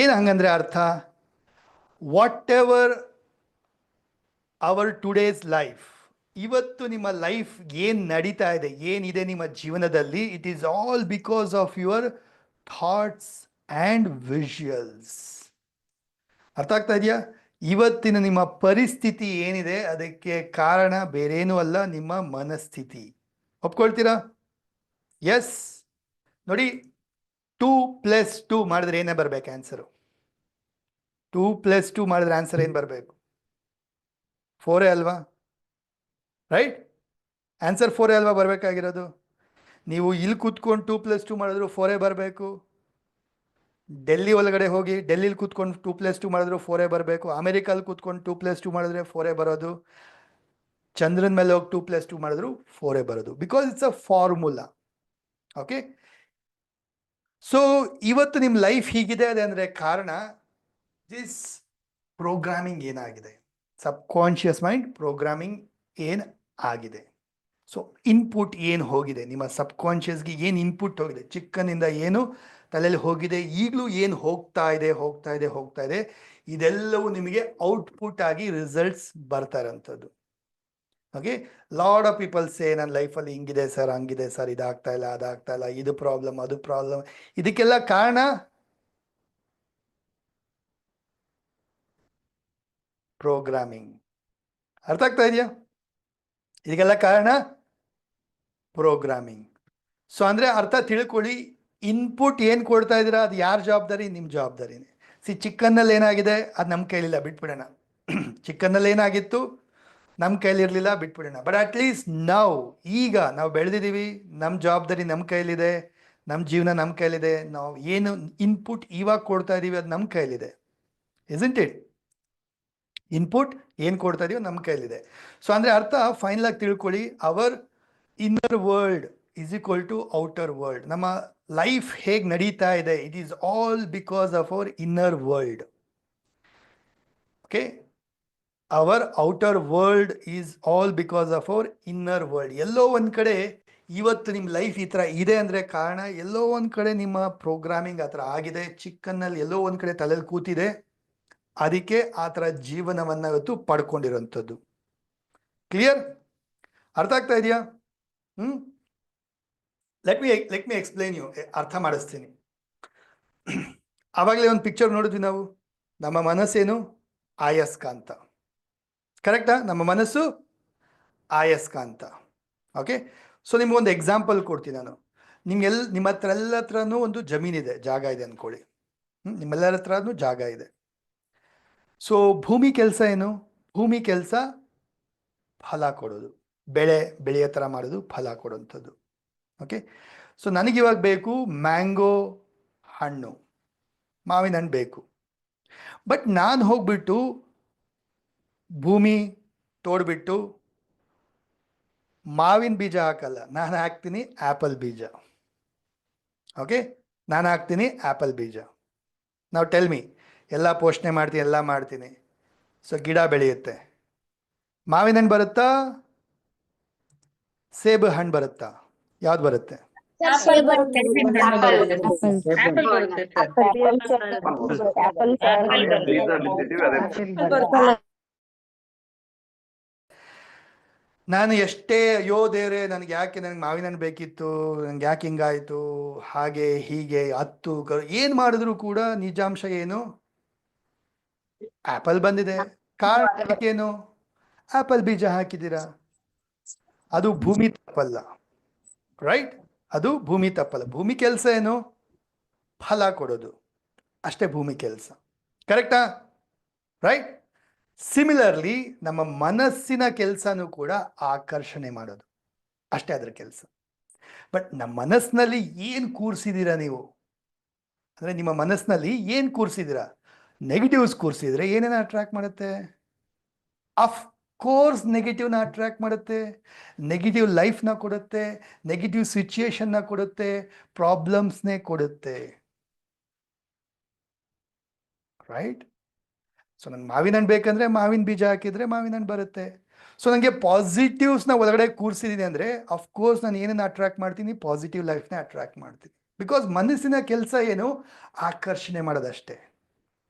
ಏನು ಹಂಗಂದ್ರೆ ಅರ್ಥ? Whatever our today's life, ಇವತ್ತು ನಿಮ್ಮ ಲೈಫ್ ಏನು ನಡೀತಾ ಇದೆ, ಏನಿದೆ ನಿಮ್ಮ ಜೀವನದಲ್ಲಿ, it is all because of your thoughts and visuals. ಅರ್ಥ ಆಗ್ತಾ ಇದೆಯಾ? ಇವತ್ತಿನ ನಿಮ್ಮ ಪರಿಸ್ಥಿತಿ ಏನಿದೆ ಅದಕ್ಕೆ ಕಾರಣ ಬೇರೇನೂ ಅಲ್ಲ, ನಿಮ್ಮ ಮನಸ್ಥಿತಿ. ಒಪ್ಕೊಳ್ತೀರಾ? ಎಸ್. ನೋಡಿ, 2 + 2 ಮಾಡಿದ್ರೆ ಏನೇ ಬರಬೇಕು ಆನ್ಸರು? 2 + 2 ಮಾಡಿದ್ರೆ ಆನ್ಸರ್ ಏನು ಬರಬೇಕು? 4 ಅಲ್ವಾ? ರೈಟ್? ಆನ್ಸರ್ 4 ಅಲ್ವಾ ಬರಬೇಕಾಗಿರೋದು? ನೀವು ಇಲ್ಲಿ ಕೂತ್ಕೊಂಡು 2 + 2 ಮಾಡಿದ್ರು 4 ಬರಬೇಕು. ಡೆಲ್ಲಿ ಒಳಗಡೆ ಹೋಗಿ ಡೆಲ್ಲಿಲಿ ಕೂತ್ಕೊಂಡು 2 + 2 ಮಾಡಿದ್ರು 4 ಬರಬೇಕು. ಅಮೆರಿಕಲ್ಲಿ ಕೂತ್ಕೊಂಡು 2 + 2 ಮಾಡಿದ್ರೆ 4 ಬರೋದು. ಚಂದ್ರನ ಮೇಲೆ ಹೋಗಿ 2 + 2 ಮಾಡಿದ್ರು 4 ಬರೋದು. Because it's a formula. Okay? So ಇವತ್ತು ನಿಮ್ಮ ಲೈಫ್ ಹೀಗಿದೆ ಅದೇ ಅಂದರೆ ಕಾರಣ ದಿಸ್ ಪ್ರೋಗ್ರಾಮಿಂಗ್ ಏನಾಗಿದೆ, ಸಬ್ಕಾನ್ಷಿಯಸ್ ಮೈಂಡ್ ಪ್ರೋಗ್ರಾಮಿಂಗ್ ಏನು ಆಗಿದೆ. ಸೊ ಇನ್ಪುಟ್ ಏನು ಹೋಗಿದೆ, ನಿಮ್ಮ ಸಬ್ಕಾನ್ಷಿಯಸ್ಗೆ ಏನು ಇನ್ಪುಟ್ ಹೋಗಿದೆ, ಚಿಕ್ಕನಿಂದ ಏನು ತಲೆಯಲ್ಲಿ ಹೋಗಿದೆ, ಈಗಲೂ ಏನು ಹೋಗ್ತಾ ಇದೆ, ಇದೆಲ್ಲವೂ ನಿಮಗೆ ಔಟ್ಪುಟ್ ಆಗಿ ರಿಸಲ್ಟ್ಸ್ ಬರ್ತಾ ಇರೋಂಥದ್ದು. Okay? Lot of people say ನನ್ನ ಲೈಫಲ್ಲಿ ಹಿಂಗಿದೆ ಸರ್, ಹಂಗಿದೆ ಸರ್, ಇದಾಗ್ತಾ ಇಲ್ಲ, ಅದಾಗ್ತಾ ಇಲ್ಲ, ಇದು ಪ್ರಾಬ್ಲಮ್, ಅದು ಪ್ರಾಬ್ಲಮ್. ಇದಕ್ಕೆಲ್ಲ ಕಾರಣ ಪ್ರೋಗ್ರಾಮಿಂಗ್. ಅರ್ಥ ಆಗ್ತಾ ಇದೆಯಾ? ಇದಕ್ಕೆಲ್ಲ ಕಾರಣ ಪ್ರೋಗ್ರಾಮಿಂಗ್. ಸೊ ಅಂದರೆ ಅರ್ಥ ತಿಳ್ಕೊಳ್ಳಿ, ಇನ್ಪುಟ್ ಏನು ಕೊಡ್ತಾ ಇದ್ದೀರಾ ಅದು ಯಾರ ಜವಾಬ್ದಾರಿ? ನಿಮ್ಮ ಜವಾಬ್ದಾರಿನೇ. ಚಿಕ್ಕನ್ನಲ್ಲಿ ಏನಾಗಿದೆ ಅದು ನಮ್ಮ ಕೈಲಿಲ್ಲ, ಬಿಟ್ಬಿಡೋಣ. ಚಿಕ್ಕನ್ನಲ್ಲಿ ಏನಾಗಿತ್ತು ನಮ್ಮ ಕೈಲಿರಲಿಲ್ಲ, ಬಿಟ್ಬಿಡೋಣ. ಬಟ್ ಅಟ್ಲೀಸ್ಟ್ ಈಗ ನಾವು ಬೆಳೆದಿದ್ದೀವಿ, ನಮ್ಮ ಜವಾಬ್ದಾರಿ ನಮ್ಮ ಕೈಲಿದೆ, ನಮ್ಮ ಜೀವನ ನಮ್ಮ ಕೈಲಿದೆ. ನಾವು ಏನು ಇನ್ಪುಟ್ ಇವಾಗ ಕೊಡ್ತಾ ಇದ್ದೀವಿ ಅದು ನಮ್ಮ ಕೈಲಿದೆ. Isn't it? ಇನ್ಪುಟ್ ಏನು ಕೊಡ್ತಾ ಇದೀವೋ ನಮ್ಮ ಕೈಲಿದೆ. ಸೊ ಅಂದರೆ ಅರ್ಥ ಫೈನಲ್ ಆಗಿ ತಿಳ್ಕೊಳ್ಳಿ, our inner world is equal to outer world. ನಮ್ಮ ಲೈಫ್ ಹೇಗೆ ನಡೀತಾ ಇದೆ, it is all because of our inner world. Okay? Our outer world is all because of our inner world. ಎಲ್ಲೋ ಒಂದು ಕಡೆ ಇವತ್ತು ನಿಮ್ಮ ಲೈಫ್ ಈ ಥರ ಇದೆ ಅಂದರೆ ಕಾರಣ ಎಲ್ಲೋ ಒಂದು ಕಡೆ ನಿಮ್ಮ ಪ್ರೋಗ್ರಾಮಿಂಗ್ ಆ ಥರ ಆಗಿದೆ, ಚಿಕ್ಕನ್ನಲ್ಲಿ ಎಲ್ಲೋ ಒಂದು ಕಡೆ ತಲೆಯಲ್ಲಿ ಕೂತಿದೆ, ಅದಕ್ಕೆ ಆ ಥರ ಜೀವನವನ್ನು ಇವತ್ತು ಪಡ್ಕೊಂಡಿರೋಂಥದ್ದು. ಕ್ಲಿಯರ್? ಅರ್ಥ ಆಗ್ತಾ ಇದೆಯಾ? Let me explain you. ಅರ್ಥ ಮಾಡಿಸ್ತೀನಿ. ಆವಾಗಲೇ ಒಂದು ಪಿಕ್ಚರ್ ನೋಡಿದ್ವಿ ನಾವು. ನಮ್ಮ ಮನಸ್ಸೇನು? ಆಯಸ್ಕಾಂತ. ಕರೆಕ್ಟಾ? ನಮ್ಮ ಮನಸ್ಸು ಆಯಸ್ಕಾಂತ. ಓಕೆ? ಸೊ ನಿಮ್ಗೊಂದು ಎಕ್ಸಾಂಪಲ್ ಕೊಡ್ತೀನಿ ನಾನು. ನಿಮ್ಮ ಹತ್ರ ಎಲ್ಲ ಹತ್ರನೂ ಒಂದು ಜಮೀನಿದೆ, ಜಾಗ ಇದೆ ಅಂದ್ಕೊಳ್ಳಿ. ನಿಮ್ಮೆಲ್ಲರ ಹತ್ರನೂ ಜಾಗ ಇದೆ. ಸೊ ಭೂಮಿ ಕೆಲಸ ಏನು? ಭೂಮಿ ಕೆಲಸ ಫಲ ಕೊಡೋದು, ಬೆಳೆಯೋ ಥರ ಮಾಡೋದು, ಫಲ ಕೊಡೋಂಥದ್ದು. ಓಕೆ? ಸೊ ನನಗಿವಾಗ ಬೇಕು ಮ್ಯಾಂಗೋ ಹಣ್ಣು, ಮಾವಿನ ಹಣ್ಣು ಬೇಕು. ಬಟ್ ನಾನು ಹೋಗ್ಬಿಟ್ಟು ಭೂಮಿ ತೋಡ್ಬಿಟ್ಟು ಮಾವಿನ ಬೀಜ ಹಾಕಲ್ಲ, ನಾನು ಹಾಕ್ತೀನಿ ಆ್ಯಪಲ್ ಬೀಜ. ಓಕೆ? ನಾನು ಹಾಕ್ತೀನಿ ಆ್ಯಪಲ್ ಬೀಜ. ನಾವು ಟೆಲ್ ಮಿ, ಎಲ್ಲ ಪೋಷಣೆ ಮಾಡ್ತೀನಿ, ಎಲ್ಲ ಮಾಡ್ತೀನಿ. ಸೊ ಗಿಡ ಬೆಳೆಯುತ್ತೆ. ಮಾವಿನ ಹಣ್ಣು ಬರುತ್ತಾ? ಸೇಬು ಹಣ್ಣು ಬರುತ್ತಾ? ಯಾವ್ದು ಬರುತ್ತೆ? ನಾನು ಎಷ್ಟೇ ಅಯ್ಯೋ ದೇವ್ರೆ ನನಗೆ ಮಾವಿನ ಹಣ್ಣು ಬೇಕಿತ್ತು, ನನಗೆ ಯಾಕೆ ಹಿಂಗಾಯಿತು, ಹಾಗೆ ಹೀಗೆ ಏನು ಮಾಡಿದ್ರು ಕೂಡ ನಿಜಾಂಶ ಏನು? ಆ್ಯಪಲ್ ಬಂದಿದೆ. ಕಾರಣ ಏನು? ಆ್ಯಪಲ್ ಬೀಜ ಹಾಕಿದ್ದೀರಾ. ಅದು ಭೂಮಿ ತಪ್ಪಲ್ಲ, ರೈಟ್? ಅದು ಭೂಮಿ ತಪ್ಪಲ್ಲ. ಭೂಮಿ ಕೆಲಸ ಏನು? ಫಲ ಕೊಡೋದು ಅಷ್ಟೇ ಭೂಮಿ ಕೆಲಸ. ಕರೆಕ್ಟಾ? ರೈಟ್? ಸಿಮಿಲರ್ಲಿ ನಮ್ಮ ಮನಸ್ಸಿನ ಕೆಲಸನೂ ಕೂಡ ಆಕರ್ಷಣೆ ಮಾಡೋದು ಅಷ್ಟೇ ಅದರ ಕೆಲಸ. ಬಟ್ ನಮ್ಮ ಮನಸ್ಸಿನಲ್ಲಿ ಏನು ಕೂರಿಸಿದ್ದೀರಾ ನೀವು? ಅಂದರೆ ನಿಮ್ಮ ಮನಸ್ಸಿನಲ್ಲಿ ಏನು ಕೂರಿಸಿದ್ದೀರಾ? ನೆಗೆಟಿವ್ಸ್ ಕೂರಿಸಿದ್ರೆ ಏನೇನು ಅಟ್ರಾಕ್ಟ್ ಮಾಡುತ್ತೆ? ಅಫ್ ಕೋರ್ಸ್ ನೆಗೆಟಿವ್ನ ಅಟ್ರಾಕ್ಟ್ ಮಾಡುತ್ತೆ, ನೆಗೆಟಿವ್ ಲೈಫ್ನ ಕೊಡುತ್ತೆ, ನೆಗೆಟಿವ್ ಸಿಚುಯೇಷನ್ನ ಕೊಡುತ್ತೆ, ಪ್ರಾಬ್ಲಮ್ಸ್ನೇ ಕೊಡುತ್ತೆ. ರೈಟ್? ಸೊ ನಂಗೆ ಮಾವಿನ ಹಣ್ಣು ಬೇಕಂದ್ರೆ ಮಾವಿನ ಬೀಜ ಹಾಕಿದ್ರೆ ಮಾವಿನ ಹಣ್ಣು ಬರುತ್ತೆ. ಸೊ ನನಗೆ ಪಾಸಿಟಿವ್ಸ್ನ ಒಳಗಡೆ ಕೂರಿಸಿದ್ದೀನಿ ಅಂದರೆ ಅಫ್ಕೋರ್ಸ್ ನಾನು ಏನೇನು ಅಟ್ರಾಕ್ಟ್ ಮಾಡ್ತೀನಿ? ಪಾಸಿಟಿವ್ ಲೈಫ್ನ ಅಟ್ರಾಕ್ಟ್ ಮಾಡ್ತೀನಿ. ಬಿಕಾಸ್ ಮನಸ್ಸಿನ ಕೆಲಸ ಏನು? ಆಕರ್ಷಣೆ ಮಾಡೋದಷ್ಟೇ.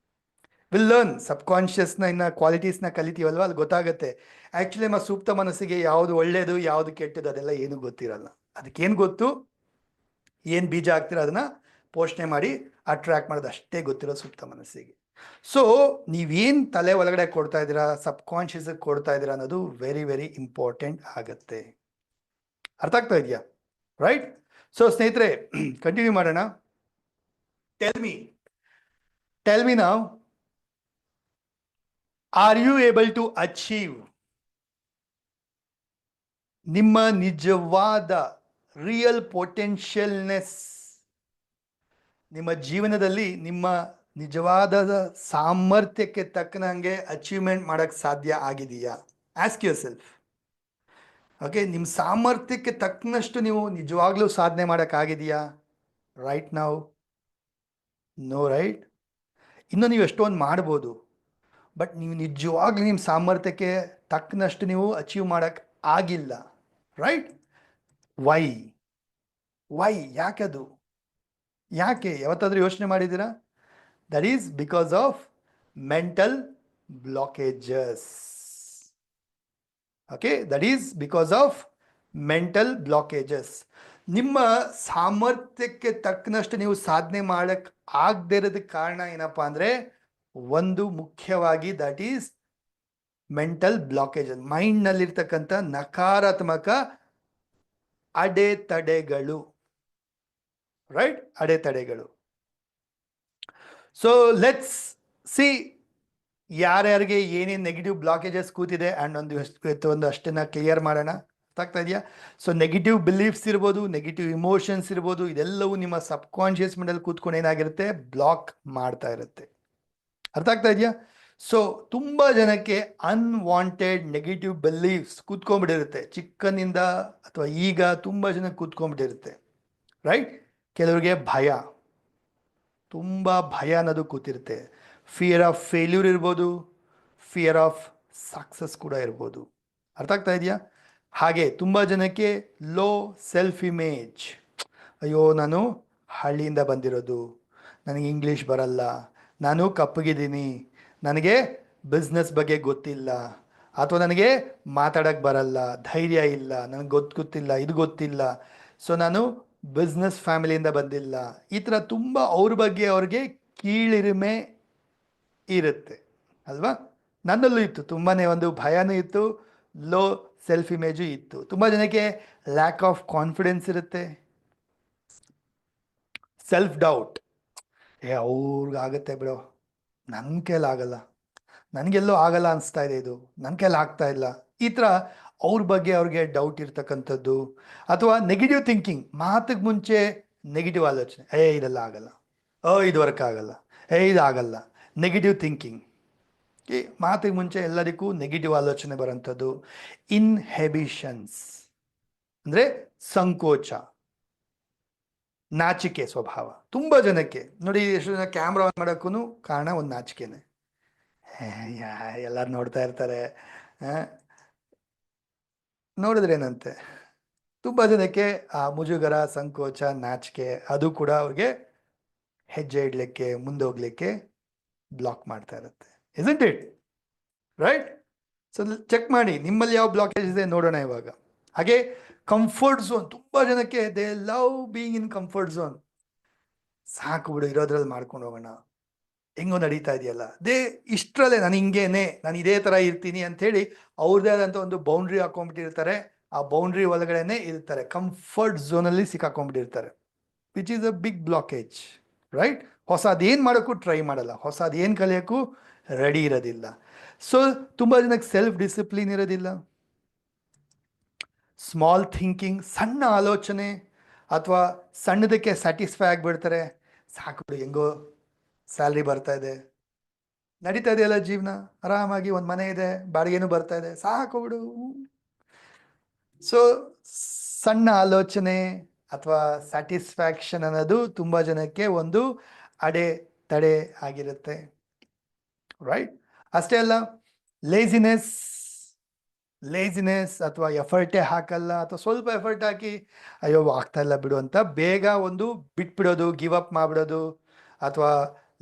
ವಿಲ್ ಲರ್ನ್ ಸಬ್ಕಾನ್ಷಿಯಸ್ನ ಇನ್ನು ಕ್ವಾಲಿಟೀಸ್ನ ಕಲಿತೀವಲ್ವ, ಅಲ್ಲಿ ಗೊತ್ತಾಗುತ್ತೆ ಆ್ಯಕ್ಚುಲಿ ನಮ್ಮ ಸೂಕ್ತ ಮನಸ್ಸಿಗೆ ಯಾವುದು ಒಳ್ಳೆಯದು ಯಾವುದು ಕೆಟ್ಟದ್ದು ಅದೆಲ್ಲ ಏನೂ ಗೊತ್ತಿರಲ್ಲ. ಅದಕ್ಕೇನು ಗೊತ್ತು? ಏನು ಬೀಜ ಹಾಕ್ತೀರ ಅದನ್ನು ಪೋಷಣೆ ಮಾಡಿ ಅಟ್ರಾಕ್ಟ್ ಮಾಡೋದು ಅಷ್ಟೇ ಗೊತ್ತಿರೋ ಸೂಕ್ತ ಮನಸ್ಸಿಗೆ. ಸೊ ನೀವೇನು ತಲೆ ಒಳಗಡೆ ಕೊಡ್ತಾ ಇದ್ದೀರಾ, ಸಬ್ಕಾನ್ಷಿಯಸ್ಗೆ ಕೊಡ್ತಾ ಇದ್ದೀರಾ ಅನ್ನೋದು ವೆರಿ ವೆರಿ ಇಂಪಾರ್ಟೆಂಟ್ ಆಗುತ್ತೆ. ಅರ್ಥ ಆಗ್ತಾ ಇದೆಯಾ? ರೈಟ್? ಸೊ ಸ್ನೇಹಿತರೆ ಕಂಟಿನ್ಯೂ ಮಾಡೋಣ. Tell me now, are you able to achieve ನಿಮ್ಮ ನಿಜವಾದ ರಿಯಲ್ ಪೊಟೆನ್ಷಿಯಲ್ನೆಸ್? ನಿಮ್ಮ ಜೀವನದಲ್ಲಿ ನಿಮ್ಮ ನಿಜವಾದ ಸಾಮರ್ಥ್ಯಕ್ಕೆ ತಕ್ಕನಂಗೆ ಅಚೀವ್ಮೆಂಟ್ ಮಾಡೋಕ್ಕೆ ಸಾಧ್ಯ ಆಗಿದೆಯಾ? Ask your self. ಓಕೆ, ನಿಮ್ಮ ಸಾಮರ್ಥ್ಯಕ್ಕೆ ತಕ್ಕನಷ್ಟು ನೀವು ನಿಜವಾಗ್ಲೂ ಸಾಧನೆ ಮಾಡೋಕ್ಕಾಗಿದೆಯಾ ರೈಟ್ ನಾವು? No, right? ಇನ್ನೂ ನೀವು ಎಷ್ಟೊಂದು ಮಾಡ್ಬೋದು, ಬಟ್ ನೀವು ನಿಜವಾಗ್ಲೂ ನಿಮ್ಮ ಸಾಮರ್ಥ್ಯಕ್ಕೆ ತಕ್ಕನಷ್ಟು ನೀವು ಅಚೀವ್ ಮಾಡೋಕ್ಕೆ ಆಗಿಲ್ಲ. ರೈಟ್? ವೈ? ಯಾಕದು? ಯಾಕೆ? ಯಾವತ್ತಾದ್ರೂ ಯೋಚನೆ ಮಾಡಿದ್ದೀರಾ? That is because of mental blockages. Okay, that is because of mental blockages. ನಿಮ್ಮ ಸಾಮರ್ಥ್ಯಕ್ಕೆ ತಕ್ಕನಷ್ಟು ನೀವು ಸಾಧನೆ ಮಾಡಕ್ಕೆ ಆಗದೇ ಇರೋದಕ್ಕೆ ಕಾರಣ ಏನಪ್ಪ ಅಂದರೆ, ಒಂದು ಮುಖ್ಯವಾಗಿ ದಟ್ ಈಸ್ ಮೆಂಟಲ್ ಬ್ಲಾಕೇಜಸ್. ಮೈಂಡ್ನಲ್ಲಿರ್ತಕ್ಕಂಥ ನಕಾರಾತ್ಮಕ ಅಡೆತಡೆಗಳು. ರೈಟ್? ಅಡೆತಡೆಗಳು. ಸೊ ಲೆಟ್ಸ್ ಸಿ ಯಾರ್ಯಾರಿಗೆ ಏನೇನು ನೆಗೆಟಿವ್ ಬ್ಲಾಕೇಜಸ್ ಕೂತಿದೆ ಆ್ಯಂಡ್ ಒಂದು ಅಷ್ಟನ್ನ ಕ್ಲಿಯರ್ ಮಾಡೋಣ. ಅರ್ಥ ಆಗ್ತಾ ಇದೆಯಾ? ಸೊ ನೆಗೆಟಿವ್ ಬಿಲೀಫ್ಸ್ ಇರ್ಬೋದು, ನೆಗೆಟಿವ್ ಇಮೋಷನ್ಸ್ ಇರ್ಬೋದು, ಇದೆಲ್ಲವೂ ನಿಮ್ಮ ಸಬ್ಕಾನ್ಷಿಯಸ್ ಮೈಂಡಲ್ಲಿ ಕೂತ್ಕೊಂಡು ಏನಾಗಿರುತ್ತೆ? ಬ್ಲಾಕ್ ಮಾಡ್ತಾ ಇರುತ್ತೆ. ಅರ್ಥ ಆಗ್ತಾ ಇದೆಯಾ? ಸೊ ತುಂಬ ಜನಕ್ಕೆ ಅನ್ವಾಂಟೆಡ್ ನೆಗೆಟಿವ್ ಬಿಲೀಫ್ಸ್ ಕೂತ್ಕೊಂಡ್ಬಿಟ್ಟಿರುತ್ತೆ ಚಿಕ್ಕನಿಂದ, ಅಥವಾ ಈಗ ತುಂಬ ಜನಕ್ಕೆ ಕೂತ್ಕೊಂಡ್ಬಿಟ್ಟಿರುತ್ತೆ. ರೈಟ್? ಕೆಲವರಿಗೆ ಭಯ, ತುಂಬ ಭಯ ಅನ್ನೋದು ಕೂತಿರುತ್ತೆ. ಫಿಯರ್ ಆಫ್ ಫೇಲ್ಯೂರ್ ಇರ್ಬೋದು, ಫಿಯರ್ ಆಫ್ ಸಕ್ಸಸ್ ಕೂಡ ಇರ್ಬೋದು. ಅರ್ಥ ಆಗ್ತಾ ಇದೆಯಾ? ಹಾಗೆ ತುಂಬ ಜನಕ್ಕೆ ಲೋ ಸೆಲ್ಫ್ ಇಮೇಜ್. ಅಯ್ಯೋ, ನಾನು ಹಳ್ಳಿಯಿಂದ ಬಂದಿರೋದು, ನನಗೆ ಇಂಗ್ಲೀಷ್ ಬರಲ್ಲ, ನಾನು ಕಪ್ಪಗಿದ್ದೀನಿ, ನನಗೆ ಬಿಸ್ನೆಸ್ ಬಗ್ಗೆ ಗೊತ್ತಿಲ್ಲ, ಅಥವಾ ನನಗೆ ಮಾತಾಡೋಕ್ಕೆ ಬರಲ್ಲ, ಧೈರ್ಯ ಇಲ್ಲ, ನನಗೆ ಗೊತ್ತಿಲ್ಲ, ಇದು ಗೊತ್ತಿಲ್ಲ, ಸೊ ನಾನು ಬಿಸ್ನೆಸ್ ಫ್ಯಾಮಿಲಿಯಿಂದ ಬಂದಿಲ್ಲ. ಈ ಥರ ತುಂಬ ಅವ್ರ ಬಗ್ಗೆ ಅವ್ರಿಗೆ ಕೀಳಿರಿಮೆ ಇರುತ್ತೆ ಅಲ್ವಾ? ನನ್ನಲ್ಲೂ ಇತ್ತು, ತುಂಬಾ ಒಂದು ಭಯನೂ ಇತ್ತು, ಲೋ ಸೆಲ್ಫ್ ಇಮೇಜು ಇತ್ತು. ತುಂಬ ಜನಕ್ಕೆ ಲ್ಯಾಕ್ ಆಫ್ ಕಾನ್ಫಿಡೆನ್ಸ್ ಇರುತ್ತೆ, ಸೆಲ್ಫ್ ಡೌಟ್. ಅವ್ರಿಗಾಗತ್ತೆ ಬಿಡೋ, ನನ್ನ ಕೈಲಾಗಲ್ಲ, ನನಗೆಲ್ಲೋ ಆಗಲ್ಲ ಅನಿಸ್ತಾ ಇದೆ, ಇದು ನನ್ನ ಕೈಲಿ ಆಗ್ತಾ ಇಲ್ಲ. ಈ ಥರ ಅವ್ರ ಬಗ್ಗೆ ಅವ್ರಿಗೆ ಡೌಟ್ ಇರ್ತಕ್ಕಂಥದ್ದು. ಅಥವಾ ನೆಗೆಟಿವ್ ಥಿಂಕಿಂಗ್, ಮಾತಿಗೆ ಮುಂಚೆ ನೆಗೆಟಿವ್ ಆಲೋಚನೆ, ಇದೆಲ್ಲ ಆಗಲ್ಲ, ಇದು ವರ್ಕ್ ಆಗಲ್ಲ, ಇದಾಗಲ್ಲ. ನೆಗೆಟಿವ್ ಥಿಂಕಿಂಗ್, ಮಾತಿಗೆ ಮುಂಚೆ ಎಲ್ಲದಕ್ಕೂ ನೆಗೆಟಿವ್ ಆಲೋಚನೆ ಬರೋಂಥದ್ದು. ಇನ್ಹೆಬಿಷನ್ಸ್ ಅಂದರೆ ಸಂಕೋಚ, ನಾಚಿಕೆ ಸ್ವಭಾವ. ತುಂಬ ಜನಕ್ಕೆ ನೋಡಿ, ಎಷ್ಟು ಜನ ಕ್ಯಾಮ್ರಾ ಆನ್ ಮಾಡೋಕ್ಕೂ ಕಾರಣ ಒಂದು ನಾಚಿಕೆನೆ. ಎಲ್ಲರೂ ನೋಡ್ತಾ ಇರ್ತಾರೆ, ನೋಡಿದ್ರೇನಂತೆ. ತುಂಬ ಜನಕ್ಕೆ ಆ ಮುಜುಗರ, ಸಂಕೋಚ, ನಾಚಿಕೆ ಅದು ಕೂಡ ಅವ್ರಿಗೆ ಹೆಜ್ಜೆ ಇಡಲಿಕ್ಕೆ, ಮುಂದೆ ಹೋಗ್ಲಿಕ್ಕೆ ಬ್ಲಾಕ್ ಮಾಡ್ತಾ ಇರುತ್ತೆ. Isn't it? Right? So check ಮಾಡಿ ನಿಮ್ಮಲ್ಲಿ ಯಾವ ಬ್ಲಾಕೇಜ್ ಇದೆ ನೋಡೋಣ ಇವಾಗ. ಹಾಗೆ ಕಂಫರ್ಟ್ ಝೋನ್, ತುಂಬ ಜನಕ್ಕೆ they love being in comfort zone. ಸಾಕು ಬಿಡು, ಇರೋದ್ರಲ್ಲಿ ಮಾಡ್ಕೊಂಡು ಹೋಗೋಣ, ಹೆಂಗೋ ನಡೀತಾ ಇದೆಯಲ್ಲ, ಇಷ್ಟರಲ್ಲೇ ನಾನು ಹಿಂಗೇನೆ, ನಾನು ಇದೇ ಥರ ಇರ್ತೀನಿ ಅಂಥೇಳಿ ಅವ್ರದ್ದೇ ಆದಂಥ ಒಂದು ಬೌಂಡ್ರಿ ಹಾಕೊಂಡ್ಬಿಟ್ಟಿರ್ತಾರೆ. ಆ ಬೌಂಡ್ರಿ ಒಳಗಡೆನೆ ಇರ್ತಾರೆ, ಕಂಫರ್ಟ್ ಝೋನಲ್ಲಿ ಸಿಕ್ಕಾಕೊಂಡ್ಬಿಟ್ಟಿರ್ತಾರೆ, which is a big blockage, right? ಹೊಸದೇನು ಮಾಡೋಕ್ಕೂ ಟ್ರೈ ಮಾಡಲ್ಲ, ಹೊಸದೇನು ಕಲಿಯೋಕ್ಕೂ ರೆಡಿ ಇರೋದಿಲ್ಲ. ಸೊ ತುಂಬ ಜನಕ್ಕೆ ಸೆಲ್ಫ್ ಡಿಸಿಪ್ಲಿನ್ ಇರೋದಿಲ್ಲ, ಸ್ಮಾಲ್ ಥಿಂಕಿಂಗ್, ಸಣ್ಣ ಆಲೋಚನೆ ಅಥವಾ ಸಣ್ಣದಕ್ಕೆ ಸ್ಯಾಟಿಸ್ಫೈ ಆಗಿಬಿಡ್ತಾರೆ. ಸಾಕು ಬಿಡು, ಹೆಂಗೋ ಸ್ಯಾಲ್ರಿ ಬರ್ತಾ ಇದೆ, ನಡೀತಾ ಇದೆಯಲ್ಲ ಜೀವನ, ಆರಾಮಾಗಿ ಒಂದು ಮನೆ ಇದೆ, ಬಾಡಿಗೆನೂ ಬರ್ತಾ ಇದೆ, ಸಾಕು ಬಿಡು. ಸೊ ಸಣ್ಣ ಆಲೋಚನೆ ಅಥವಾ ಸ್ಯಾಟಿಸ್ಫ್ಯಾಕ್ಷನ್ ಅನ್ನೋದು ತುಂಬ ಜನಕ್ಕೆ ಒಂದು ಅಡೆ ತಡೆ ಆಗಿರುತ್ತೆ, ರೈಟ್? ಅಷ್ಟೇ ಅಲ್ಲ, ಲೇಜಿನೆಸ್ ಅಥವಾ ಎಫರ್ಟೇ ಹಾಕಲ್ಲ, ಅಥವಾ ಸ್ವಲ್ಪ ಎಫರ್ಟ್ ಹಾಕಿ ಅಯ್ಯೋ ಆಗ್ತಾ ಇಲ್ಲ ಬಿಡು ಅಂತ ಬೇಗ ಒಂದು ಬಿಟ್ಬಿಡೋದು, ಗಿವ್ ಅಪ್ ಮಾಡಿಬಿಡೋದು, ಅಥವಾ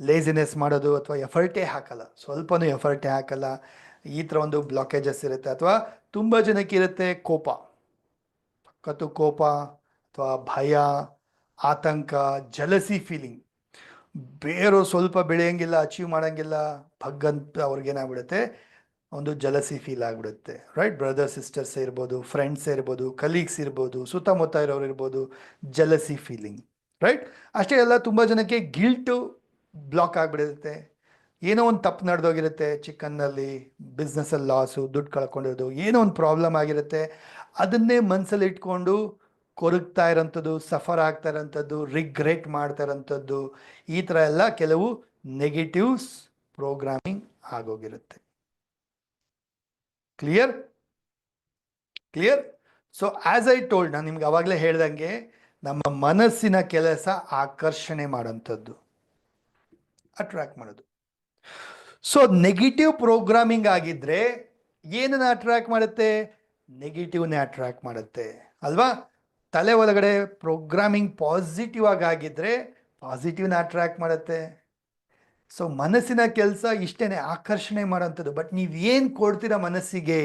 ಲೇಜಿನೆಸ್ ಮಾಡೋದು, ಅಥವಾ ಎಫರ್ಟೇ ಹಾಕಲ್ಲ, ಸ್ವಲ್ಪನೂ ಎಫರ್ಟೇ ಹಾಕಲ್ಲ. ಈ ಥರ ಒಂದು ಬ್ಲಾಕೇಜಸ್ ಇರುತ್ತೆ. ಅಥವಾ ತುಂಬ ಜನಕ್ಕೆ ಇರುತ್ತೆ ಕೋಪ, ಕೋಪ ಅಥವಾ ಭಯ, ಆತಂಕ, ಜಲಸಿ ಫೀಲಿಂಗ್. ಬೇರೆಯವ್ರು ಸ್ವಲ್ಪ ಬೆಳೆಯಂಗಿಲ್ಲ, ಅಚೀವ್ ಮಾಡೋಂಗಿಲ್ಲ, ಭಗ್ಗಂತ ಅವ್ರಿಗೇನಾಗ್ಬಿಡುತ್ತೆ, ಒಂದು ಜಲಸಿ ಫೀಲ್ ಆಗಿಬಿಡುತ್ತೆ, ರೈಟ್? ಬ್ರದರ್ಸ್ ಸಿಸ್ಟರ್ಸ್ ಇರ್ಬೋದು, ಫ್ರೆಂಡ್ಸ್ ಇರ್ಬೋದು, ಕಲೀಗ್ಸ್ ಇರ್ಬೋದು, ಸುತ್ತಮುತ್ತ ಇರೋರು ಇರ್ಬೋದು, ಜಲಸಿ ಫೀಲಿಂಗ್, ರೈಟ್? ಅಷ್ಟೇ ಅಲ್ಲ, ತುಂಬ ಜನಕ್ಕೆ ಗಿಲ್ಟು ಬ್ಲಾಕ್ ಆಗಿಬಿಡುತ್ತೆ. ಏನೋ ಒಂದು ತಪ್ಪು ನಡೆದೋಗಿರುತ್ತೆ, ಚಿಕ್ಕನ್ನಲ್ಲಿ ಬಿಸ್ನೆಸ್ಸಲ್ಲಿ ಲಾಸು, ದುಡ್ಡು ಕಳ್ಕೊಂಡಿರೋದು, ಏನೋ ಒಂದು ಪ್ರಾಬ್ಲಮ್ ಆಗಿರುತ್ತೆ, ಅದನ್ನೇ ಮನಸ್ಸಲ್ಲಿ ಇಟ್ಕೊಂಡು ಕೊರಗ್ತಾ ಇರೋಂಥದ್ದು, ಸಫರ್ ಆಗ್ತಾ ಇರೋಂಥದ್ದು, ರಿಗ್ರೆಟ್ ಮಾಡ್ತಾ ಇರೋಂಥದ್ದು, ಈ ಥರ ಎಲ್ಲ ಕೆಲವು ನೆಗೆಟಿವ್ಸ್ ಪ್ರೋಗ್ರಾಮಿಂಗ್ ಆಗೋಗಿರುತ್ತೆ. Clear? So as I told, ನಾನು ನಿಮ್ಗೆ ಅವಾಗಲೇ ಹೇಳ್ದಂಗೆ ನಮ್ಮ ಮನಸ್ಸಿನ ಕೆಲಸ ಆಕರ್ಷಣೆ ಮಾಡೋಂಥದ್ದು, ಅಟ್ರಾಕ್ಟ್ ಮಾಡೋದು. ಸೊ ನೆಗೆಟಿವ್ ಪ್ರೋಗ್ರಾಮಿಂಗ್ ಆಗಿದ್ರೆ ಏನನ್ನ ಅಟ್ರಾಕ್ಟ್ ಮಾಡುತ್ತೆ? ನೆಗೆಟಿವ್ನೇ ಅಟ್ರಾಕ್ಟ್ ಮಾಡುತ್ತೆ ಅಲ್ವಾ? ತಲೆ ಒಳಗಡೆ ಪ್ರೋಗ್ರಾಮಿಂಗ್ ಪಾಸಿಟಿವ್ ಆಗಿದ್ರೆ ಪಾಸಿಟಿವ್ನ ಅಟ್ರಾಕ್ಟ್ ಮಾಡುತ್ತೆ. ಸೊ ಮನಸ್ಸಿನ ಕೆಲಸ ಇಷ್ಟೇನೆ, ಆಕರ್ಷಣೆ ಮಾಡೋಂಥದ್ದು. ಬಟ್ ನೀವೇನು ಕೊಡ್ತೀರ ಮನಸ್ಸಿಗೆ,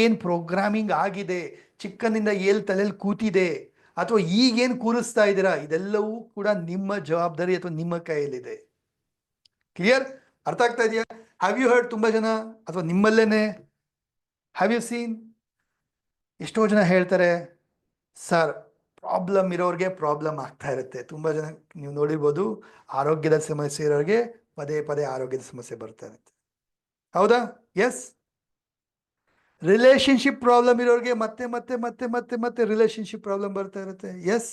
ಏನು ಪ್ರೋಗ್ರಾಮಿಂಗ್ ಆಗಿದೆ, ಚಿಕ್ಕನಿಂದ ತಲೆಯಲ್ಲಿ ಕೂತಿದೆ, ಅಥವಾ ಈಗೇನು ಕೂರಿಸ್ತಾ ಇದ್ದೀರಾ, ಇದೆಲ್ಲವೂ ಕೂಡ ನಿಮ್ಮ ಜವಾಬ್ದಾರಿ ಅಥವಾ ನಿಮ್ಮ ಕೈಯಲ್ಲಿದೆ. ಕ್ಲಿಯರ್? ಅರ್ಥ ಆಗ್ತಾ ಇದೆಯಾ? Have you heard? ತುಂಬ ಜನ ಅಥವಾ ನಿಮ್ಮಲ್ಲೇನೆ ಹ್ಯಾವ್ ಯು ಸೀನ್? ಎಷ್ಟೋ ಜನ ಹೇಳ್ತಾರೆ, ಸರ್ ಪ್ರಾಬ್ಲಮ್ ಇರೋರಿಗೆ ಪ್ರಾಬ್ಲಮ್ ಆಗ್ತಾ ಇರುತ್ತೆ. ತುಂಬ ಜನ ನೀವು ನೋಡಿರ್ಬೋದು, ಆರೋಗ್ಯದ ಸಮಸ್ಯೆ ಇರೋರಿಗೆ ಪದೇ ಪದೇ ಆರೋಗ್ಯದ ಸಮಸ್ಯೆ ಬರ್ತಾ ಇರುತ್ತೆ, ಹೌದಾ? ಎಸ್. ರಿಲೇಶನ್ಶಿಪ್ ಪ್ರಾಬ್ಲಮ್ ಇರೋರಿಗೆ ಮತ್ತೆ ಮತ್ತೆ ಮತ್ತೆ ಮತ್ತೆ ಮತ್ತೆ ರಿಲೇಶನ್ಶಿಪ್ ಪ್ರಾಬ್ಲಮ್ ಬರ್ತಾ ಇರುತ್ತೆ, ಎಸ್.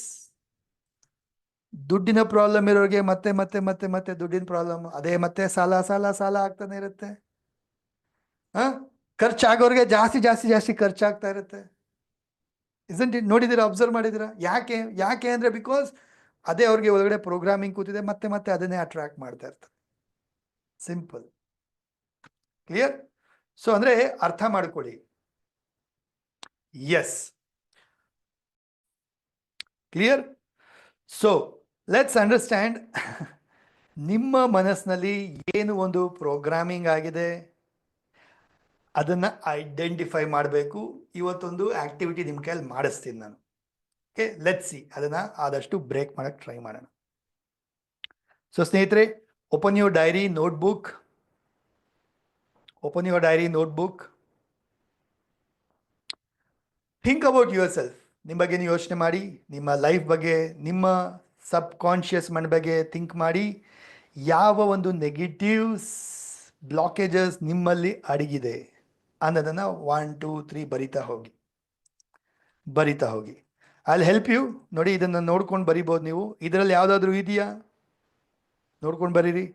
ದುಡ್ಡಿನ ಪ್ರಾಬ್ಲಮ್ ಇರೋರಿಗೆ ಮತ್ತೆ ಮತ್ತೆ ಮತ್ತೆ ಮತ್ತೆ ದುಡ್ಡಿನ ಪ್ರಾಬ್ಲಮ್, ಅದೇ ಮತ್ತೆ ಸಾಲ ಸಾಲ ಸಾಲ ಆಗ್ತಾನೆ ಇರುತ್ತೆ. ಖರ್ಚಾಗೋರಿಗೆ ಜಾಸ್ತಿ ಜಾಸ್ತಿ ಜಾಸ್ತಿ ಖರ್ಚಾಗ್ತಾ ಇರುತ್ತೆ. Isn't it? ನೋಡಿದ್ದೀರಾ? ಅಬ್ಸರ್ವ್ ಮಾಡಿದ್ದೀರಾ? ಯಾಕೆ ಅಂದರೆ ಬಿಕಾಸ್ ಅದೇ ಅವ್ರಿಗೆ ಒಳಗಡೆ ಪ್ರೋಗ್ರಾಮಿಂಗ್ ಕೂತಿದೆ, ಮತ್ತೆ ಮತ್ತೆ ಅದನ್ನೇ ಅಟ್ರಾಕ್ಟ್ ಮಾಡ್ತಾ ಇರ್ತಾರೆ. ಸಿಂಪಲ್. ಕ್ಲಿಯರ್? ಸೊ ಅಂದರೆ ಅರ್ಥ ಮಾಡ್ಕೊಳ್ಳಿ. Yes, clear? So let's understand, ನಿಮ್ಮ ಮನಸ್ಸಿನಲ್ಲಿ ಏನು ಒಂದು ಪ್ರೋಗ್ರಾಮಿಂಗ್ ಆಗಿದೆ ಅದನ್ನು ಐಡೆಂಟಿಫೈ ಮಾಡಬೇಕು. ಇವತ್ತೊಂದು ಆ್ಯಕ್ಟಿವಿಟಿ ನಿಮ್ಮ ಕೈಯಲ್ಲಿ ಮಾಡಿಸ್ತೀನಿ ನಾನು. ಓಕೆ, ಲೆಟ್ಸ್ ಸಿ, ಅದನ್ನು ಆದಷ್ಟು ಬ್ರೇಕ್ ಮಾಡೋಕ್ಕೆ ಟ್ರೈ ಮಾಡೋಣ. ಸೊ ಸ್ನೇಹಿತರೆ, open your dairy, notebook. Open your dairy, notebook. Think about your self. ನಿಮ್ಮ ಬಗ್ಗೆ ನೀವು ಯೋಚನೆ ಮಾಡಿ, ನಿಮ್ಮ ಲೈಫ್ ಬಗ್ಗೆ, ನಿಮ್ಮ ಸಬ್ ಕಾನ್ಷಿಯಸ್ ಮೈಂಡ್ ಬಗ್ಗೆ ಥಿಂಕ್ ಮಾಡಿ. ಯಾವ ಒಂದು ನೆಗೆಟಿವ್ಸ್ ಬ್ಲಾಕೇಜಸ್ ನಿಮ್ಮಲ್ಲಿ ಅಡಗಿದೆ ಅನ್ನೋದನ್ನು 1 2 3 ಬರಿತಾ ಹೋಗಿ. I will help you. ನೋಡಿ, ಇದನ್ನು ನೋಡ್ಕೊಂಡು ಬರಿಬೋದು ನೀವು. ಇದರಲ್ಲಿ ಯಾವುದಾದ್ರೂ ಇದೆಯಾ ನೋಡ್ಕೊಂಡು ಬರೀರಿ.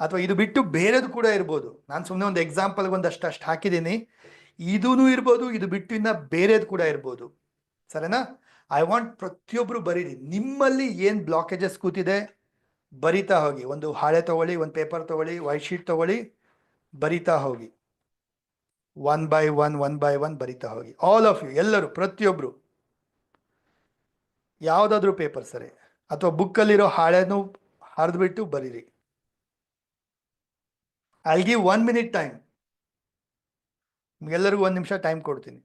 ಅಥವಾ ಇದು ಬಿಟ್ಟು ಬೇರೆದು ಕೂಡ ಇರ್ಬೋದು. ನಾನು ಸುಮ್ಮನೆ ಒಂದು ಎಕ್ಸಾಂಪಲ್ಗೆ ಒಂದಷ್ಟು ಹಾಕಿದ್ದೀನಿ. ಇದೂ ಇರ್ಬೋದು, ಇದು ಬಿಟ್ಟು ಇನ್ನು ಬೇರೆದು ಕೂಡ ಇರ್ಬೋದು. ಸರಿನಾ? ಐ ವಾಂಟ್ ಪ್ರತಿಯೊಬ್ಬರು ಬರೀರಿ. ನಿಮ್ಮಲ್ಲಿ ಏನು ಬ್ಲಾಕೇಜಸ್ ಕೂತಿದೆ ಬರಿತಾ ಹೋಗಿ. ಒಂದು ಹಾಳೆ ತಗೊಳ್ಳಿ, ಒಂದು ಪೇಪರ್ ತಗೊಳ್ಳಿ, ವೈಟ್ ಶೀಟ್ ತಗೊಳ್ಳಿ, ಬರಿತಾ ಹೋಗಿ. 1 by 1 ಬರಿತಾ ಹೋಗಿ. ಆಲ್ ಆಫ್ ಯು, ಎಲ್ಲರೂ, ಪ್ರತಿಯೊಬ್ಬರು. ಯಾವುದಾದ್ರೂ ಪೇಪರ್ ಸರಿ, ಅಥವಾ ಬುಕ್ಕಲ್ಲಿರೋ ಹಾಳೆನೂ ಹರಿದ್ಬಿಟ್ಟು ಬರೀರಿ. I give 1 minute time. ನಿಮ್ಗೆಲ್ಲರಿಗೂ 1 ನಿಮಿಷ ಟೈಮ್ ಕೊಡ್ತೀನಿ.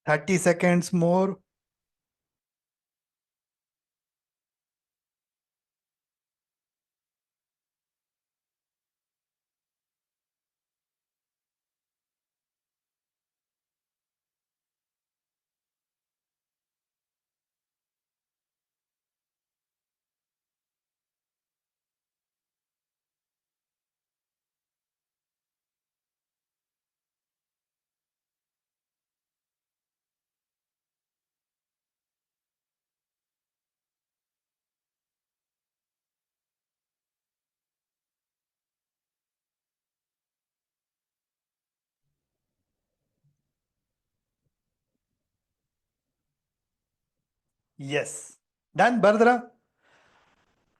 30 seconds more. Yes. Done, Bardra?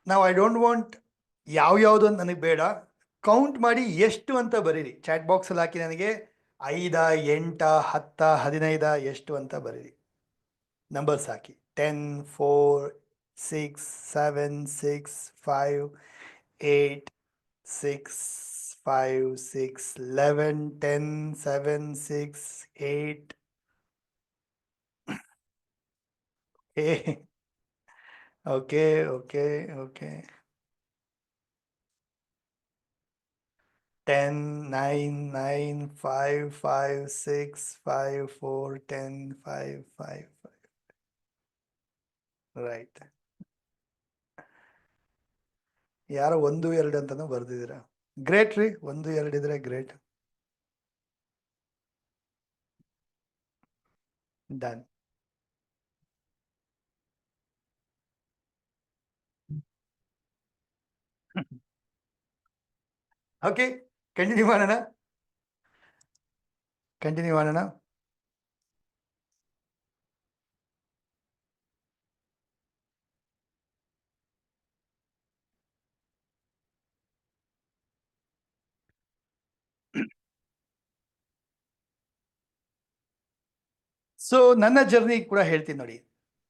Now I don't want ಯಾವ್ದು ಅಂತ ನನಗೆ ಬೇಡ. ಕೌಂಟ್ ಮಾಡಿ ಎಷ್ಟು ಅಂತ ಬರೀರಿ. ಚಾಟ್ ಬಾಕ್ಸಲ್ಲಿ ಹಾಕಿ ನನಗೆ 5, 8, 10, 15 ಎಷ್ಟು ಅಂತ ಬರೀರಿ. ನಂಬರ್ಸ್ ಹಾಕಿ 10, 4, 6, 7, 6, 5, 8, 6, 5, 6, 11, 10, 7, 6, 8. Okay. 10, 9, 9, 5, 5, 6, 5, 4, 10, 5, 5, 5. Right. ಯಾರೋ 1, 2 ಅಂತಾನು ಬರ್ದಿದ್ದೀರಾ. ಗ್ರೇಟ್ ರೀ. 1, 2 ಇದ್ರೆ ಗ್ರೇಟ್. ಡನ್. ಓಕೆ, ಕಂಟಿನ್ಯೂ ಮಾಡೋಣ. ಸೊ ನನ್ನ ಜರ್ನಿ ಕೂಡ ಹೇಳ್ತೀನಿ ನೋಡಿ.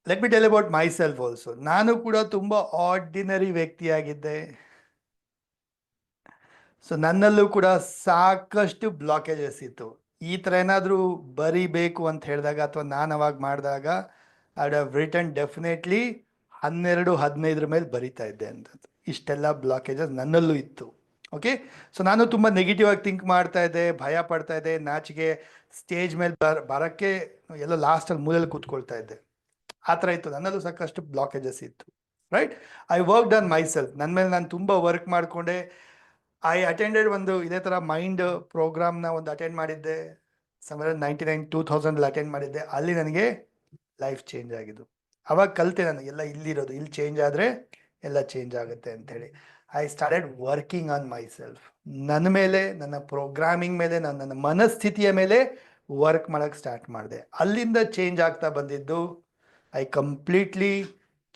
Let me tell about my self also. ನಾನು ಕೂಡ ತುಂಬಾ ಆರ್ಡಿನರಿ ವ್ಯಕ್ತಿಯಾಗಿದ್ದೆ. ಸೊ ನನ್ನಲ್ಲೂ ಕೂಡ ಸಾಕಷ್ಟು ಬ್ಲಾಕೇಜಸ್ ಇತ್ತು. ಈ ಥರ ಏನಾದರೂ ಬರಿಬೇಕು ಅಂತ ಹೇಳಿದಾಗ ಅಥವಾ ನಾನು ಅವಾಗ ಮಾಡಿದಾಗ I would have written definitely 12, 15 ಮೇಲೆ ಬರಿತಾ ಇದ್ದೆ ಅಂತದ್ದು. ಇಷ್ಟೆಲ್ಲ ಬ್ಲಾಕೇಜಸ್ ನನ್ನಲ್ಲೂ ಇತ್ತು. ಓಕೆ, ಸೊ ನಾನು ತುಂಬ ನೆಗೆಟಿವ್ ಆಗಿ ಥಿಂಕ್ ಮಾಡ್ತಾ ಇದ್ದೆ, ಭಯ ಪಡ್ತಾ ಇದ್ದೆ, ನಾಚಿಗೆ ಸ್ಟೇಜ್ ಮೇಲೆ ಬರೋಕ್ಕೆ ಎಲ್ಲ ಲಾಸ್ಟಲ್ಲಿ ಮೂಲೆಯಲ್ಲಿ ಕೂತ್ಕೊಳ್ತಾ ಇದ್ದೆ. ಆ ಥರ ಇತ್ತು. ನನ್ನಲ್ಲೂ ಸಾಕಷ್ಟು ಬ್ಲಾಕೇಜಸ್ ಇತ್ತು. Right, I worked on my self. ನನ್ನ ಮೇಲೆ ನಾನು ತುಂಬ ವರ್ಕ್ ಮಾಡಿಕೊಂಡೆ. ಐ ಅಟೆಂಡೆಡ್ ಒಂದು ಇದೇ ಥರ ಮೈಂಡ್ ಪ್ರೋಗ್ರಾಮ್ನ ಒಂದು ಅಟೆಂಡ್ ಮಾಡಿದ್ದೆ. ಸಮರ 99, 2000 ಅಟೆಂಡ್ ಮಾಡಿದ್ದೆ. ಅಲ್ಲಿ ನನಗೆ ಲೈಫ್ ಚೇಂಜ್ ಆಗಿದ್ದು. ಅವಾಗ ಕಲಿತೆ ನಾನು ಎಲ್ಲ ಇಲ್ಲಿರೋದು, ಇಲ್ಲಿ ಚೇಂಜ್ ಆದರೆ ಎಲ್ಲ ಚೇಂಜ್ ಆಗುತ್ತೆ ಅಂಥೇಳಿ. I started working on my self. ನನ್ನ ಮೇಲೆ, ನನ್ನ ಪ್ರೋಗ್ರಾಮಿಂಗ್ ಮೇಲೆ, ನನ್ನ ಮನಸ್ಥಿತಿಯ ಮೇಲೆ ವರ್ಕ್ ಮಾಡೋಕ್ಕೆ ಸ್ಟಾರ್ಟ್ ಮಾಡಿದೆ. ಅಲ್ಲಿಂದ ಚೇಂಜ್ ಆಗ್ತಾ ಬಂದಿದ್ದು. I completely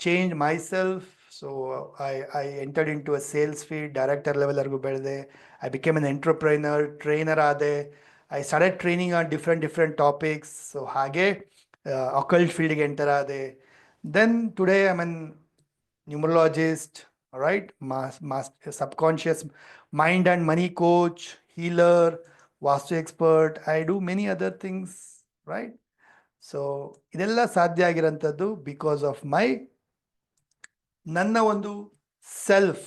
change my self. So I entered into a sales field, director level argu belade. I became an entrepreneur, trainer ade. I started training on different topics. So hage occult field ge enter ade. Then today I'm an numerologist, all right, master subconscious mind and money coach, healer, vastu expert. I do many other things, right? So idella sadhya agirantaddu because of my ನನ್ನ ಒಂದು self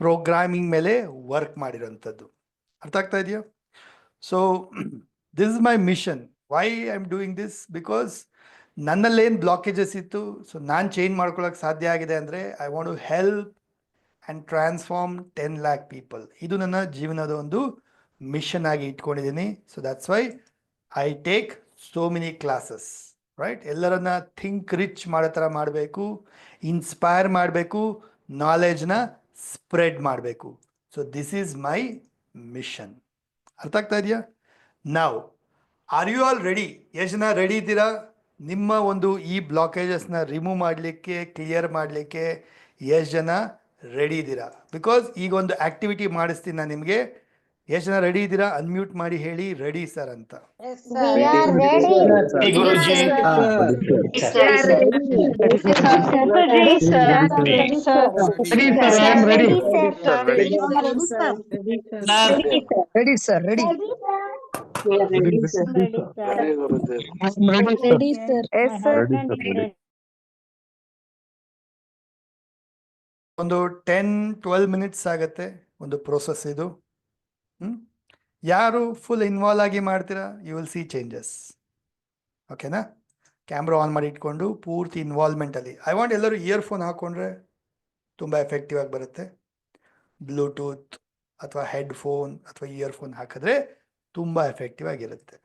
programming ಮೇಲೆ work ಮಾಡಿರೋಂಥದ್ದು. ಅರ್ಥ ಆಗ್ತಾ ಇದೆಯಾ? So this is my mission. Why I am doing this? Because ನನ್ನಲ್ಲೇನು blockages ಇತ್ತು, so ನಾನು ಚೇಂಜ್ ಮಾಡ್ಕೊಳ್ಳೋಕೆ ಸಾಧ್ಯ ಆಗಿದೆ ಅಂದರೆ I want to help and transform 10 lakh people. ಇದು ನನ್ನ ಜೀವನದ ಒಂದು ಮಿಷನ್ ಆಗಿ ಇಟ್ಕೊಂಡಿದ್ದೀನಿ. So that's why I take so many classes. Right, ಎಲ್ಲರನ್ನ ಥಿಂಕ್ ರಿಚ್ ಮಾಡೋ ಥರ ಮಾಡಬೇಕು, ಇನ್ಸ್ಪೈರ್ ಮಾಡಬೇಕು, ನಾಲೆಜ್ನ ಸ್ಪ್ರೆಡ್ ಮಾಡಬೇಕು. So this is my mission. ಅರ್ಥ ಆಗ್ತಾ ಇದೆಯಾ? ನಾವು ಆರ್ ಯು ಆಲ್ ರೆಡಿ? ಎಷ್ಟು ಜನ ರೆಡಿ ಇದ್ದೀರಾ ನಿಮ್ಮ ಒಂದು ಈ ಬ್ಲಾಕೇಜಸ್ನ ರಿಮೂವ್ ಮಾಡಲಿಕ್ಕೆ, ಕ್ಲಿಯರ್ ಮಾಡಲಿಕ್ಕೆ? ಎಷ್ಟು ಜನ ರೆಡಿ ಇದ್ದೀರಾ? ಬಿಕಾಸ್ ಈಗ ಒಂದು ಆ್ಯಕ್ಟಿವಿಟಿ ಮಾಡಿಸ್ತೀನಿ ನಾನು ನಿಮಗೆ. ಎಷ್ಟು ಜನ ರೆಡಿ ಇದ್ದೀರಾ? ಅನ್ಮ್ಯೂಟ್ ಮಾಡಿ ಹೇಳಿ ರೆಡಿ ಸರ್ ಅಂತ. Ready, sir. Ready. Ready sir ready sir yes sir ಒಂದು 10-12 ಮಿನಿಟ್ಸ್ ಆಗತ್ತೆ ಒಂದು ಪ್ರೋಸೆಸ್ ಇದು. ಯಾರು ಫುಲ್ ಇನ್ವಾಲ್ವ್ ಆಗಿ ಮಾಡ್ತೀರಾ, ಯು ವಿಲ್ ಸಿ ಚೇಂಜಸ್. ಓಕೆನಾ? ಕ್ಯಾಮ್ರಾ ಆನ್ ಮಾಡಿ ಇಟ್ಕೊಂಡು ಪೂರ್ತಿ ಇನ್ವಾಲ್ವ್ಮೆಂಟಲ್ಲಿ. ಐ ವಾಂಟ್ ಎಲ್ಲರೂ ಇಯರ್ಫೋನ್ ಹಾಕ್ಕೊಂಡ್ರೆ ತುಂಬ ಎಫೆಕ್ಟಿವ್ ಆಗಿ ಬರುತ್ತೆ. ಬ್ಲೂಟೂತ್ ಅಥವಾ ಹೆಡ್ಫೋನ್ ಅಥವಾ ಇಯರ್ಫೋನ್ ಹಾಕಿದ್ರೆ ತುಂಬ ಎಫೆಕ್ಟಿವ್ ಆಗಿರುತ್ತೆ.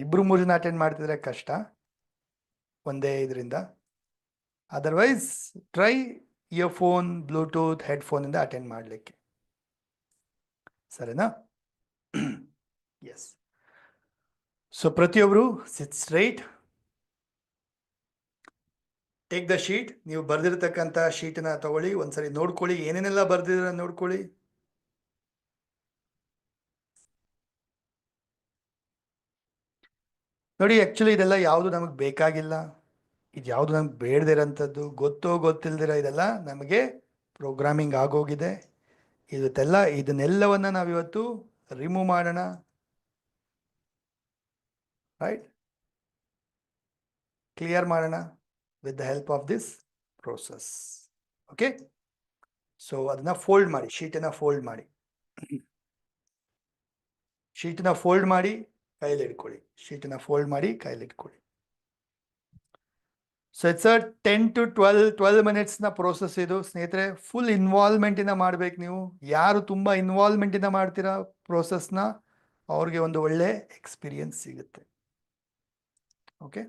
ಇಬ್ರು 3 ಜನ ಅಟೆಂಡ್ ಮಾಡ್ತಿದ್ರೆ ಕಷ್ಟ ಒಂದೇ ಇದರಿಂದ. ಅದರ್ವೈಸ್ ಟ್ರೈ ಇಯರ್ಫೋನ್, ಬ್ಲೂಟೂತ್, ಹೆಡ್ಫೋನಿಂದ ಅಟೆಂಡ್ ಮಾಡಲಿಕ್ಕೆ. ಸರಿನಾ? ಎಸ್. ಸೊ ಪ್ರತಿಯೊಬ್ಬರು sit straight, take the sheet. ನೀವು ಬರೆದಿರ್ತಕ್ಕಂಥ ಶೀಟನ್ನ ತಗೊಳ್ಳಿ, ಒಂದ್ಸರಿ ನೋಡ್ಕೊಳ್ಳಿ, ಏನೇನೆಲ್ಲ ಬರ್ದಿರ ನೋಡ್ಕೊಳ್ಳಿ. ನೋಡಿ, ಆ್ಯಕ್ಚುಲಿ ಇದೆಲ್ಲ ಯಾವುದು ನಮಗೆ ಬೇಕಾಗಿಲ್ಲ, ಇದು ಯಾವುದು ನಮ್ಗೆ ಬೇಡದಿರೋಂಥದ್ದು, ಗೊತ್ತೋ ಗೊತ್ತಿಲ್ದಿರ ಇದೆಲ್ಲ ನಮಗೆ ಪ್ರೋಗ್ರಾಮಿಂಗ್ ಆಗೋಗಿದೆ. ಇದನ್ನೆಲ್ಲವನ್ನ ನಾವಿವತ್ತು ರಿಮೂವ್ ಮಾಡೋಣ. ರೈಟ್? ಕ್ಲಿಯರ್ ಮಾಡೋಣ with the help of this process. Okay? So ಅದನ್ನ ಫೋಲ್ಡ್ ಮಾಡಿ, ಶೀಟನ್ನ ಫೋಲ್ಡ್ ಮಾಡಿ, ಶೀಟನ್ನ ಫೋಲ್ಡ್ ಮಾಡಿ ಕೈಯಲ್ಲಿ ಇಟ್ಕೊಳ್ಳಿ, ಶೀಟನ್ನ ಫೋಲ್ಡ್ ಮಾಡಿ ಕೈಯಲ್ಲಿ ಇಟ್ಕೊಳ್ಳಿ. ಸೊ ಇಟ್ಸ್ ಅ 10 to 12 ಮಿನಿಟ್ಸ್ನ ಪ್ರೋಸೆಸ್ ಇದು ಸ್ನೇಹಿತರೆ. ಫುಲ್ ಇನ್ವಾಲ್ವ್ಮೆಂಟಿಂದ ಮಾಡ್ಬೇಕು ನೀವು. ಯಾರು ತುಂಬ ಇನ್ವಾಲ್ವ್ಮೆಂಟಿಂದ ಮಾಡ್ತೀರಾ ಪ್ರೋಸೆಸ್ನ, ಅವ್ರಿಗೆ ಒಂದು ಒಳ್ಳೆ ಎಕ್ಸ್ಪೀರಿಯನ್ಸ್ ಸಿಗುತ್ತೆ. Okay,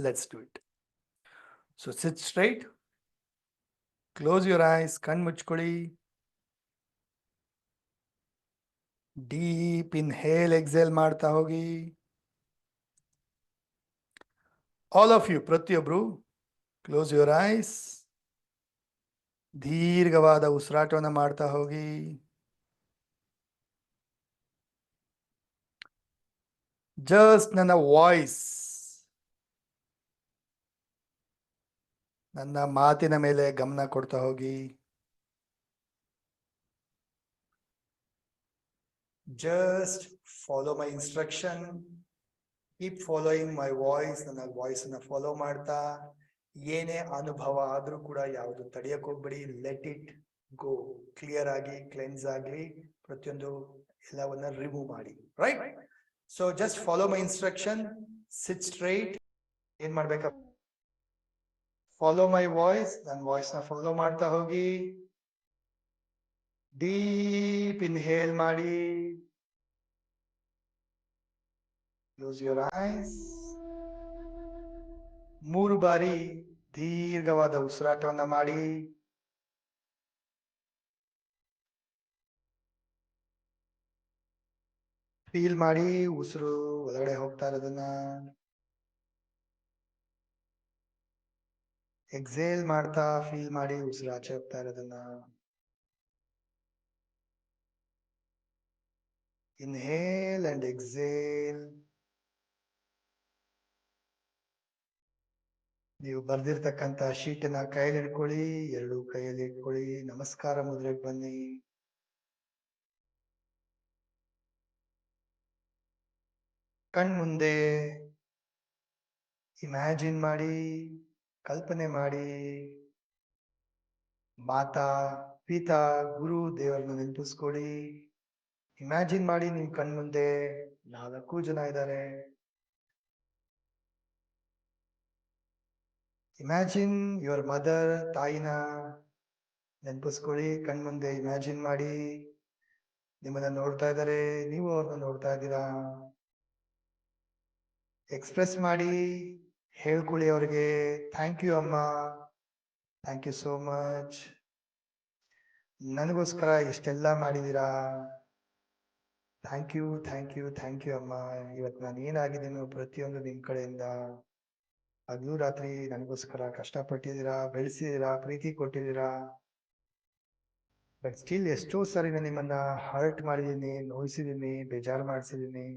let's do it. So sit straight, close your eyes, ಕಣ್ಣು ಮುಚ್ಕೊಳ್ಳಿ. ಡೀಪ್ ಇನ್ಹೇಲ್, ಎಕ್ಸೇಲ್ ಮಾಡ್ತಾ ಹೋಗಿ. ಆಲ್ ಆಫ್ ಯು, ಪ್ರತಿಯೊಬ್ರು ಕ್ಲೋಸ್ ಯುವರ್ ಐಸ್, ದೀರ್ಘವಾದ ಉಸಿರಾಟವನ್ನು ಮಾಡ್ತಾ ಹೋಗಿ. ಜಸ್ಟ್ ನನ್ನ ವಾಯ್ಸ್, ನನ್ನ ಮಾತಿನ ಮೇಲೆ ಗಮನ ಕೊಡ್ತಾ ಹೋಗಿ. Just follow my instruction. Keep following my voice. ನನ್ನ ವಾಯ್ಸ್ ಅನ್ನ ಫಾಲೋ ಮಾಡ್ತಾ, ಏನೇ ಅನುಭವ ಆದ್ರೂ ಕೂಡ ಯಾವುದು ತಡೆಯಕ್ಕೆ ಹೋಗ್ಬೇಡಿ. Let it go. ಕ್ಲಿಯರ್ ಆಗಿ, ಕ್ಲೆನ್ಸ್ ಆಗಲಿ, ಪ್ರತಿಯೊಂದು ಎಲ್ಲವನ್ನ ರಿಮೂವ್ ಮಾಡಿ. Right? So just follow my instruction. Sit straight. ಏನ್ ಮಾಡ್ಬೇಕಪ್ಪ? Follow my voice. ನನ್ನ ವಾಯ್ಸ್ ನ ಫಾಲೋ ಮಾಡ್ತಾ ಹೋಗಿ. ಡೀಪ್ ಇನ್ಹೇಲ್ ಮಾಡಿ. Close your eyes. 3 ಬಾರಿ ದೀರ್ಘವಾದ ಉಸಿರಾಟವನ್ನ ಮಾಡಿ. ಫೀಲ್ ಮಾಡಿ ಉಸಿರು ಒಳಗಡೆ ಹೋಗ್ತಾ ಇರೋದನ್ನ. ಎಕ್ಸೇಲ್ ಮಾಡ್ತಾ ಫೀಲ್ ಮಾಡಿ ಉಸಿರು ಆಚೆ ಹೋಗ್ತಾ ಇರೋದನ್ನ. Inhale and exhale. ನೀವು ಬರ್ದಿರ್ತಕ್ಕಂಥ ಶೀಟನ್ನ ಕೈಯಲ್ಲಿ ಇಟ್ಕೊಳ್ಳಿ, 2 ಕೈಯಲ್ಲಿ ಇಟ್ಕೊಳ್ಳಿ, ನಮಸ್ಕಾರ ಮುದ್ರೆಗೆ ಬನ್ನಿ. ಕಣ್ಮುಂದೆ ಇಮ್ಯಾಜಿನ್ ಮಾಡಿ, ಕಲ್ಪನೆ ಮಾಡಿ, ಮಾತಾ ಪಿತಾ ಗುರು ದೇವರನ್ನ ನೆನಪಿಸ್ಕೊಳ್ಳಿ. ಇಮ್ಯಾಜಿನ್ ಮಾಡಿ, ನಿಮ್ ಕಣ್ಮುಂದೆ 4 ಜನ ಇದ್ದಾರೆ. ಇಮ್ಯಾಜಿನ್ ಯುವರ್ ಮದರ್, ತಾಯಿನ ನೆನಪಿಸ್ಕೊಳ್ಳಿ. ಕಣ್ಮುಂದೆ ಇಮ್ಯಾಜಿನ್ ಮಾಡಿ, ನಿಮ್ಮನ್ನ ನೋಡ್ತಾ ಇದ್ದಾರೆ, ನೀವು ಅವ್ರನ್ನ ನೋಡ್ತಾ ಇದ್ದೀರಾ. ಎಕ್ಸ್ಪ್ರೆಸ್ ಮಾಡಿ, ಹೇಳ್ಕೊಳ್ಳಿ ಅವ್ರಿಗೆ, ಥ್ಯಾಂಕ್ ಯು ಅಮ್ಮ, ಥ್ಯಾಂಕ್ ಯು ಸೋ ಮಚ್, ನನಗೋಸ್ಕರ ಇಷ್ಟೆಲ್ಲ ಮಾಡಿದೀರಾ, thank you thank you thank you ಅಮ್ಮ. ಇವತ್ತು ನಾನು ಏನಾಗಿದ್ದೀನೋ ಪ್ರತಿಯೊಂದು ನಿಮ್ ಕಡೆಯಿಂದ. ಹಗಲು ರಾತ್ರಿ ನನಗೋಸ್ಕರ ಕಷ್ಟಪಟ್ಟಿದ್ದೀರಾ, ಬೆಳೆಸಿದ್ದೀರಾ, ಪ್ರೀತಿ ಕೊಟ್ಟಿದ್ದೀರಾ. ಬಟ್ ಸ್ಟಿಲ್ ಎಷ್ಟೋ ಸಾರಿ ನಾನು ನಿಮ್ಮನ್ನ ಹರ್ಟ್ ಮಾಡಿದ್ದೀನಿ, ನೋಯಿಸಿದ್ದೀನಿ, ಬೇಜಾರು ಮಾಡಿಸಿದ್ದೀನಿ.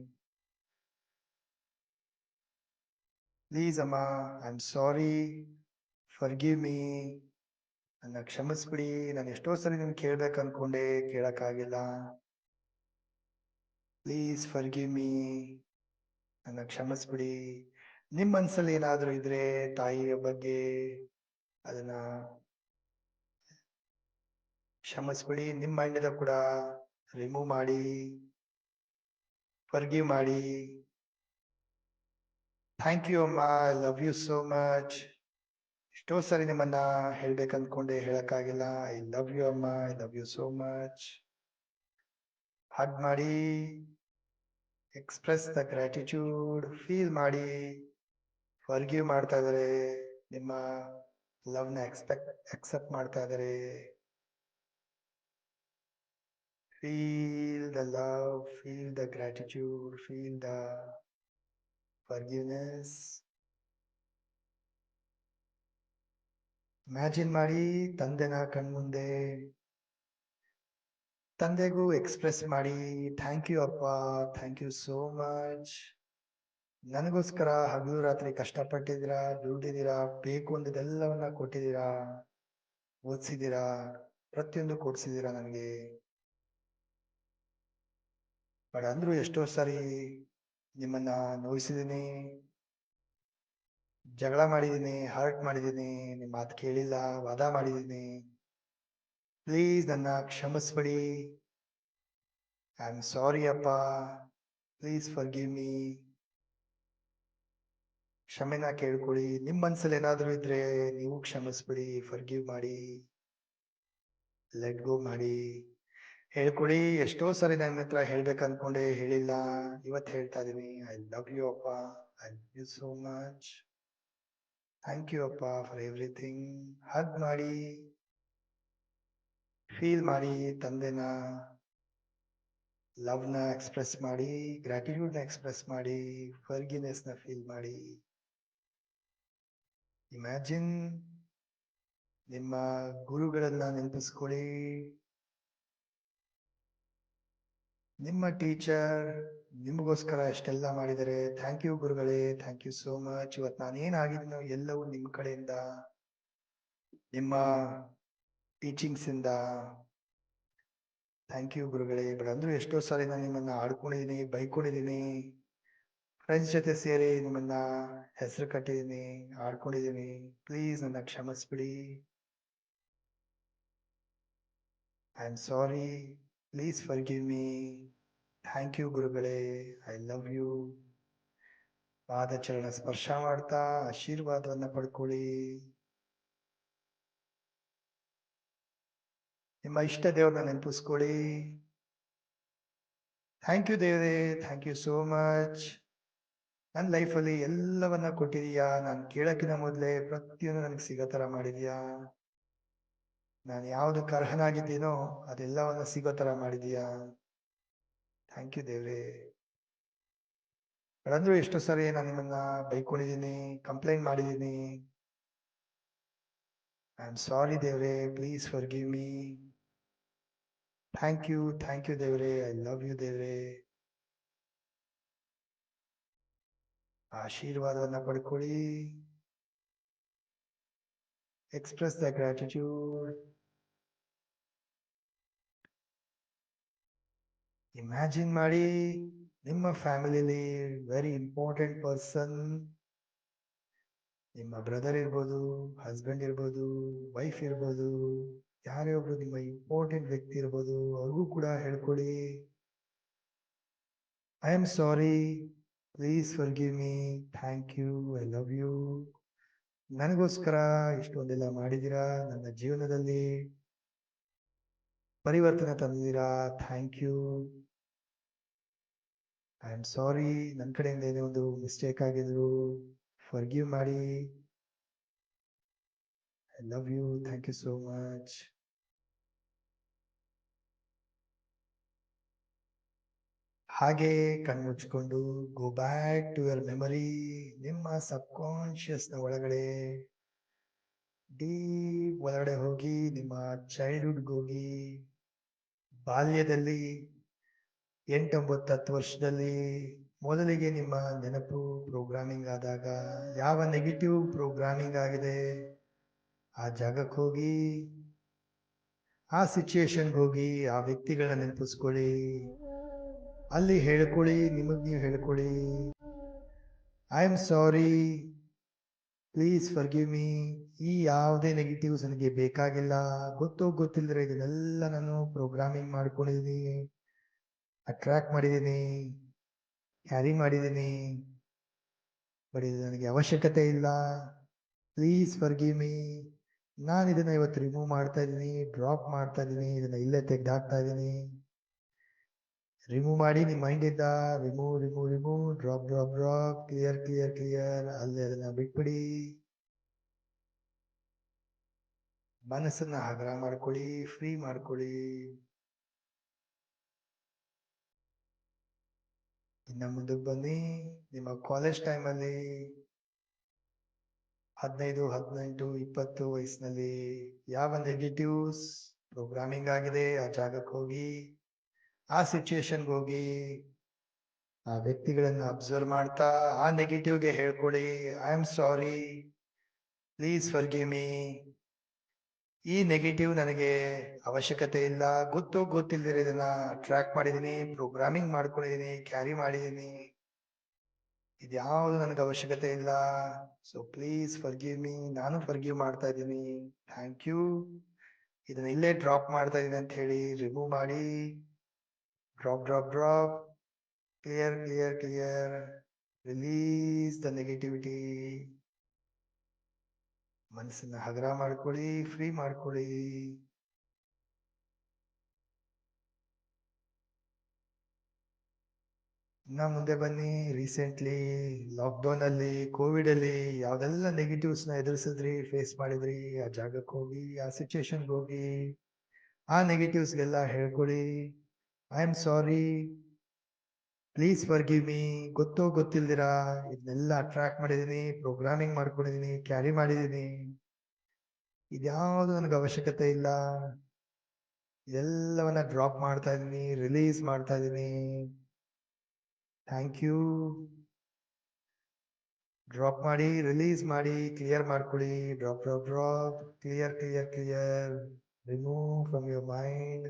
ಪ್ಲೀಸ್ ಅಮ್ಮ, I am sorry, forgive me. ನನ್ನ ಕ್ಷಮಿಸ್ಬಿಡಿ. ನಾನು ಎಷ್ಟೋ ಸರಿ ನಿಮ್ಗೆ ಕೇಳ್ಬೇಕು ಅನ್ಕೊಂಡೆ, ಕೇಳಕ್ಕಾಗಿಲ್ಲ. Please forgive me. ನನ್ನ ಕ್ಷಮಿಸ್ಬಿಡಿ. ನಿಮ್ ಮನ್ಸಲ್ಲಿ ಏನಾದ್ರೂ ಇದ್ರೆ ತಾಯಿಯ ಬಗ್ಗೆ ಅದನ್ನ ಕ್ಷಮಿಸ್ಬಿಡಿ. ನಿಮ್ ಮೈಂಡ್ ಕೂಡ ರಿಮೂವ್ ಮಾಡಿ, ಫರ್ಗಿವ್ ಮಾಡಿ. ಥ್ಯಾಂಕ್ ಯು ಅಮ್ಮ, I love you so much. ಎಷ್ಟೋ ಸರಿ ನಿಮ್ಮನ್ನ ಹೇಳ್ಬೇಕಂದ್ಕೊಂಡೆ, ಹೇಳಕ್ಕಾಗಿಲ್ಲ. ಐ ಲವ್ ಯು ಅಮ್ಮ, I love you so much. Hug ಮಾಡಿ, ಎಕ್ಸ್ಪ್ರೆಸ್ ದ ಗ್ರಾಟಿಟ್ಯೂಡ್, ಫೀಲ್ ಮಾಡಿ. ಫರ್ಗಿವ್ ಮಾಡ್ತಾ ಇದಾರೆ, ನಿಮ್ಮ ಲವ್ನ ಅಕ್ಸೆಪ್ಟ್ ಮಾಡ್ತಾ ಇದಾರೆ. Feel the love, feel the gratitude, feel the forgiveness. Imagine ಮಾಡಿ ತಂದೆನ ಕಣ್ಮುಂದೆ. ತಂದೆಗೂ ಎಕ್ಸ್ಪ್ರೆಸ್ ಮಾಡಿ, ಥ್ಯಾಂಕ್ ಯು ಅಪ್ಪ, ಥ್ಯಾಂಕ್ ಯು ಸೋ ಮಚ್. ನನಗೋಸ್ಕರ ಹಗಲು ರಾತ್ರಿ ಕಷ್ಟಪಟ್ಟಿದ್ದೀರಾ, ದುಡ್ಡಿದ್ದೀರಾ, ಬೇಕು ಅಂದಿದ್ದೆಲ್ಲವನ್ನ ಕೊಟ್ಟಿದ್ದೀರಾ, ಓದಿಸಿದ್ದೀರಾ, ಪ್ರತಿಯೊಂದು ಕೊಡ್ಸಿದ್ದೀರಾ ನನಗೆ. ಬಟ್ ಅಂದ್ರೂ ಎಷ್ಟೋ ಸಾರಿ ನಿಮ್ಮನ್ನ ನೋಯಿಸಿದ್ದೀನಿ, ಜಗಳ ಮಾಡಿದ್ದೀನಿ, ಹರ್ಟ್ ಮಾಡಿದ್ದೀನಿ, ನಿಮ್ಮ ಮಾತು ಕೇಳಿಲ್ಲ, ವಾದ ಮಾಡಿದ್ದೀನಿ. ಪ್ಲೀಸ್ ನನ್ನ ಕ್ಷಮಿಸ್ಬಿಡಿ. ಐ ಆಮ್ ಸಾರಿ ಅಪ್ಪ, ಪ್ಲೀಸ್ ಫರ್ಗಿವ್ ಮೀ. ಕ್ಷಮೆನ ಕೇಳ್ಕೊಳ್ಳಿ. ನಿಮ್ಮ ಮನ್ಸಲ್ಲಿ ಏನಾದ್ರೂ ಇದ್ರೆ ನೀವು ಕ್ಷಮಿಸ್ಬಿಡಿ, ಫರ್ಗಿವ್ ಮಾಡಿ, ಲೆಟ್ ಗೋ ಮಾಡಿ. ಹೇಳ್ಕೊಡಿ. ಎಷ್ಟೋ ಸರಿ ನನ್ನ ಹತ್ರ ಹೇಳ್ಬೇಕು ಅನ್ಕೊಂಡೆ, ಹೇಳಿಲ್ಲ. ಇವತ್ತು ಹೇಳ್ತಾ ಇದೀನಿ. ಐ ಲವ್ ಯು ಅಪ್ಪ, I love you so much. Thank you ಅಪ್ಪ ಫಾರ್ ಎವ್ರಿಥಿಂಗ್. ಹಗ್ ಮಾಡಿ, ಫೀಲ್ ಮಾಡಿ, ತಂದೆನ ಲವ್ನ ಎಕ್ಸ್ಪ್ರೆಸ್ ಮಾಡಿ, ಗ್ರಾಟಿಟ್ಯೂಡ್ನ ಎಕ್ಸ್ಪ್ರೆಸ್ ಮಾಡಿ, ಫರ್ಗಿವ್ನೆಸ್ನ ಫೀಲ್ ಮಾಡಿ. ಇಮ್ಯಾಜಿನ್ ನಿಮ್ಮ ಗುರುಗಳನ್ನ ನೆನಪಿಸ್ಕೊಳ್ಳಿ. ನಿಮ್ಮ ಟೀಚರ್ ನಿಮಗೋಸ್ಕರ ಎಷ್ಟೆಲ್ಲ ಮಾಡಿದರೆ. ಥ್ಯಾಂಕ್ ಯು ಗುರುಗಳೇ, ಥ್ಯಾಂಕ್ ಯು ಸೋ ಮಚ್. ಇವತ್ತು ನಾನು ಏನಾಗಿದ್ದೀನೋ ಎಲ್ಲವೂ ನಿಮ್ಮ ಕಡೆಯಿಂದ, ನಿಮ್ಮ ಟೀಚಿಂಗ್ಸ್ ಇಂದ. ಥ್ಯಾಂಕ್ ಯು ಗುರುಗಳೇ. ಬಟ್ ಅಂದ್ರೂ ಎಷ್ಟೋ ಸಾರಿ ನಾನು ನಿಮ್ಮನ್ನ ಆಡ್ಕೊಂಡಿದ್ದೀನಿ, ಬೈಕೊಂಡಿದ್ದೀನಿ. ಫ್ರೆಂಡ್ಸ್ ಜೊತೆ ಸೇರಿ ನಿಮ್ಮನ್ನ ಹೆಸರು ಕಟ್ಟಿದ್ದೀನಿ, ಆಡ್ಕೊಂಡಿದ್ದೀನಿ. ಪ್ಲೀಸ್ ನನ್ನ ಕ್ಷಮಿಸ್ಬಿಡಿ. I am sorry, please forgive me. Thank you ಗುರುಗಳೇ, ಐ ಲವ್ ಯು. ಪಾದಚರಣ ಸ್ಪರ್ಶ ಮಾಡ್ತಾ ಆಶೀರ್ವಾದವನ್ನ ಪಡ್ಕೊಳ್ಳಿ. ನಿಮ್ಮ ಇಷ್ಟ ದೇವ್ರನ್ನ ನೆನಪಿಸ್ಕೊಳ್ಳಿ. ಥ್ಯಾಂಕ್ ಯು ದೇವರೇ, ಥ್ಯಾಂಕ್ ಯು ಸೋ ಮಚ್. ನನ್ನ ಲೈಫಲ್ಲಿ ಎಲ್ಲವನ್ನ ಕೊಟ್ಟಿದೀಯಾ. ನಾನು ಕೇಳಕ್ಕಿಂತ ಮೊದಲೇ ಪ್ರತಿಯೊಂದು ನನಗೆ ಸಿಗೋ ತರ ಮಾಡಿದೀಯಾ. ನಾನು ಯಾವುದಕ್ಕೆ ಅರ್ಹನಾಗಿದ್ದೀನೋ ಅದೆಲ್ಲವನ್ನ ಸಿಗೋ ತರ ಮಾಡಿದೀಯಾ. ಥ್ಯಾಂಕ್ ಯು ದೇವ್ರೇ. ಅಂದ್ರೂ ಎಷ್ಟೋ ಸರಿ ನಾನು ನಿಮ್ಮನ್ನ ಬೈಕೊಂಡಿದ್ದೀನಿ, ಕಂಪ್ಲೇಂಟ್ ಮಾಡಿದ್ದೀನಿ. ಐ ಆಮ್ ಸಾರಿ ದೇವ್ರೇ, please forgive me. Thank you ದೇವ್ರೇ, ಐ ಲವ್ ಯು ದೇವ್ರೇ. ಆಶೀರ್ವಾದವನ್ನ ಪಡ್ಕೊಳ್ಳಿ. Express the gratitude. ಇಮ್ಯಾಜಿನ್ ಮಾಡಿ ನಿಮ್ಮ ಫ್ಯಾಮಿಲಿಲಿ ವೆರಿ ಇಂಪಾರ್ಟೆಂಟ್ ಪರ್ಸನ್, ನಿಮ್ಮ ಬ್ರದರ್ ಇರ್ಬೋದು, ಹಸ್ಬೆಂಡ್ ಇರ್ಬೋದು, ವೈಫ್ ಇರ್ಬೋದು, ಯಾರೇ ಒಬ್ರು ನಿಮ್ಮ ಇಂಪಾರ್ಟೆಂಟ್ ವ್ಯಕ್ತಿ ಇರ್ಬೋದು, ಅವ್ರಿಗೂ ಕೂಡ ಹೇಳ್ಕೊಳ್ಳಿ. I am sorry, please forgive me. Thank you, I love you. ನನಗೋಸ್ಕರ ಇಷ್ಟೊಂದೆಲ್ಲ ಮಾಡಿದ್ದೀರಾ, ನನ್ನ ಜೀವನದಲ್ಲಿ ಪರಿವರ್ತನೆ ತಂದಿದ್ದೀರಾ. Thank you. I am sorry, ನನ್ನ ಕಡೆಯಿಂದ ಏನೋ ಒಂದು ಮಿಸ್ಟೇಕ್ ಆಗಿದ್ರು, ಫರ್ಗಿವ್ ಮಾಡಿ. I love you, thank you so much. ಹಾಗೆ ಕಣ್ಮುಚ್ಕೊಂಡು go back to your memory. ನಿಮ್ಮ ಸಬ್ ಕಾನ್ಶಿಯಸ್ ನ ಒಳಗಡೆ, ಡೀಪ್ ಒಳಗಡೆ ಹೋಗಿ, ನಿಮ್ಮ ಚೈಲ್ಡ್ಹುಡ್ಗೆ ಹೋಗಿ. ಬಾಲ್ಯದಲ್ಲಿ 8-9-10 ವರ್ಷದಲ್ಲಿ ಮೊದಲಿಗೆ ನಿಮ್ಮ ನೆನಪು ಪ್ರೋಗ್ರಾಮಿಂಗ್ ಆದಾಗ ಯಾವ ನೆಗೆಟಿವ್ ಪ್ರೋಗ್ರಾಮಿಂಗ್ ಆಗಿದೆ ಆ ಜಾಗಕ್ಕೆ ಹೋಗಿ, ಆ ಸಿಚುಯೇಷನ್ಗೆ ಹೋಗಿ, ಆ ವ್ಯಕ್ತಿಗಳನ್ನ ನೆನಪಿಸ್ಕೊಳ್ಳಿ, ಅಲ್ಲಿ ಹೇಳ್ಕೊಳ್ಳಿ, ನಿಮಗ್ ನೀವು ಹೇಳ್ಕೊಳ್ಳಿ, I am sorry, please forgive me. ಈ ಯಾವುದೇ ನೆಗೆಟಿವ್ಸ್ ನನಗೆ ಬೇಕಾಗಿಲ್ಲ. ಗೊತ್ತೋ ಗೊತ್ತಿಲ್ಲದ್ರೆ ಇದನ್ನೆಲ್ಲ ನಾನು ಪ್ರೋಗ್ರಾಮಿಂಗ್ ಮಾಡ್ಕೊಂಡಿದ್ದೀನಿ, ಅಟ್ರಾಕ್ಟ್ ಮಾಡಿದ್ದೀನಿ, ಕ್ಯಾರಿ ಮಾಡಿದ್ದೀನಿ. ಬಟ್ ಇದು ನನಗೆ ಅವಶ್ಯಕತೆ ಇಲ್ಲ. Please forgive me. ನಾನು ಇದನ್ನ ಇವತ್ತು ರಿಮೂವ್ ಮಾಡ್ತಾ ಇದ್ದೀನಿ, ಡ್ರಾಪ್ ಮಾಡ್ತಾ ಇದ್ದೀನಿ, ಇದನ್ನ ಇಲ್ಲೇ ತೆಗೆದಾಕ್ತಾ ಇದ್ದೀನಿ. ರಿಮೂವ್ ಮಾಡಿ ನಿಮ್ಮ ಮೈಂಡಿಂದ. Remove remove remove, drop drop drop, clear clear clear. ಅಲ್ಲಿ ಅದನ್ನ ಬಿಟ್ಬಿಡಿ. ಮನಸ್ಸನ್ನ ಹಗರ ಮಾಡ್ಕೊಳ್ಳಿ, ಫ್ರೀ ಮಾಡ್ಕೊಳ್ಳಿ. ಇನ್ನ ಮುಂದಕ್ಕೆ ಬನ್ನಿ. ನಿಮ್ಮ ಕಾಲೇಜ್ ಟೈಮಲ್ಲಿ 15, 18, 20 ವಯಸ್ಸಿನಲ್ಲಿ ಯಾವ ನೆಗೆಟಿವ್ಸ್ ಪ್ರೋಗ್ರಾಮಿಂಗ್ ಆಗಿದೆ ಆ ಜಾಗಕ್ಕೆ ಹೋಗಿ, ಆ ಸಿಚುಯೇಷನ್ಗೆ ಹೋಗಿ, ಆ ವ್ಯಕ್ತಿಗಳನ್ನ ಅಬ್ಸರ್ವ್ ಮಾಡ್ತಾ ಆ ನೆಗೆಟಿವ್ಗೆ ಹೇಳ್ಕೊಳ್ಳಿ, I am sorry, please forgive me. ಈ ನೆಗೆಟಿವ್ ನನಗೆ ಅವಶ್ಯಕತೆ ಇಲ್ಲ. ಗೊತ್ತು ಗೊತ್ತಿಲ್ಲದಿರೋ ಇದನ್ನ ಟ್ರ್ಯಾಕ್ ಮಾಡಿದ್ದೀನಿ, ಪ್ರೋಗ್ರಾಮಿಂಗ್ ಮಾಡ್ಕೊಂಡಿದ್ದೀನಿ, ಕ್ಯಾರಿ ಮಾಡಿದ್ದೀನಿ. ಇದ್ಯಾವುದು ನನಗೆ ಅವಶ್ಯಕತೆ ಇಲ್ಲ. So please forgive me. ನಾನು ಫರ್ಗಿವ್ ಮಾಡ್ತಾ ಇದ್ದೀನಿ. Thank you. ಇದನ್ನ ಇಲ್ಲೇ ಡ್ರಾಪ್ ಮಾಡ್ತಾ ಇದ್ದೀನಿ ಅಂತ ಹೇಳಿ ರಿಮೂವ್ ಮಾಡಿ. Drop drop drop, clear clear clear. Release the negativity. ಮನಸ್ಸನ್ನ ಹಗರ ಮಾಡ್ಕೊಳ್ಳಿ, ಫ್ರೀ ಮಾಡ್ಕೊಳ್ಳಿ. ಇನ್ನ ಮುಂದೆ ಬನ್ನಿ. ರೀಸೆಂಟ್ಲಿ ಲಾಕ್ಡೌನ್ ಅಲ್ಲಿ, ಕೋವಿಡ್ ಅಲ್ಲಿ ಯಾವ್ದೆಲ್ಲ ನೆಗೆಟಿವ್ಸ್ ನ ಎದುರಿಸಿದ್ರಿ, ಫೇಸ್ ಮಾಡಿದ್ರಿ, ಆ ಜಾಗಕ್ಕೆ ಹೋಗಿ, ಆ ಸಿಚುಯೇಷನ್ಗೆ ಹೋಗಿ, ಆ ನೆಗೆಟಿವ್ಸ್ಗೆಲ್ಲ ಹೇಳ್ಕೊಳ್ಳಿ, I am sorry, please forgive me. ಗೊತ್ತೋ ಗೊತ್ತಿಲ್ದಿರಾ ಇದನ್ನೆಲ್ಲ ಅಟ್ರಾಕ್ಟ್ ಮಾಡಿದೀನಿ, ಪ್ರೋಗ್ರಾಮಿಂಗ್ ಮಾಡ್ಕೊಂಡಿದೀನಿ, ಕ್ಯಾರಿ ಮಾಡಿದೀನಿ. ಇದ್ಯಾವುದು ನನಗೆ ಅವಶ್ಯಕತೆ ಇಲ್ಲ. ಇದೆಲ್ಲವನ್ನ ಡ್ರಾಪ್ ಮಾಡ್ತಾ ಇದೀನಿ, ರಿಲೀಸ್ ಮಾಡ್ತಾ ಇದೀನಿ. Thank you. ಡ್ರಾಪ್ ಮಾಡಿ, ರಿಲೀಸ್ ಮಾಡಿ, ಕ್ಲಿಯರ್ ಮಾಡ್ಕೊಳ್ಳಿ. Drop drop drop, clear clear clear. Remove from your mind.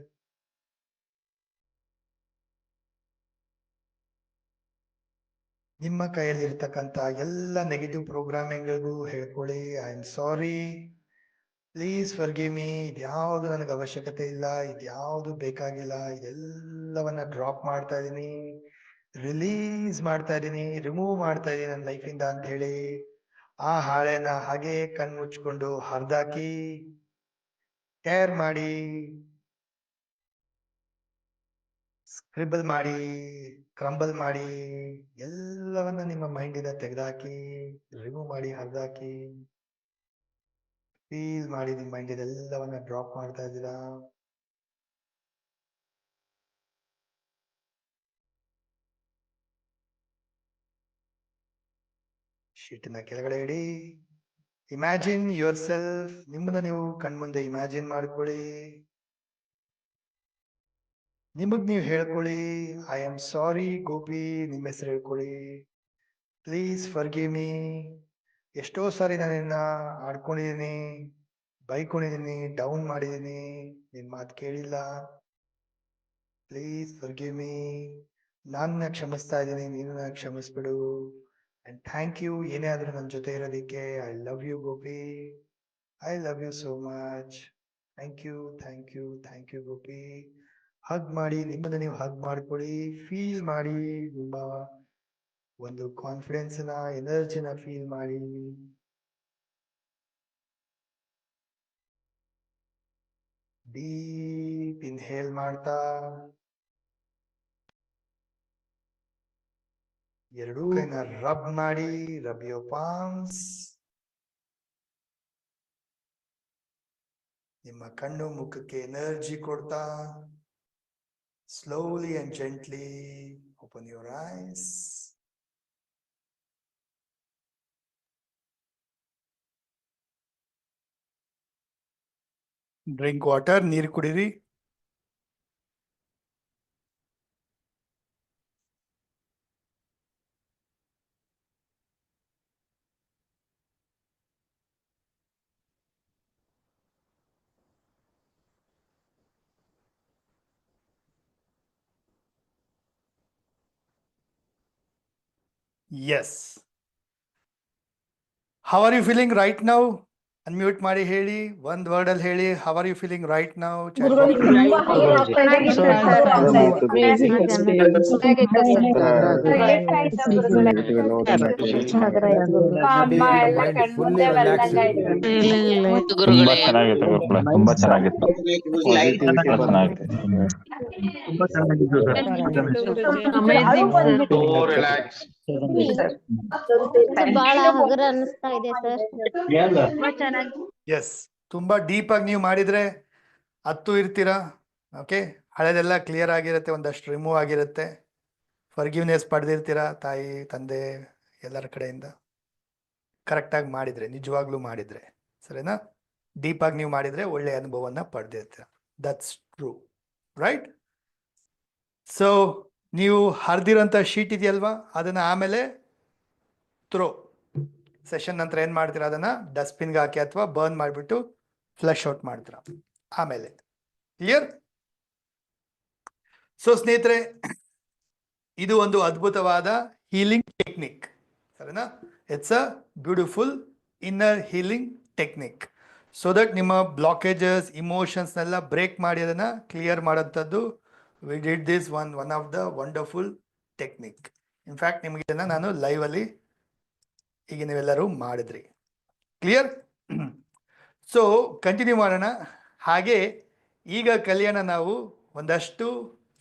ನಿಮ್ಮ ಕೈಯಲ್ಲಿ ಇರ್ತಕ್ಕಂಥ ಎಲ್ಲ ನೆಗೆಟಿವ್ ಪ್ರೋಗ್ರಾಮಿಂಗ್ಗಳಿಗೂ ಹೇಳ್ಕೊಳ್ಳಿ, I am sorry, please forgive me. ಇದ್ಯಾವುದು ನನಗೆ ಅವಶ್ಯಕತೆ ಇಲ್ಲ, ಇದ್ಯಾವುದು ಬೇಕಾಗಿಲ್ಲ. ಇದೆಲ್ಲವನ್ನ ಡ್ರಾಪ್ ಮಾಡ್ತಾ ಇದ್ದೀನಿ, ರಿಲೀಸ್ ಮಾಡ್ತಾ ಇದ್ದೀನಿ, ರಿಮೂವ್ ಮಾಡ್ತಾ ಇದ್ದೀನಿ ನನ್ನ ಲೈಫಿಂದ ಅಂತ ಹೇಳಿ ಆ ಹಾಳೆನ ಹಾಗೆ ಕಣ್ಮುಚ್ಕೊಂಡು ಹರಿದಾಕಿ, ಟೇರ್ ಮಾಡಿ, ಸ್ಕ್ರಿಬಲ್ ಮಾಡಿ, ಕ್ರಂಬಲ್ ಮಾಡಿ, ಎಲ್ಲವನ್ನ ನಿಮ್ಮ ಮೈಂಡಿಂದ ತೆಗೆದಾಕಿ, ರಿಮೂವ್ ಮಾಡಿ, ಹರಿದಾಕಿ. ಫೀಲ್ ಮಾಡಿ ನಿಮ್ಮ ಮೈಂಡ್ ಎಲ್ಲವನ್ನ ಡ್ರಾಪ್ ಮಾಡ್ತಾ ಇದ್ದೀರಾ. ಶೀಟ್ನ ಕೆಳಗಡೆ ಇಡಿ. Imagine your self. ನಿಮ್ಮನ್ನ ನೀವು ಕಣ್ಮುಂದೆ ಇಮ್ಯಾಜಿನ್ ಮಾಡ್ಕೊಳ್ಳಿ. ನಿಮಗ್ ನೀವು ಹೇಳ್ಕೊಳ್ಳಿ, ಐ ಆಮ್ ಸಾರಿ ಗೋಪಿ. ನಿಮ್ಮ ಹೆಸರು ಹೇಳ್ಕೊಳ್ಳಿ, ಪ್ಲೀಸ್ ಫರ್ಗಿವ್ ಮೀ. ಎಷ್ಟೋ ಸಾರಿ ನಾನಿನ್ನ ಆಡ್ಕೊಂಡಿದ್ದೀನಿ, ಬೈಕೊಂಡಿದ್ದೀನಿ, ಡೌನ್ ಮಾಡಿದ್ದೀನಿ, ನಿನ್ ಮಾತು ಕೇಳಿಲ್ಲ. Please forgive me. ನನ್ನ ಕ್ಷಮಿಸ್ತಾ ಇದ್ದೀನಿ, ನೀನು ನನ್ನ ಕ್ಷಮಿಸ್ಬಿಡು. ಅಂಡ್ ಥ್ಯಾಂಕ್ ಯು, ಏನೇ ಆದ್ರೂ ನನ್ನ ಜೊತೆ ಇರೋದಕ್ಕೆ. I love you Gopi, I love you so much. Thank you thank you thank you Gopi. Hug ಮಾಡಿ, ನಿಮ್ಮನ್ನ ನೀವು ಹಗ್ ಮಾಡ್ಕೊಳ್ಳಿ. ಫೀಲ್ ಮಾಡಿ, ನಿಮ್ಮ ಒಂದು ಕಾನ್ಫಿಡೆನ್ಸ್ನ, ಎನರ್ಜಿನ ಫೀಲ್ ಮಾಡಿ. ಡೀಪ್ ಇನ್ಹೇಲ್ ಮಾಡ್ತಾ ಎರಡೂ ಕೈನ ರಬ್ ಮಾಡಿ. Rub your palms. ನಿಮ್ಮ ಕಣ್ಣು ಮುಖಕ್ಕೆ ಎನರ್ಜಿ ಕೊಡ್ತಾ slowly and gently open your eyes. Drink water, ನೀರು ಕುಡೀರಿ. Yes. How are you feeling right now? Unmute ಮಾಡಿ ಹೇಳಿ, ಒಂದ್ ವರ್ಡ್ ಅಲ್ಲಿ ಹೇಳಿ. How are you feeling right now? Chat box. ತುಂಬಾ ಹೈರ್ ಆಗ್ತಾ ಇದೆ ಅಮ್ಮ ಎಲ್ಲ ಕಣ್ಮುಂದೆ ಬಂದಂಗಾಯ್ತು. ತುಂಬಾ ಚೆನ್ನಾಗಿತ್ತು ಗುರುಗಳೇ, ತುಂಬಾ ಚೆನ್ನಾಗಿತ್ತು. ತುಂಬಾ ಚೆನ್ನಾಗಿತ್ತು ಸರ್. ಅಮೇಜಿಂಗ್ ಬಹಳ ಹಗುರ ಅನಿಸ್ತಾ ಇದೆ ಸರ್. ಎಸ್, ತುಂಬಾ ಡೀಪ್ ಆಗಿ ನೀವು ಮಾಡಿದ್ರೆ ಹತ್ತು ಇರ್ತೀರಾ. ಓಕೆ, ಹಳೆದೆಲ್ಲ ಕ್ಲಿಯರ್ ಆಗಿರುತ್ತೆ, ಒಂದಷ್ಟು ರಿಮೂವ್ ಆಗಿರುತ್ತೆ. ಫರ್ಗಿವ್ನೆಸ್ ಪಡೆದಿರ್ತೀರಾ ತಾಯಿ ತಂದೆ ಎಲ್ಲರ ಕಡೆಯಿಂದ. ಕರೆಕ್ಟಾಗಿ ಮಾಡಿದ್ರೆ, ನಿಜವಾಗ್ಲೂ ಮಾಡಿದ್ರೆ, ಸರಿನಾ? ಡೀಪ್ ಆಗಿ ನೀವು ಮಾಡಿದ್ರೆ ಒಳ್ಳೆ ಅನುಭವನ ಪಡೆದಿರ್ತೀರ. That's true, right? ಸೊ ನೀವು ಹರಿದಿರೋಂಥ ಶೀಟ್ ಇದೆಯಲ್ವಾ, ಅದನ್ನ ಆಮೇಲೆ ಥ್ರೋ ಸೆಷನ್ ನಂತರ ಏನು ಮಾಡ್ತೀರಾ, ಅದನ್ನ ಡಸ್ಟ್ಬಿನ್ಗೆ ಹಾಕಿ ಅಥವಾ ಬರ್ನ್ ಮಾಡಿಬಿಟ್ಟು ಫ್ಲಶ್ ಔಟ್ ಮಾಡ್ತೀರಾ ಆಮೇಲೆ. ಕ್ಲಿಯರ್? ಸೊ ಸ್ನೇಹಿತರೆ, ಇದು ಒಂದು ಅದ್ಭುತವಾದ ಹೀಲಿಂಗ್ ಟೆಕ್ನಿಕ್, ಸರಿನಾ? It's a beautiful inner healing technique. So that ನಿಮ್ಮ ಬ್ಲಾಕೇಜಸ್, ಇಮೋಷನ್ಸ್ನೆಲ್ಲ ಬ್ರೇಕ್ ಮಾಡಿ ಅದನ್ನ ಕ್ಲಿಯರ್ ಮಾಡೋಂಥದ್ದು. We did this one of the wonderful technique. In fact ನಿಮಗೆ ಇದನ್ನ ನಾನು ಲೈವಲ್ಲಿ ಈಗ ನೀವೆಲ್ಲರೂ ಮಾಡಿದ್ರಿ. ಕ್ಲಿಯರ್? ಸೊ ಕಂಟಿನ್ಯೂ ಮಾಡೋಣ. ಹಾಗೆ ಈಗ ಕಲಿಯೋಣ ನಾವು ಒಂದಷ್ಟು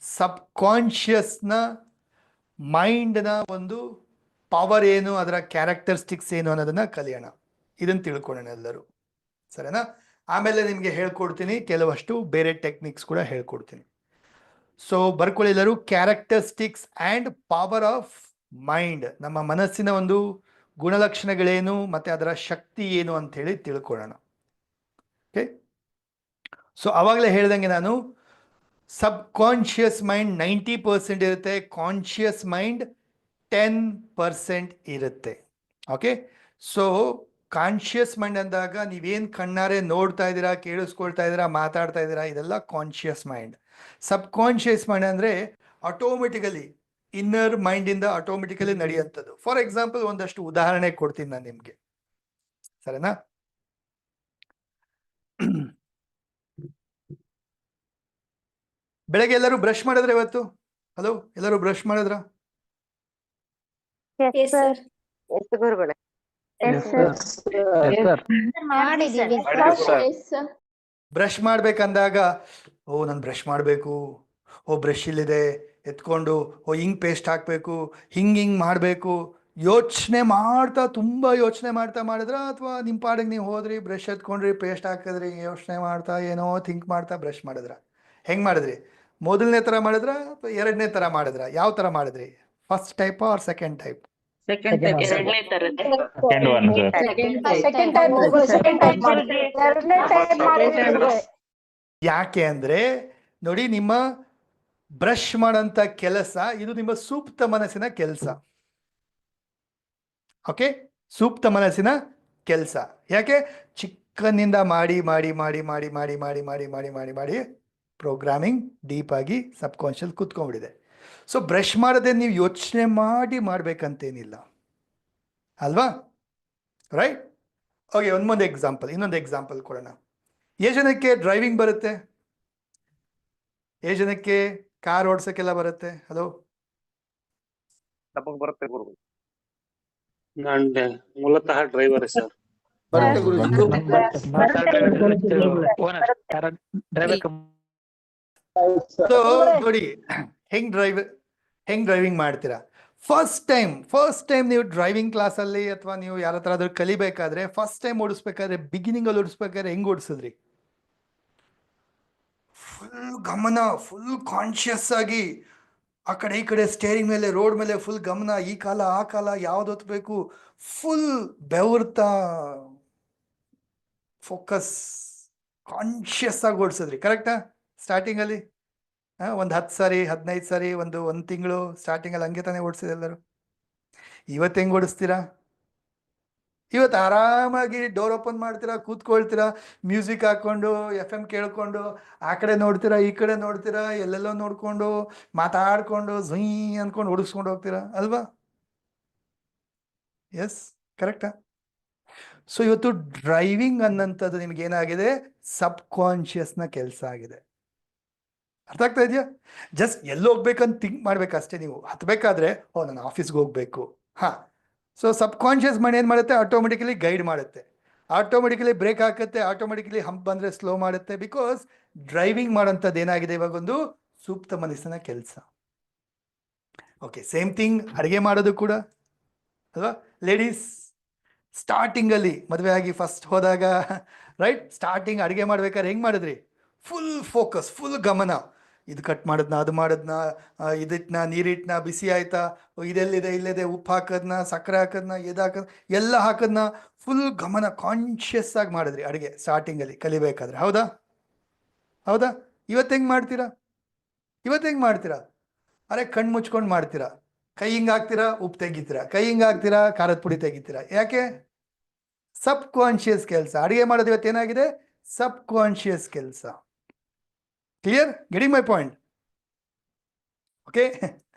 ಸಬ್ಕಾನ್ಷಿಯಸ್ನ ಮೈಂಡ್ನ ಒಂದು ಪವರ್ ಏನು, ಅದರ ಕ್ಯಾರೆಕ್ಟರಿಸ್ಟಿಕ್ಸ್ ಏನು ಅನ್ನೋದನ್ನ ಕಲಿಯೋಣ. ಇದನ್ನು ತಿಳ್ಕೊಳ್ಳೋಣ ಎಲ್ಲರೂ, ಸರಿನಾ? ಆಮೇಲೆ ನಿಮಗೆ ಹೇಳ್ಕೊಡ್ತೀನಿ ಕೆಲವಷ್ಟು ಬೇರೆ ಟೆಕ್ನಿಕ್ಸ್ ಕೂಡ ಹೇಳ್ಕೊಡ್ತೀನಿ. ಸೊ ಬರ್ಕೊಳ್ಳಿ ಎಲ್ಲರೂ. Characteristics and power of mind, ನಮ್ಮ ಮನಸ್ಸಿನ ಒಂದು ಗುಣಲಕ್ಷಣಗಳೇನು ಮತ್ತು ಅದರ ಶಕ್ತಿ ಏನು ಅಂತ ಹೇಳಿ ತಿಳ್ಕೊಳ್ಳೋಣ. ಓಕೆ, ಸೊ ಆವಾಗಲೇ ಹೇಳ್ದಂಗೆ ನಾನು, ಸಬ್ ಕಾನ್ಷಿಯಸ್ ಮೈಂಡ್ 90% ಇರುತ್ತೆ, ಕಾನ್ಷಿಯಸ್ ಮೈಂಡ್ 10% ಇರುತ್ತೆ. ಓಕೆ, ಸೊ ಕಾನ್ಷಿಯಸ್ ಮೈಂಡ್ ಅಂದಾಗ ನೀವೇನು ಕಣ್ಣಾರೆ ನೋಡ್ತಾ ಇದ್ದೀರಾ, ಕೇಳಿಸ್ಕೊಳ್ತಾ ಇದ್ದೀರಾ, ಮಾತಾಡ್ತಾ ಇದ್ದೀರಾ, ಇದೆಲ್ಲ conscious mind. Subconscious mind ಅಂದರೆ ಆಟೋಮೆಟಿಕಲಿ ಇನ್ನರ್ ಮೈಂಡಿಂದ ಆಟೋಮೆಟಿಕಲಿ ನಡೆಯುವಂಥದ್ದು. ಫಾರ್ ಎಕ್ಸಾಂಪಲ್ ಒಂದಷ್ಟು ಉದಾಹರಣೆ ಕೊಡ್ತೀನಿ ನಾನು ನಿಮಗೆ, ಸರಿನಾ? ಬೆಳಗ್ಗೆ ಎಲ್ಲರೂ ಬ್ರಷ್ ಮಾಡಿದ್ರೆ ಇವತ್ತು? ಹಲೋ, ಎಲ್ಲರೂ ಬ್ರಷ್ ಮಾಡಿದ್ರ? ಬ್ರಷ್ ಮಾಡ್ಬೇಕಂದಾಗ, ಓ ನಾನು ಬ್ರಷ್ ಮಾಡಬೇಕು, ಓ ಬ್ರಷ್ ಇಲ್ಲಿದೆ ಎತ್ಕೊಂಡು, ಓ ಹಿಂಗ್ ಪೇಸ್ಟ್ ಹಾಕಬೇಕು, ಹಿಂಗೆ ಮಾಡಬೇಕು, ಯೋಚನೆ ಮಾಡ್ತಾ, ತುಂಬ ಯೋಚನೆ ಮಾಡ್ತಾ ಮಾಡಿದ್ರ, ಅಥವಾ ನಿಮ್ಮ ಪಾಡಿಗೆ ನೀವು ಹೋದ್ರಿ, ಬ್ರಷ್ ಎತ್ಕೊಂಡ್ರಿ, ಪೇಸ್ಟ್ ಹಾಕಿದ್ರಿ, ಯೋಚನೆ ಮಾಡ್ತಾ ಏನೋ ಥಿಂಕ್ ಮಾಡ್ತಾ ಬ್ರಷ್ ಮಾಡಿದ್ರ? ಹೆಂಗೆ ಮಾಡಿದ್ರಿ? ಮೊದಲನೇ ಥರ ಮಾಡಿದ್ರ ಅಥವಾ ಎರಡನೇ ಥರ ಮಾಡಿದ್ರ? ಯಾವ ಥರ ಮಾಡಿದ್ರಿ? First type or second type? ಯಾಕೆ ಅಂದರೆ ನೋಡಿ, ನಿಮ್ಮ ಬ್ರಷ್ ಮಾಡೋಂಥ ಕೆಲಸ ಇದು ನಿಮ್ಮ ಸೂಕ್ತ ಮನಸ್ಸಿನ ಕೆಲಸ. ಓಕೆ, ಸೂಕ್ತ ಮನಸ್ಸಿನ ಕೆಲಸ. ಯಾಕೆ? ಚಿಕ್ಕನಿಂದ ಮಾಡಿ ಮಾಡಿ ಮಾಡಿ ಮಾಡಿ ಮಾಡಿ ಮಾಡಿ ಮಾಡಿ ಮಾಡಿ ಮಾಡಿ ಮಾಡಿ ಪ್ರೋಗ್ರಾಮಿಂಗ್ ಡೀಪ್ ಆಗಿ ಸಬ್ ಕಾನ್ಷಿಯಸ್ ಕೂತ್ಕೊಂಡ್ಬಿಟ್ಟಿದೆ. ಸೊ ಬ್ರಷ್ ಮಾಡೋದೇ ನೀವು ಯೋಚನೆ ಮಾಡಿ ಮಾಡ್ಬೇಕಂತೇನಿಲ್ಲ ಅಲ್ವಾ? ರೈಟ್? ಓಕೆ, ಇನ್ನೊಂದು ಎಕ್ಸಾಂಪಲ್ ಕೊಡೋಣ. ಎಷ್ಟು ಜನಕ್ಕೆ ಡ್ರೈವಿಂಗ್ ಬರುತ್ತೆ? ಎಷ್ಟು ಜನಕ್ಕೆ ಕಾರ್ ಓಡ್ಸೋಕ್ಕೆಲ್ಲ ಬರುತ್ತೆ? ಹಲೋ, ಬರುತ್ತೆ ಗುರು. ನಾನು ಮೂಲತಃ ಡ್ರೈವರ್ ಸರ್. ಸೊ ನೋಡಿ, ಹೆಂಗ್ ಡ್ರೈವಿಂಗ್ ಮಾಡ್ತೀರಾ? ಫಸ್ಟ್ ಟೈಮ್ ನೀವು ಡ್ರೈವಿಂಗ್ ಕ್ಲಾಸಲ್ಲಿ ಅಥವಾ ನೀವು ಯಾರ ಹತ್ರ ಆದ್ರೂ ಕಲಿಬೇಕಾದ್ರೆ, ಫಸ್ಟ್ ಟೈಮ್ ಓಡಿಸ್ಬೇಕಾದ್ರೆ, ಬಿಗಿನಿಂಗಲ್ಲಿ ಓಡಿಸ್ಬೇಕಾದ್ರೆ ಹೆಂಗ್ ಓಡಿಸಿದ್ರಿ? ಫುಲ್ ಗಮನ, ಫುಲ್ ಕಾನ್ಷಿಯಸ್ ಆಗಿ ಆ ಕಡೆ ಈ ಕಡೆ ಸ್ಟೇರಿಂಗ್ ಮೇಲೆ, ರೋಡ್ ಮೇಲೆ ಫುಲ್ ಗಮನ, ಈ ಕಾಲ ಆ ಕಾಲ ಯಾವ್ದು ಹೊತ್ಬೇಕು, ಫುಲ್ ಬೆವರ್ತಾ ಫೋಕಸ್ ಕಾನ್ಷಿಯಸ್ ಆಗಿ ಓಡಿಸಿದ್ರಿ. ಕರೆಕ್ಟಾ? ಸ್ಟಾರ್ಟಿಂಗಲ್ಲಿ ಒಂದು 10 ಸಾರಿ 15 ಸಾರಿ ಒಂದು ತಿಂಗಳು ಸ್ಟಾರ್ಟಿಂಗಲ್ಲಿ ಹಂಗೆ ತಾನೇ ಓಡಿಸಿದೆ ಎಲ್ಲರೂ. ಇವತ್ತು ಹೆಂಗೆ ಓಡಿಸ್ತೀರಾ? ಇವತ್ತು ಆರಾಮಾಗಿ ಡೋರ್ ಓಪನ್ ಮಾಡ್ತೀರಾ, ಕೂತ್ಕೊಳ್ತೀರಾ, ಮ್ಯೂಸಿಕ್ ಹಾಕ್ಕೊಂಡು, FM ಕೇಳ್ಕೊಂಡು, ಆ ಕಡೆ ನೋಡ್ತೀರಾ, ಈ ಕಡೆ ನೋಡ್ತೀರಾ, ಎಲ್ಲೆಲ್ಲೋ ನೋಡ್ಕೊಂಡು, ಮಾತಾಡ್ಕೊಂಡು, ಝುಯ್ ಅಂದ್ಕೊಂಡು ಓಡಿಸ್ಕೊಂಡು ಹೋಗ್ತೀರಾ ಅಲ್ವಾ? ಎಸ್, ಕರೆಕ್ಟಾ? ಸೊ ಇವತ್ತು ಡ್ರೈವಿಂಗ್ ಅನ್ನಂಥದ್ದು ನಿಮ್ಗೆ ಏನಾಗಿದೆ, ಸಬ್ ಕಾನ್ಶಿಯಸ್ನ ಕೆಲಸ ಆಗಿದೆ. ಅರ್ಥ ಆಗ್ತಾ ಇದೆಯಾ? ಜಸ್ಟ್ ಎಲ್ಲಿ ಹೋಗ್ಬೇಕಂತ ಥಿಂಕ್ ಮಾಡ್ಬೇಕಷ್ಟೇ. ನೀವು ಹತ್ಬೇಕಾದ್ರೆ ನಾನು ಆಫೀಸ್ಗೆ ಹೋಗ್ಬೇಕು, ಸೊ ಸಬ್ ಕಾನ್ಶಿಯಸ್ ಮೈಂಡ್ ಏನು ಮಾಡುತ್ತೆ, ಆಟೋಮೆಟಿಕಲಿ ಗೈಡ್ ಮಾಡುತ್ತೆ, ಆಟೋಮೆಟಿಕಲಿ ಬ್ರೇಕ್ ಹಾಕುತ್ತೆ, ಆಟೋಮೆಟಿಕಲಿ ಹಂಪ್ ಬಂದರೆ ಸ್ಲೋ ಮಾಡುತ್ತೆ. ಬಿಕಾಸ್ ಡ್ರೈವಿಂಗ್ ಮಾಡೋಂಥದ್ದು ಏನಾಗಿದೆ ಇವಾಗ, ಒಂದು ಸೂಕ್ತ ಮನಸ್ಸಿನ ಕೆಲಸ. ಓಕೆ, ಸೇಮ್ ಥಿಂಗ್ ಅಡುಗೆ ಮಾಡೋದು ಕೂಡ ಅಲ್ವಾ? ಲೇಡೀಸ್ ಸ್ಟಾರ್ಟಿಂಗಲ್ಲಿ ಮದುವೆ ಆಗಿ ಫಸ್ಟ್ ಹೋದಾಗ, ರೈಟ್, ಸ್ಟಾರ್ಟಿಂಗ್ ಅಡುಗೆ ಮಾಡ್ಬೇಕಾದ್ರೆ ಹೆಂಗೆ ಮಾಡಿದ್ರಿ? ಫುಲ್ ಫೋಕಸ್, ಫುಲ್ ಗಮನ. ಇದು ಕಟ್ ಮಾಡಿದ್ನ, ಅದು ಮಾಡಿದ್ನ, ಇದಿಟ್ನ, ನೀರಿಟ್ನ, ಬಿಸಿ ಆಯ್ತಾ, ಇದೆಲ್ಲಿದೆ, ಇಲ್ಲಿದೆ, ಉಪ್ಪು ಹಾಕೋದ್ನ, ಸಕ್ಕರೆ ಹಾಕೋದ್ನ, ಇದು ಹಾಕೋದ್, ಎಲ್ಲ ಹಾಕೋದ್ನ ಫುಲ್ ಗಮನ ಕಾನ್ಷಿಯಸ್ ಆಗಿ ಮಾಡಿದ್ರಿ ಅಡುಗೆ ಸ್ಟಾರ್ಟಿಂಗಲ್ಲಿ ಕಲಿಬೇಕಾದ್ರೆ. ಹೌದಾ? ಹೌದಾ? ಇವತ್ತು ಹೆಂಗೆ ಮಾಡ್ತೀರಾ? ಅರೆ ಕಣ್ಣು ಮುಚ್ಕೊಂಡು ಮಾಡ್ತೀರಾ, ಕೈ ಹಿಂಗೆ ಹಾಕ್ತೀರಾ, ಉಪ್ಪು ತೆಗಿತೀರಾ, ಕೈ ಹಿಂಗೆ ಹಾಕ್ತೀರಾ, ಖಾರದ ಪುಡಿ ತೆಗಿತೀರಾ. ಯಾಕೆ? ಸಬ್ ಕಾನ್ಷಿಯಸ್ ಕೆಲಸ. ಅಡುಗೆ ಮಾಡೋದು ಇವತ್ತು ಏನಾಗಿದೆ? ಸಬ್ ಕಾನ್ಷಿಯಸ್ ಕೆಲಸ. Clear? Getting my point? Okay,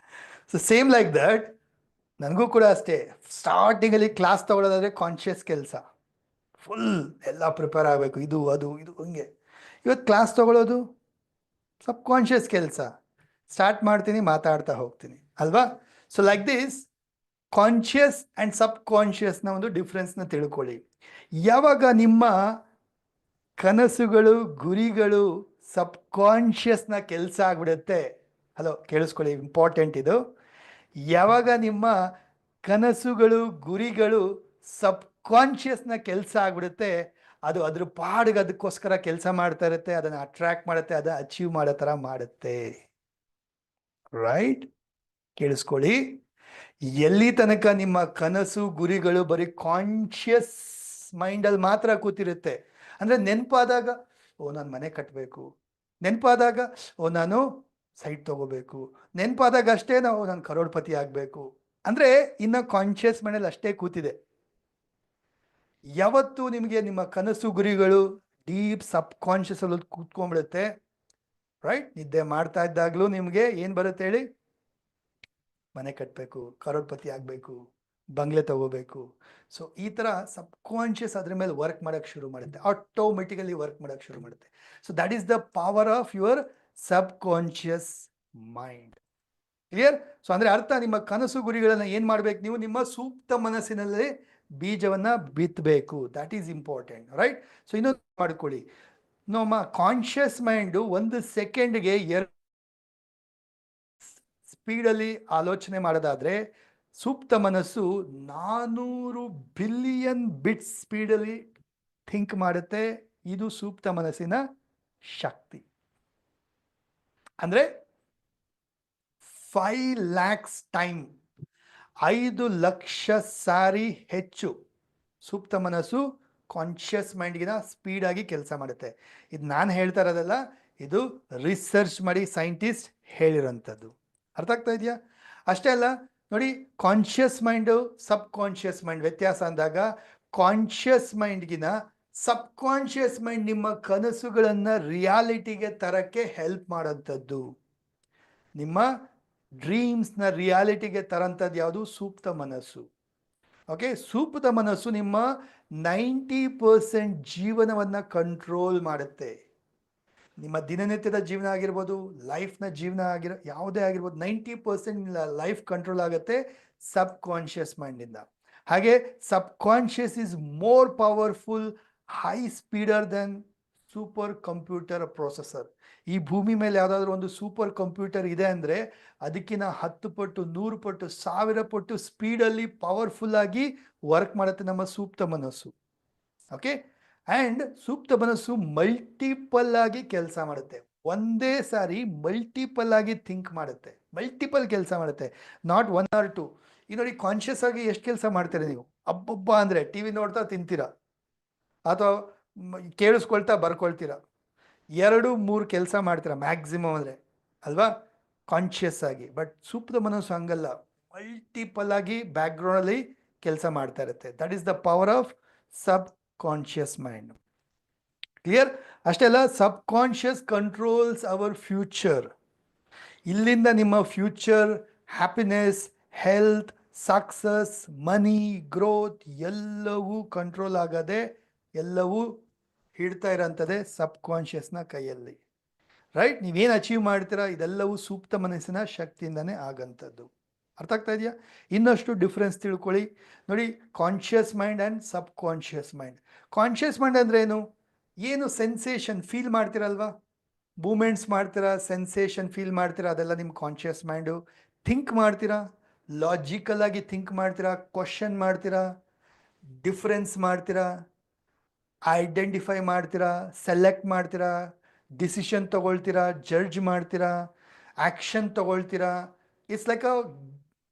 so same like that ನನಗೂ ಕೂಡ ಅಷ್ಟೇ. ಸ್ಟಾರ್ಟಿಂಗಲ್ಲಿ ಕ್ಲಾಸ್ ತಗೊಳ್ಳೋದಾದ್ರೆ ಕಾನ್ಷಿಯಸ್ ಕೆಲಸ, ಫುಲ್ ಎಲ್ಲ ಪ್ರಿಪೇರ್ ಆಗಬೇಕು, ಇದು ಅದು ಇದು ಹಂಗೆ. ಇವತ್ತು ಕ್ಲಾಸ್ ತಗೊಳ್ಳೋದು ಸಬ್ ಕಾನ್ಷಿಯಸ್ ಕೆಲಸ. ಸ್ಟಾರ್ಟ್ ಮಾಡ್ತೀನಿ, ಮಾತಾಡ್ತಾ ಹೋಗ್ತೀನಿ, ಅಲ್ವಾ? So like this conscious and ಸಬ್ ಕಾನ್ಷಿಯಸ್ನ ಒಂದು ಡಿಫ್ರೆನ್ಸ್ನ ತಿಳ್ಕೊಳ್ಳಿ. ಯಾವಾಗ ನಿಮ್ಮ ಕನಸುಗಳು, ಗುರಿಗಳು ಸಬ್ ಕಾನ್ಷಿಯಸ್ನ ಕೆಲಸ ಆಗ್ಬಿಡುತ್ತೆ, ಹಲೋ ಕೇಳಿಸ್ಕೊಳ್ಳಿ, ಇಂಪಾರ್ಟೆಂಟ್ ಇದು. ಯಾವಾಗ ನಿಮ್ಮ ಕನಸುಗಳು, ಗುರಿಗಳು ಸಬ್ ಕಾನ್ಷಿಯಸ್ನ ಕೆಲಸ ಆಗ್ಬಿಡುತ್ತೆ, ಅದು ಅದ್ರ ಪಾಡಿಗೆ ಅದಕ್ಕೋಸ್ಕರ ಕೆಲಸ ಮಾಡ್ತಾ ಇರುತ್ತೆ, ಅದನ್ನು ಅಟ್ರಾಕ್ಟ್ ಮಾಡುತ್ತೆ, ಅದನ್ನು ಅಚೀವ್ ಮಾಡೋ ಥರ ಮಾಡುತ್ತೆ. ರೈಟ್? ಕೇಳಿಸ್ಕೊಳ್ಳಿ, ಎಲ್ಲಿ ತನಕ ನಿಮ್ಮ ಕನಸು, ಗುರಿಗಳು ಬರೀ ಕಾನ್ಷಿಯಸ್ ಮೈಂಡಲ್ಲಿ ಮಾತ್ರ ಕೂತಿರುತ್ತೆ, ಅಂದರೆ ನೆನಪಾದಾಗ ನಾನು ಮನೆ ಕಟ್ಟಬೇಕು, ನೆನಪಾದಾಗ ನಾನು ಸೈಟ್ ತಗೋಬೇಕು, ನೆನಪಾದಾಗ ಅಷ್ಟೇ ನಾನು ಕರೋಡ್ಪತಿ ಆಗಬೇಕು, ಅಂದರೆ ಇನ್ನು ಕಾನ್ಷಿಯಸ್ ಮೈಂಡಲ್ಲಿ ಅಷ್ಟೇ ಕೂತಿದೆ. ಯಾವತ್ತು ನಿಮಗೆ ನಿಮ್ಮ ಕನಸು, ಗುರಿಗಳು ಡೀಪ್ ಸಬ್ ಕಾನ್ಷಿಯಸ್ ಅಲ್ಲಿ ಕೂತ್ಕೊಂಡ್ಬಿಡುತ್ತೆ, ರೈಟ್? ನಿದ್ದೆ ಮಾಡ್ತಾ ಇದ್ದಾಗಲೂ ನಿಮಗೆ ಏನು ಬರುತ್ತೆ ಹೇಳಿ? ಮನೆ ಕಟ್ಟಬೇಕು, ಕರೋಡ್ಪತಿ ಆಗಬೇಕು, ಬಂಗ್ಲೆ ತಗೋಬೇಕು. ಸೊ ಈ ಥರ ಸಬ್ ಕಾನ್ಷಿಯಸ್ ಅದ್ರ ಮೇಲೆ ವರ್ಕ್ ಮಾಡೋಕ್ಕೆ ಶುರು ಮಾಡುತ್ತೆ, ಆಟೋಮೆಟಿಕಲಿ ವರ್ಕ್ ಮಾಡೋಕ್ಕೆ ಶುರು ಮಾಡುತ್ತೆ. So that is the power of your sub conscious mind. Clear? So ಅಂದರೆ ಅರ್ಥ, ನಿಮ್ಮ ಕನಸು, ಗುರಿಗಳನ್ನು ಏನು ಮಾಡಬೇಕು ನೀವು? ನಿಮ್ಮ ಸೂಕ್ತ ಮನಸ್ಸಿನಲ್ಲಿ ಬೀಜವನ್ನು ಬಿತ್ತಬೇಕು. That is important, right? So ಇನ್ನೊಂದು ಮಾಡ್ಕೊಳ್ಳಿ, ನಮ್ಮ ಕಾನ್ಷಿಯಸ್ ಮೈಂಡು 1 ಸೆಕೆಂಡ್ಗೆ 2 ಸ್ಪೀಡಲ್ಲಿ ಆಲೋಚನೆ ಮಾಡೋದಾದರೆ, ಸೂಕ್ತ ಮನಸ್ಸು 400 ಬಿಲಿಯನ್ ಬಿಟ್ಸ್ ಸ್ಪೀಡಲ್ಲಿ ಥಿಂಕ್ ಮಾಡುತ್ತೆ. ಇದು ಸೂಕ್ತ ಮನಸ್ಸಿನ ಶಕ್ತಿ. ಅಂದರೆ 5 lakhs ಟೈಮ್, 5 ಲಕ್ಷ ಸಾರಿ ಹೆಚ್ಚು ಸೂಕ್ತ ಮನಸ್ಸು ಕಾನ್ಷಿಯಸ್ ಮೈಂಡ್ಗಿನ ಸ್ಪೀಡಾಗಿ ಕೆಲಸ ಮಾಡುತ್ತೆ. ಇದು ನಾನು ಹೇಳ್ತಾ ಇರೋದಲ್ಲ, ಇದು ರಿಸರ್ಚ್ ಮಾಡಿ ಸೈಂಟಿಸ್ಟ್ ಹೇಳಿರೋಂಥದ್ದು. ಅರ್ಥ ಆಗ್ತಾ ಇದೆಯಾ? ಅಷ್ಟೇ ಅಲ್ಲ ನೋಡಿ, ಕಾನ್ಷಿಯಸ್ ಮೈಂಡು, ಸಬ್ ಕಾನ್ಷಿಯಸ್ ಮೈಂಡ್ ವ್ಯತ್ಯಾಸ ಅಂದಾಗ, ಕಾನ್ಷಿಯಸ್ ಮೈಂಡ್ಗಿನ ಸಬ್ ಕಾನ್ಷಿಯಸ್ ಮೈಂಡ್ ನಿಮ್ಮ ಕನಸುಗಳನ್ನು ರಿಯಾಲಿಟಿಗೆ ತರಕ್ಕೆ ಹೆಲ್ಪ್ ಮಾಡೋಂಥದ್ದು. ನಿಮ್ಮ ಡ್ರೀಮ್ಸ್ನ ರಿಯಾಲಿಟಿಗೆ ತರೋಂಥದ್ದು ಯಾವುದು? ಸೂಕ್ತ ಮನಸ್ಸು. ಓಕೆ, ಸೂಕ್ತ ಮನಸ್ಸು ನಿಮ್ಮ 90% ಜೀವನವನ್ನು ಕಂಟ್ರೋಲ್ ಮಾಡುತ್ತೆ. ನಿಮ್ಮ ದಿನನಿತ್ಯದ ಜೀವನ ಆಗಿರ್ಬೋದು, ಲೈಫ್ನ ಜೀವನ ಯಾವುದೇ ಆಗಿರ್ಬೋದು, 90% ಲೈಫ್ ಕಂಟ್ರೋಲ್ ಆಗುತ್ತೆ ಸಬ್ ಕಾನ್ಷಿಯಸ್ ಮೈಂಡಿಂದ. ಹಾಗೆ subconscious is more powerful, high speeder then super computer processor. ಈ ಭೂಮಿ ಮೇಲೆ ಯಾವುದಾದ್ರೂ ಒಂದು ಸೂಪರ್ ಕಂಪ್ಯೂಟರ್ ಇದೆ ಅಂದರೆ ಅದಕ್ಕಿಂತ 10 ಪಟ್ಟು, 100 ಪಟ್ಟು, 1000 ಪಟ್ಟು ಸ್ಪೀಡಲ್ಲಿ ಪವರ್ಫುಲ್ಲಾಗಿ ವರ್ಕ್ ಮಾಡುತ್ತೆ ನಮ್ಮ ಸೂಕ್ತ ಮನಸ್ಸು. ಓಕೆ, ಆ್ಯಂಡ್ ಸೂಕ್ತ ಮನಸ್ಸು ಮಲ್ಟಿಪಲ್ ಆಗಿ ಕೆಲಸ ಮಾಡುತ್ತೆ. ಒಂದೇ ಸಾರಿ ಮಲ್ಟಿಪಲ್ ಆಗಿ ಥಿಂಕ್ ಮಾಡುತ್ತೆ, ಮಲ್ಟಿಪಲ್ ಕೆಲಸ ಮಾಡುತ್ತೆ, ನಾಟ್ 1 or 2. ಈಗ ನೋಡಿ, ಕಾನ್ಷಿಯಸ್ ಆಗಿ ಎಷ್ಟು ಕೆಲಸ ಮಾಡ್ತೀರಾ ನೀವು? ಅಬ್ಬಬ್ಬ ಅಂದರೆ ಟಿ ವಿ ನೋಡ್ತಾ ತಿಂತೀರಾ, ಅಥವಾ ಕೇಳಿಸ್ಕೊಳ್ತಾ ಬರ್ಕೊಳ್ತೀರಾ, 2-3 ಕೆಲಸ ಮಾಡ್ತೀರಾ ಮ್ಯಾಕ್ಸಿಮಮ್ ಅಂದರೆ, ಅಲ್ವಾ? ಕಾನ್ಷಿಯಸ್ ಆಗಿ. ಬಟ್ ಸೂಕ್ತ ಮನಸ್ಸು ಹಂಗಲ್ಲ, ಮಲ್ಟಿಪಲ್ ಆಗಿ ಬ್ಯಾಕ್ಗ್ರೌಂಡಲ್ಲಿ ಕೆಲಸ ಮಾಡ್ತಾ ಇರುತ್ತೆ. That is the power of sub conscious mind. Clear? ಅಷ್ಟೇ ಅಲ್ಲ, ಸಬ್ ಕಾನ್ಷಿಯಸ್ ಕಂಟ್ರೋಲ್ಸ್ ಅವರ್ ಫ್ಯೂಚರ್. ಇಲ್ಲಿಂದ ನಿಮ್ಮ ಫ್ಯೂಚರ್, ಹ್ಯಾಪಿನೆಸ್, ಹೆಲ್ತ್, ಸಕ್ಸಸ್, ಮನಿ, ಗ್ರೋತ್ ಎಲ್ಲವೂ ಕಂಟ್ರೋಲ್ ಆಗದೆ ಎಲ್ಲವೂ ಹಿಡ್ತಾ ಇರೋಂಥದ್ದೇ ಸಬ್ ಕಾನ್ಷಿಯಸ್ನ ಕೈಯಲ್ಲಿ. ರೈಟ್? ನೀವೇನು ಅಚೀವ್ ಮಾಡ್ತೀರಾ ಇದೆಲ್ಲವೂ ಸೂಕ್ತ ಮನಸ್ಸಿನ ಶಕ್ತಿಯಿಂದನೇ ಆಗಂಥದ್ದು. ಅರ್ಥ ಆಗ್ತಾ ಇದೆಯಾ? ಇನ್ನಷ್ಟು ಡಿಫ್ರೆನ್ಸ್ ತಿಳ್ಕೊಳ್ಳಿ. ನೋಡಿ, conscious mind and subconscious mind. Conscious mind ಅಂದರೆ ಏನು ಸೆನ್ಸೇಷನ್ ಫೀಲ್ ಮಾಡ್ತೀರಲ್ವಾ, ಮೂಮೆಂಟ್ಸ್ ಮಾಡ್ತೀರಾ, ಸೆನ್ಸೇಷನ್ ಫೀಲ್ ಮಾಡ್ತೀರಾ, ಅದೆಲ್ಲ ನಿಮ್ಮ ಕಾನ್ಷಿಯಸ್ ಮೈಂಡು. ಥಿಂಕ್ ಮಾಡ್ತೀರಾ, ಲಾಜಿಕಲ್ ಆಗಿ ಥಿಂಕ್ ಮಾಡ್ತೀರಾ, ಕ್ವಶನ್ ಮಾಡ್ತೀರಾ, ಡಿಫ್ರೆನ್ಸ್ ಮಾಡ್ತೀರಾ, ಐಡೆಂಟಿಫೈ ಮಾಡ್ತೀರಾ, ಸೆಲೆಕ್ಟ್ ಮಾಡ್ತೀರಾ, ಡಿಸಿಷನ್ ತಗೊಳ್ತೀರಾ, ಜಡ್ಜ್ ಮಾಡ್ತೀರಾ, ಆ್ಯಕ್ಷನ್ ತಗೊಳ್ತೀರಾ. ಇಟ್ಸ್ ಲೈಕ್ ಅ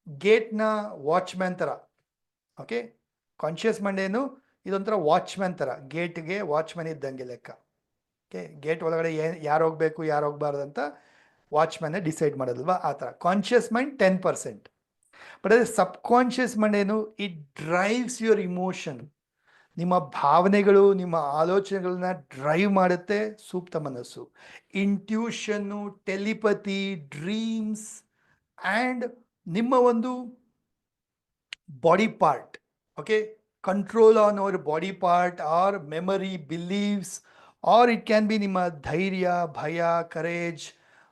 ಗೇಟ್ನ ವಾಚ್ಮ್ಯಾನ್ ಥರ. ಓಕೆ, ಕಾನ್ಷಿಯಸ್ ಮೈಂಡ್ ಇದೊಂಥರ ವಾಚ್ಮ್ಯಾನ್ ಥರ, ಗೇಟ್ಗೆ ವಾಚ್ಮ್ಯಾನ್ ಇದ್ದಂಗೆ ಲೆಕ್ಕ. ಓಕೆ, ಗೇಟ್ ಒಳಗಡೆ ಯಾರು ಹೋಗಬೇಕು ಯಾರು ಹೋಗ್ಬಾರ್ದು ಅಂತ ವಾಚ್ಮ್ಯಾನೇ ಡಿಸೈಡ್ ಮಾಡೋದಲ್ವಾ, ಆ ಥರ. Conscious mind 10%. ಬಟ್ ಅದೇ subconscious mind it drives your emotion. ನಿಮ್ಮ ಭಾವನೆಗಳು, ನಿಮ್ಮ ಆಲೋಚನೆಗಳನ್ನ ಡ್ರೈವ್ ಮಾಡುತ್ತೆ ಸೂಕ್ತ ಮನಸ್ಸು. ಇಂಟ್ಯೂಷನ್ನು, ಟೆಲಿಪತಿ, ಡ್ರೀಮ್ಸ್ ಆ್ಯಂಡ್ ನಿಮ್ಮ ಒಂದು body part. Okay, control on our body part or memory, beliefs, or it can be ನಿಮ್ಮ ಧೈರ್ಯ, ಭಯ, ಕರೇಜ್,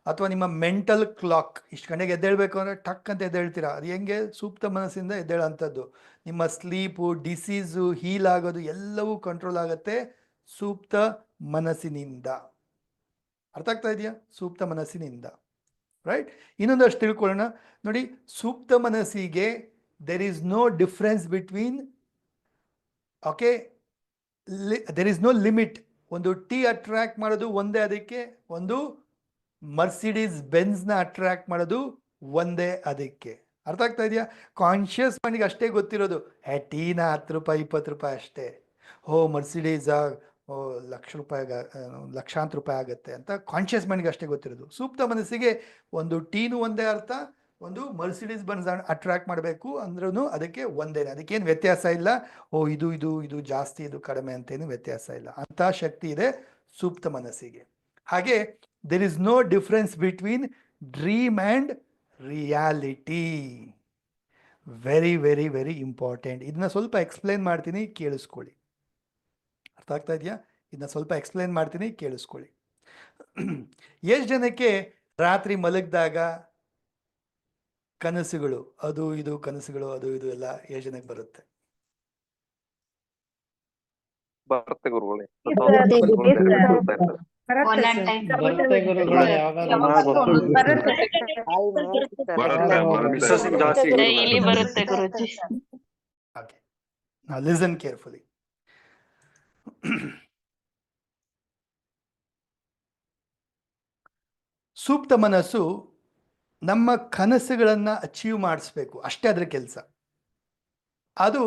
ಅಥವಾ ನಿಮ್ಮ ಮೆಂಟಲ್ ಕ್ಲಾಕ್. ಇಷ್ಟು ಗಂಟೆಗೆ ಎದ್ದೇಳಬೇಕು ಅಂದರೆ ಟಕ್ ಅಂತ ಎದ್ದೇಳ್ತೀರಾ, ಅದು ಹೆಂಗೆ? ಸೂಕ್ತ ಮನಸ್ಸಿಂದ ಎದ್ದೇಳೋಂಥದ್ದು. ನಿಮ್ಮ ಸ್ಲೀಪು, ಡಿಸೀಸು, ಹೀಲ್ ಆಗೋದು ಎಲ್ಲವೂ ಕಂಟ್ರೋಲ್ ಆಗುತ್ತೆ ಸೂಕ್ತ ಮನಸ್ಸಿನಿಂದ. ಅರ್ಥ ಆಗ್ತಾ ಇದೆಯಾ? ಸೂಕ್ತ ಮನಸ್ಸಿನಿಂದ. ರೈಟ್? ಇನ್ನೊಂದಷ್ಟು ತಿಳ್ಕೊಳ್ಳೋಣ. ನೋಡಿ, ಸೂಕ್ತ ಮನಸ್ಸಿಗೆ there is no difference between, okay, there is no limit. ಒಂದು ಟೀ ಅಟ್ರಾಕ್ಟ್ ಮಾಡೋದು ಒಂದೇ, ಅದಕ್ಕೆ ಒಂದು ಮರ್ಸಿಡೀಸ್ ಬೆನ್ಸ್ನ ಅಟ್ರಾಕ್ಟ್ ಮಾಡೋದು ಒಂದೇ ಅದಕ್ಕೆ. ಅರ್ಥ ಆಗ್ತಾ ಇದೆಯಾ? ಕಾನ್ಷಿಯಸ್ ಮೈಂಡಿಗೆ ಅಷ್ಟೇ ಗೊತ್ತಿರೋದು, ಟೀನ 10 ರೂಪಾಯಿ 20 ರೂಪಾಯಿ ಅಷ್ಟೇ. ಮರ್ಸಿಡೀಸಾ ಲಕ್ಷಾಂತರ ರೂಪಾಯಿ ಆಗುತ್ತೆ ಅಂತ ಕಾನ್ಷಿಯಸ್ ಮೈಂಡ್ಗೆ ಅಷ್ಟೇ ಗೊತ್ತಿರೋದು. ಸೂಕ್ತ ಮನಸ್ಸಿಗೆ ಒಂದು ಟೀನು ಒಂದೇ ಅರ್ಥ, ಒಂದು ಮರ್ಸಿಡೀಸ್ ಬೆನ್ಸ್ ಅಟ್ರಾಕ್ಟ್ ಮಾಡಬೇಕು ಅಂದ್ರೂ ಅದಕ್ಕೆ ಒಂದೇನೆ, ಅದಕ್ಕೇನು ವ್ಯತ್ಯಾಸ ಇಲ್ಲ. ಇದು ಇದು ಇದು ಜಾಸ್ತಿ ಇದು ಕಡಿಮೆ ಅಂತೇನು ವ್ಯತ್ಯಾಸ ಇಲ್ಲ. ಅಂಥ ಶಕ್ತಿ ಇದೆ ಸೂಕ್ತ ಮನಸ್ಸಿಗೆ. ಹಾಗೆ there is no difference between dream and reality. Very very very important. ಇದನ್ನ ಸ್ವಲ್ಪ ಎಕ್ಸ್ಪ್ಲೇನ್ ಮಾಡ್ತೀನಿ, ಕೇಳಿಸ್ಕೊಳ್ಳಿ. ಅರ್ಥ ಆಗ್ತಾ ಇದೆಯಾ? ಇದನ್ನ ಸ್ವಲ್ಪ ಎಕ್ಸ್ಪ್ಲೇನ್ ಮಾಡ್ತೀನಿ, ಕೇಳಿಸ್ಕೊಳ್ಳಿ. ಎಷ್ಟು ಜನಕ್ಕೆ ರಾತ್ರಿ ಮಲಗಿದಾಗ ಕನಸುಗಳು, ಅದು ಇದು ಕನಸುಗಳು, ಅದು ಇದು ಎಲ್ಲ ಎಷ್ಟು ಜನಕ್ಕೆ ಬರುತ್ತೆ? ಬರುತ್ತೆ ಗುರುಗಳೇ. ಬರುತ್ತೆ ಗುರುಗಳೇ, ಡೈಲಿ ಬರುತ್ತೆ ಗುರುಜಿ. Okay. Now listen carefully. ಸೂಕ್ತ ಮನಸ್ಸು ನಮ್ಮ ಕನಸುಗಳನ್ನು ಅಚೀವ್ ಮಾಡಿಸ್ಬೇಕು, ಅಷ್ಟೇ ಅದರ ಕೆಲಸ. ಅದು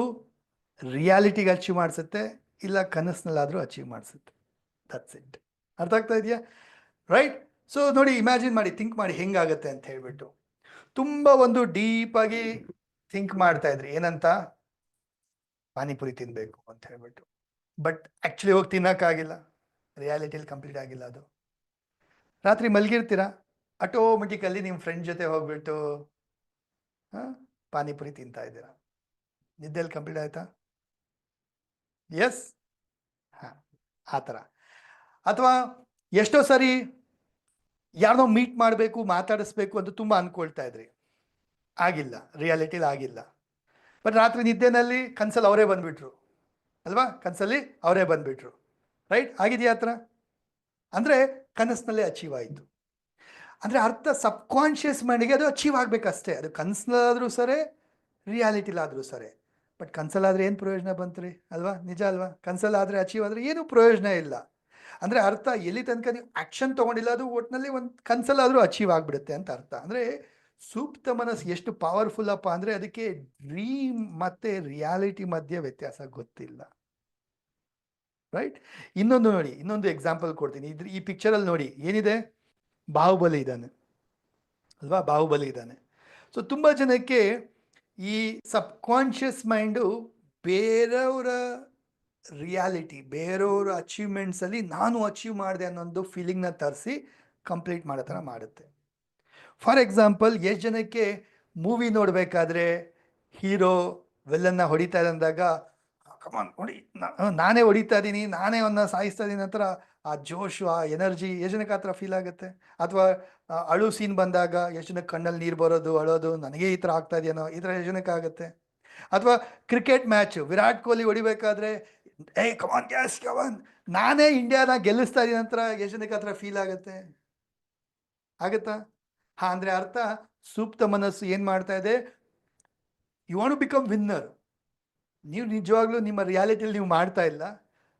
ರಿಯಾಲಿಟಿಗೆ ಅಚೀವ್ ಮಾಡಿಸುತ್ತೆ, ಇಲ್ಲ ಕನಸಿನಲ್ಲಾದರೂ ಅಚೀವ್ ಮಾಡಿಸುತ್ತೆ. That's it. ಅರ್ಥ ಆಗ್ತಾ ಇದೆಯಾ? ರೈಟ್? ಸೊ ನೋಡಿ, ಇಮ್ಯಾಜಿನ್ ಮಾಡಿ, ಥಿಂಕ್ ಮಾಡಿ ಹೆಂಗಾಗತ್ತೆ ಅಂತ ಹೇಳ್ಬಿಟ್ಟು. ತುಂಬ ಒಂದು ಡೀಪಾಗಿ ಥಿಂಕ್ ಮಾಡ್ತಾ ಇದ್ರಿ, ಏನಂತ? ಪಾನಿಪುರಿ ತಿನ್ನಬೇಕು ಅಂತ ಹೇಳ್ಬಿಟ್ಟು. ಬಟ್ ಆ್ಯಕ್ಚುಲಿ ಹೋಗಿ ತಿನ್ನೋಕ್ಕಾಗಿಲ್ಲ, ರಿಯಾಲಿಟಿಯಲ್ಲಿ ಕಂಪ್ಲೀಟ್ ಆಗಿಲ್ಲ ಅದು. ರಾತ್ರಿ ಮಲಗಿರ್ತೀರ, ಆಟೋಮೆಟಿಕಲ್ಲಿ ನಿಮ್ಮ ಫ್ರೆಂಡ್ ಜೊತೆ ಹೋಗ್ಬಿಟ್ಟು ಪಾನಿಪುರಿ ತಿಂತಾ ಇದ್ದೀರಾ. ನಿದ್ದೆಯಲ್ಲಿ ಕಂಪ್ಲೀಟ್ ಆಯ್ತಾ? ಎಸ್. ಹಾಂ, ಆ ಥರ. ಅಥವಾ ಎಷ್ಟೋ ಸರಿ ಯಾರನ್ನೋ ಮೀಟ್ ಮಾಡಬೇಕು, ಮಾತಾಡಿಸ್ಬೇಕು ಅಂತ ತುಂಬ ಅಂದ್ಕೊಳ್ತಾ ಇದ್ರಿ, ಆಗಿಲ್ಲ, ರಿಯಾಲಿಟಿಲಿ ಆಗಿಲ್ಲ. ಬಟ್ ರಾತ್ರಿ ನಿದ್ದೆನಲ್ಲಿ ಕನಸಲ್ಲಿ ಅವರೇ ಬಂದುಬಿಟ್ರು ಅಲ್ವಾ? ಕನಸಲ್ಲಿ ಅವರೇ ಬಂದುಬಿಟ್ರು. ರೈಟ್? ಆಗಿದೆಯಾ ಆ ಥರ? ಅಂದರೆ ಕನಸಿನಲ್ಲೇ ಅಚೀವ್ ಆಯಿತು. ಅಂದರೆ ಅರ್ಥ ಸಬ್ ಕಾನ್ಷಿಯಸ್ ಮೈಂಡಿಗೆ ಅದು ಅಚೀವ್ ಆಗಬೇಕಷ್ಟೇ. ಅದು ಕನಸಿನಲ್ಲಾದರೂ ಸರಿ, ರಿಯಾಲಿಟಿಲಾದರೂ ಸರಿ. ಬಟ್ ಕನಸಲ್ಲಾದರೆ ಏನು ಪ್ರಯೋಜನ ಬಂತು ರೀ ಅಲ್ವಾ? ನಿಜ ಅಲ್ವಾ? ಕನಸಲ್ಲಾದರೆ ಅಚೀವ್ ಆದರೆ ಏನೂ ಪ್ರಯೋಜನ ಇಲ್ಲ. ಅಂದರೆ ಅರ್ಥ ಎಲ್ಲಿ ತನಕ ನೀವು ಆ್ಯಕ್ಷನ್ ತೊಗೊಂಡಿಲ್ಲ, ಅದು ಒಟ್ಟಿನಲ್ಲಿ ಒಂದು ಕನಸಲ್ಲಾದರೂ ಅಚೀವ್ ಆಗಿಬಿಡುತ್ತೆ ಅಂತ ಅರ್ಥ. ಅಂದರೆ ಸೂಕ್ತ ಮನಸ್ಸು ಎಷ್ಟು ಪವರ್ಫುಲ್ಲಪ್ಪ ಅಂದರೆ ಅದಕ್ಕೆ ಡ್ರೀಮ್ ಮತ್ತು ರಿಯಾಲಿಟಿ ಮಧ್ಯೆ ವ್ಯತ್ಯಾಸ ಗೊತ್ತಿಲ್ಲ. ರೈಟ್? ಇನ್ನೊಂದು ನೋಡಿ, ಇನ್ನೊಂದು ಎಕ್ಸಾಂಪಲ್ ಕೊಡ್ತೀನಿ. ಈ ಪಿಕ್ಚರಲ್ಲಿ ನೋಡಿ ಏನಿದೆ? ಬಾಹುಬಲಿ ಇದ್ದಾನೆ ಅಲ್ವಾ? ಬಾಹುಬಲಿ ಇದ್ದಾನೆ. ಸೊ ತುಂಬ ಜನಕ್ಕೆ ಈ ಸಬ್ ಕಾನ್ಷಿಯಸ್ ಮೈಂಡು ಬೇರೆಯವರ ರಿಯಾಲಿಟಿ, ಬೇರೆಯವರ ಅಚೀವ್ಮೆಂಟ್ಸಲ್ಲಿ ನಾನು ಅಚೀವ್ ಮಾಡಿದೆ ಅನ್ನೋದು ಫೀಲಿಂಗ್ನ ತರಿಸಿ ಕಂಪ್ಲೀಟ್ ಮಾಡೋ ಥರ ಮಾಡುತ್ತೆ. ಫಾರ್ ಎಕ್ಸಾಂಪಲ್, ಎಷ್ಟು ಜನಕ್ಕೆ ಮೂವಿ ನೋಡಬೇಕಾದ್ರೆ ಹೀರೋ ವಿಲ್ಲನ್ನ ಹೊಡಿತಾ ಇದೆ ಅಂದಾಗ ಕಮಾನ್ ಹೊಡಿ, ನಾನೇ ಹೊಡಿತಾ ಇದ್ದೀನಿ, ನಾನೇ ಅವನ್ನ ಸಾಯಿಸ್ತಾ ಇದ್ದೀನಿ ನಂತರ ಆ ಜೋಶು, ಆ ಎನರ್ಜಿ ಎಷ್ಟು ಜನಕ್ಕೆ ಆ ಥರ ಫೀಲ್ ಆಗುತ್ತೆ? ಅಥವಾ ಅಳು ಸೀನ್ ಬಂದಾಗ ಎಷ್ಟು ಜನಕ್ಕೆ ಕಣ್ಣಲ್ಲಿ ನೀರು ಬರೋದು, ಅಳೋದು, ನನಗೆ ಈ ಥರ ಆಗ್ತಾ ಇದೆಯೇನೋ, ಈ ಥರ ಎಷ್ಟು ಜನಕ್ಕೆ ಆಗುತ್ತೆ? ಅಥವಾ ಕ್ರಿಕೆಟ್ ಮ್ಯಾಚ್ ವಿರಾಟ್ ಕೊಹ್ಲಿ ಹೊಡಿಬೇಕಾದ್ರೆ ಕಮಾನ್ ಗ್ಯಾಸ್ ಕಮಾನ್, ನಾನೇ ಇಂಡಿಯಾನ ಗೆಲ್ಲಿಸ್ತಾ ಇದೀನಿ ನಂತರ ಎಷ್ಟು ಜನಕ್ಕೆ ಆ ಥರ ಫೀಲ್ ಆಗುತ್ತೆ? ಆಗುತ್ತಾ? ಅಂದರೆ ಅರ್ಥ ಸೂಕ್ತ ಮನಸ್ಸು ಏನು ಮಾಡ್ತಾ ಇದೆ, you want to become winner. ನೀವು ನಿಜವಾಗ್ಲೂ ನಿಮ್ಮ ರಿಯಾಲಿಟಿಯಲ್ಲಿ ನೀವು ಮಾಡ್ತಾ ಇಲ್ಲ.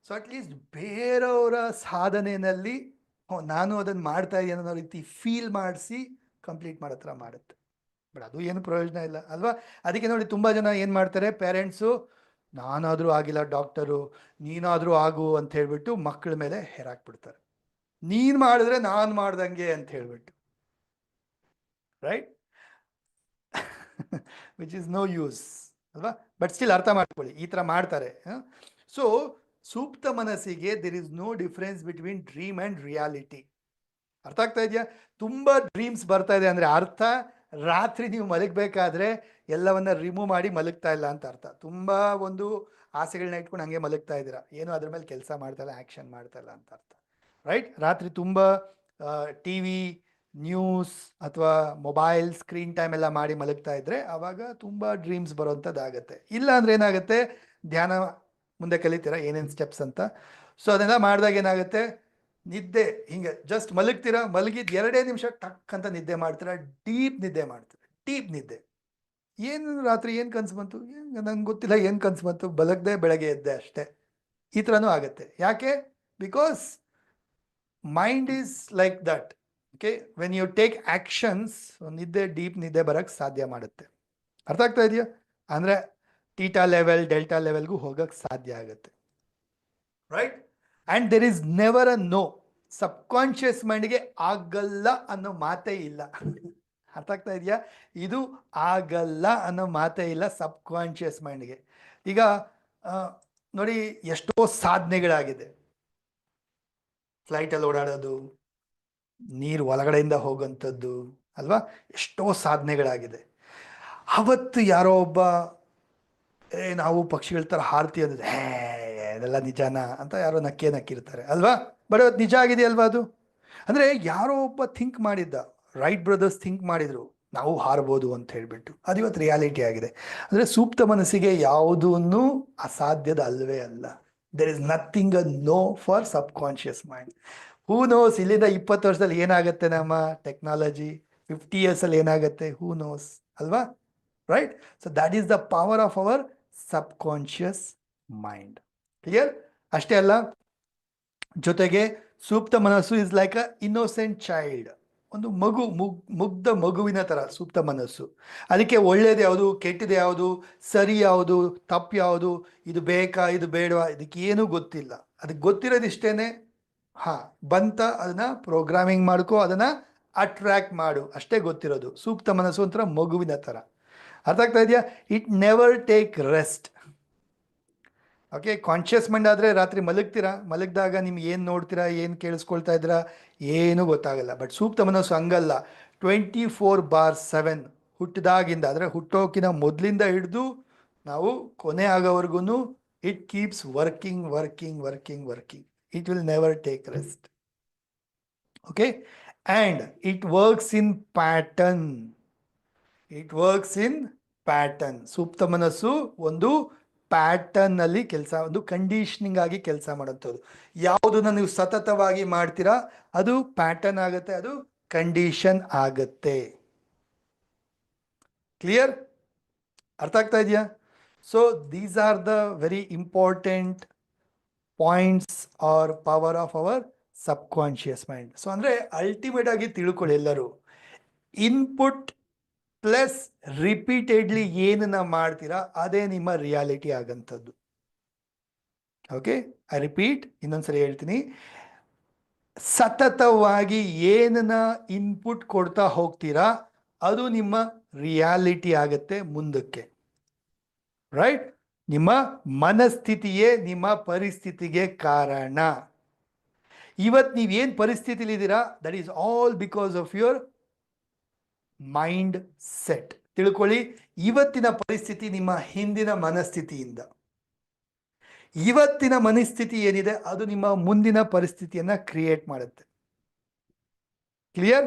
ಸೊ ಅಟ್ಲೀಸ್ಟ್ ಬೇರೆಯವರ ಸಾಧನೆಯಲ್ಲಿ ನಾನು ಅದನ್ನು ಮಾಡ್ತಾ ಇದ್ದೀನಿ ಅನ್ನೋ ರೀತಿ ಫೀಲ್ ಮಾಡಿಸಿ ಕಂಪ್ಲೀಟ್ ಮಾಡೋ ಥರ ಮಾಡುತ್ತೆ. ಬಟ್ ಅದು ಏನು ಪ್ರಯೋಜನ ಇಲ್ಲ ಅಲ್ವಾ? ಅದಕ್ಕೆ ನೋಡಿ ತುಂಬ ಜನ ಏನು ಮಾಡ್ತಾರೆ, ಪೇರೆಂಟ್ಸು ನಾನಾದರೂ ಆಗಿಲ್ಲ ಡಾಕ್ಟರು, ನೀನಾದರೂ ಆಗು ಅಂತ ಹೇಳ್ಬಿಟ್ಟು ಮಕ್ಕಳ ಮೇಲೆ ಹೆರಾಕ್ಬಿಡ್ತಾರೆ. ನೀನು ಮಾಡಿದ್ರೆ ನಾನು ಮಾಡ್ದಂಗೆ ಅಂತ ಹೇಳ್ಬಿಟ್ಟು, right? Which is no use ಅಲ್ವಾ? ಬಟ್ ಸ್ಟಿಲ್ ಅರ್ಥ ಮಾಡ್ಕೊಳ್ಳಿ, ಈ ಥರ ಮಾಡ್ತಾರೆ. ಸೊ ಸೂಕ್ತ ಮನಸ್ಸಿಗೆ there is no difference between dream and reality. ಅರ್ಥ ಆಗ್ತಾ ಇದೆಯಾ? ತುಂಬ ಡ್ರೀಮ್ಸ್ ಬರ್ತಾ ಇದೆ ಅಂದರೆ ಅರ್ಥ ರಾತ್ರಿ ನೀವು ಮಲಗಬೇಕಾದ್ರೆ ಎಲ್ಲವನ್ನ ರಿಮೂವ್ ಮಾಡಿ ಮಲಗ್ತಾ ಇಲ್ಲ ಅಂತ ಅರ್ಥ. ತುಂಬ ಒಂದು ಆಸೆಗಳನ್ನ ಇಟ್ಕೊಂಡು ಹಂಗೆ ಮಲಗ್ತಾ ಇದ್ದೀರಾ, ಏನು ಅದ್ರ ಮೇಲೆ ಕೆಲಸ ಮಾಡ್ತಾ ಇಲ್ಲ, ಆ್ಯಕ್ಷನ್ ಮಾಡ್ತಾ ಇಲ್ಲ ಅಂತ ಅರ್ಥ, ರೈಟ್? ರಾತ್ರಿ ತುಂಬ ಟಿ ವಿ, ನ್ಯೂಸ್ ಅಥವಾ ಮೊಬೈಲ್ ಸ್ಕ್ರೀನ್ ಟೈಮ್ ಎಲ್ಲ ಮಾಡಿ ಮಲಗ್ತಾ ಇದ್ರೆ ಆವಾಗ ತುಂಬ ಡ್ರೀಮ್ಸ್ ಬರೋವಂಥದ್ದಾಗತ್ತೆ. ಇಲ್ಲ ಅಂದರೆ ಏನಾಗುತ್ತೆ, ಧ್ಯಾನ ಮುಂದೆ ಕಲಿತೀರಾ ಏನೇನು ಸ್ಟೆಪ್ಸ್ ಅಂತ. ಸೊ ಅದೆಲ್ಲ ಮಾಡಿದಾಗ ಏನಾಗುತ್ತೆ, ನಿದ್ದೆ ಹಿಂಗೆ ಜಸ್ಟ್ ಮಲಗ್ತೀರಾ, ಮಲಗಿದ 2 ನಿಮಿಷ ಟಕ್ ಅಂತ ನಿದ್ದೆ ಮಾಡ್ತೀರಾ, ಡೀಪ್ ನಿದ್ದೆ ಮಾಡ್ತೀರಾ, ಡೀಪ್ ನಿದ್ದೆ. ಏನು ರಾತ್ರಿ ಏನು ಕನಸು ಬಂತು, ನಂಗೆ ಗೊತ್ತಿಲ್ಲ ಏನು ಕನಸು ಬಂತು, ಬಲಗದೆ ಬೆಳಗ್ಗೆ ಎದ್ದೆ ಅಷ್ಟೇ, ಈ ಥರನೂ ಆಗುತ್ತೆ. ಯಾಕೆ? Because mind is like that. Okay, when you take actions ನಿದ್ದೆ, ಡೀಪ್ ನಿದ್ದೆ ಬರೋಕ್ಕೆ ಸಾಧ್ಯ ಮಾಡುತ್ತೆ. ಅರ್ಥ ಆಗ್ತಾ ಇದೆಯಾ? ಅಂದರೆ ಟೀಟಾ ಲೆವೆಲ್, ಡೆಲ್ಟಾ ಲೆವೆಲ್ಗೂ ಹೋಗೋಕ್ಕೆ ಸಾಧ್ಯ ಆಗುತ್ತೆ, right? And there is never a no. Subconscious ಮೈಂಡ್ಗೆ ಆಗಲ್ಲ ಅನ್ನೋ ಮಾತೇ ಇಲ್ಲ. ಅರ್ಥ ಆಗ್ತಾ ಇದೆಯಾ? ಇದು ಆಗಲ್ಲ ಅನ್ನೋ ಮಾತೇ ಇಲ್ಲ ಸಬ್ಕಾನ್ಷಿಯಸ್ ಮೈಂಡ್ಗೆ. ಈಗ ನೋಡಿ, ಎಷ್ಟೋ ಸಾಧನೆಗಳಾಗಿದೆ. ಫ್ಲೈಟಲ್ಲಿ ಓಡಾಡೋದು, ನೀರು ಒಳಗಡೆಯಿಂದ ಹೋಗೋಂಥದ್ದು ಅಲ್ವಾ, ಎಷ್ಟೋ ಸಾಧನೆಗಳಾಗಿದೆ. ಅವತ್ತು ಯಾರೋ ಒಬ್ಬ ನಾವು ಪಕ್ಷಿಗಳ ಥರ ಹಾರ್ತಿ ಅಂದಿದೆ, ಅದೆಲ್ಲ ನಿಜಾನ ಅಂತ ಯಾರೋ ನಕ್ಕಿರ್ತಾರೆ ಅಲ್ವಾ? ಬಟ್ ಅವತ್ತು ನಿಜ ಆಗಿದೆಯಲ್ವಾ ಅದು? ಅಂದರೆ ಯಾರೋ ಒಬ್ಬ ಥಿಂಕ್ ಮಾಡಿದ್ದ, ರೈಟ್ ಬ್ರದರ್ಸ್ ಥಿಂಕ್ ಮಾಡಿದರು ನಾವು ಹಾರ್ಬೋದು ಅಂತ ಹೇಳ್ಬಿಟ್ಟು, ಅದು ಇವತ್ತು ರಿಯಾಲಿಟಿ ಆಗಿದೆ. ಅಂದರೆ ಸೂಕ್ತ ಮನಸ್ಸಿಗೆ ಯಾವುದೂ ಅಸಾಧ್ಯದ ಅಲ್ವೇ ಅಲ್ಲ. There is nothing a no for subconscious mind. Who knows, ಇಲ್ಲಿಂದ 20 ವರ್ಷದಲ್ಲಿ ಏನಾಗುತ್ತೆ ನಮ್ಮ ಟೆಕ್ನಾಲಜಿ, 50 yearsಲ್ಲಿ ಏನಾಗುತ್ತೆ, ಹೂ ನೋಸ್ ಅಲ್ವಾ, right? So that is the power of our subconscious mind. Clear? ಅಷ್ಟೇ ಅಲ್ಲ, ಜೊತೆಗೆ ಸೂಕ್ತ ಮನಸ್ಸು is like a innocent child, ಒಂದು ಮಗು, ಮುಗ್ಧ ಮಗುವಿನ ಥರ ಸೂಕ್ತ ಮನಸ್ಸು. ಅದಕ್ಕೆ ಒಳ್ಳೇದು ಯಾವುದು, ಕೆಟ್ಟದ್ದು ಯಾವುದು, ಸರಿ ಯಾವುದು, ತಪ್ಪು ಯಾವುದು, ಇದು ಬೇಕಾ, ಇದು ಬೇಡವಾ, ಇದಕ್ಕೇನೂ ಗೊತ್ತಿಲ್ಲ. ಅದಕ್ಕೆ ಗೊತ್ತಿರೋದಿಷ್ಟೇನೆ, ಬಂತ ಅದನ್ನ ಪ್ರೋಗ್ರಾಮಿಂಗ್ ಮಾಡ್ಕೋ, ಅದನ್ನ ಅಟ್ರಾಕ್ಟ್ ಮಾಡು, ಅಷ್ಟೇ ಗೊತ್ತಿರೋದು. ಸೂಕ್ತ ಮನಸ್ಸು ಒಂಥರ ಮಗುವಿನ ಥರ. ಅರ್ಥ ಆಗ್ತಾ ಇದೆಯಾ? It never take rest. Okay, conscious mind ಆದರೆ ರಾತ್ರಿ ಮಲಗ್ತೀರಾ, ಮಲಗಿದಾಗ ನಿಮ್ಗೆ ಏನು ನೋಡ್ತೀರಾ, ಏನು ಕೇಳಿಸ್ಕೊಳ್ತಾ ಇದ್ದೀರಾ, ಏನೂ ಗೊತ್ತಾಗಲ್ಲ. ಬಟ್ ಸೂಕ್ತ ಮನಸ್ಸು ಹಂಗಲ್ಲ, 24/7 ಹುಟ್ಟಿದಾಗಿಂದ, ಅಂದರೆ ಹುಟ್ಟೋಕಿನ ಮೊದಲಿಂದ ಹಿಡಿದು ನಾವು ಕೊನೆ ಆಗೋವರೆಗೂ it keeps working working working working. It will never take rest. Okay, and it works in pattern. It works in pattern. ಸೂಕ್ತ ಮನಸ್ಸು ಒಂದು ಪ್ಯಾಟರ್ನ್ ಅಲ್ಲಿ ಕೆಲಸ, ಒಂದು ಕಂಡೀಷನಿಂಗ್ ಆಗಿ ಕೆಲಸ ಮಾಡುವಂಥದ್ದು. ಯಾವುದನ್ನ ನೀವು ಸತತವಾಗಿ ಮಾಡ್ತೀರಾ ಅದು ಪ್ಯಾಟರ್ನ್ ಆಗುತ್ತೆ, ಅದು ಕಂಡೀಷನ್ ಆಗುತ್ತೆ. ಕ್ಲಿಯರ್? ಅರ್ಥ ಆಗ್ತಾ ಇದೆಯಾ? So these are the very important points are power of our subconscious mind. So ಅಂದರೆ ಅಲ್ಟಿಮೇಟ್ ಆಗಿ ತಿಳ್ಕೊಳ್ಳಿ ಎಲ್ಲರೂ, ಇನ್ಪುಟ್ ಪ್ಲಸ್ ರಿಪೀಟೆಡ್ಲಿ ಏನನ್ನ ಮಾಡ್ತೀರಾ ಅದೇ ನಿಮ್ಮ ರಿಯಾಲಿಟಿ ಆಗಂಥದ್ದು. ಓಕೆ, ಐ ರಿಪೀಟ್, ಇನ್ನೊಂದ್ಸರಿ ಹೇಳ್ತೀನಿ, ಸತತವಾಗಿ ಏನನ್ನ ಇನ್ಪುಟ್ ಕೊಡ್ತಾ ಹೋಗ್ತೀರಾ ಅದು ನಿಮ್ಮ ರಿಯಾಲಿಟಿ ಆಗತ್ತೆ ಮುಂದಕ್ಕೆ, ರೈಟ್? ನಿಮ್ಮ ಮನಸ್ಥಿತಿಯೇ ನಿಮ್ಮ ಪರಿಸ್ಥಿತಿಗೆ ಕಾರಣ. ಇವತ್ತು ನೀವೇನು ಪರಿಸ್ಥಿತಿಲಿದ್ದೀರಾ, that is all because of your mindset. ತಿಳ್ಕೊಳ್ಳಿ, ಇವತ್ತಿನ ಪರಿಸ್ಥಿತಿ ನಿಮ್ಮ ಹಿಂದಿನ ಮನಸ್ಥಿತಿಯಿಂದ, ಇವತ್ತಿನ ಮನಸ್ಥಿತಿ ಏನಿದೆ ಅದು ನಿಮ್ಮ ಮುಂದಿನ ಪರಿಸ್ಥಿತಿಯನ್ನ ಕ್ರಿಯೇಟ್ ಮಾಡುತ್ತೆ. ಕ್ಲಿಯರ್?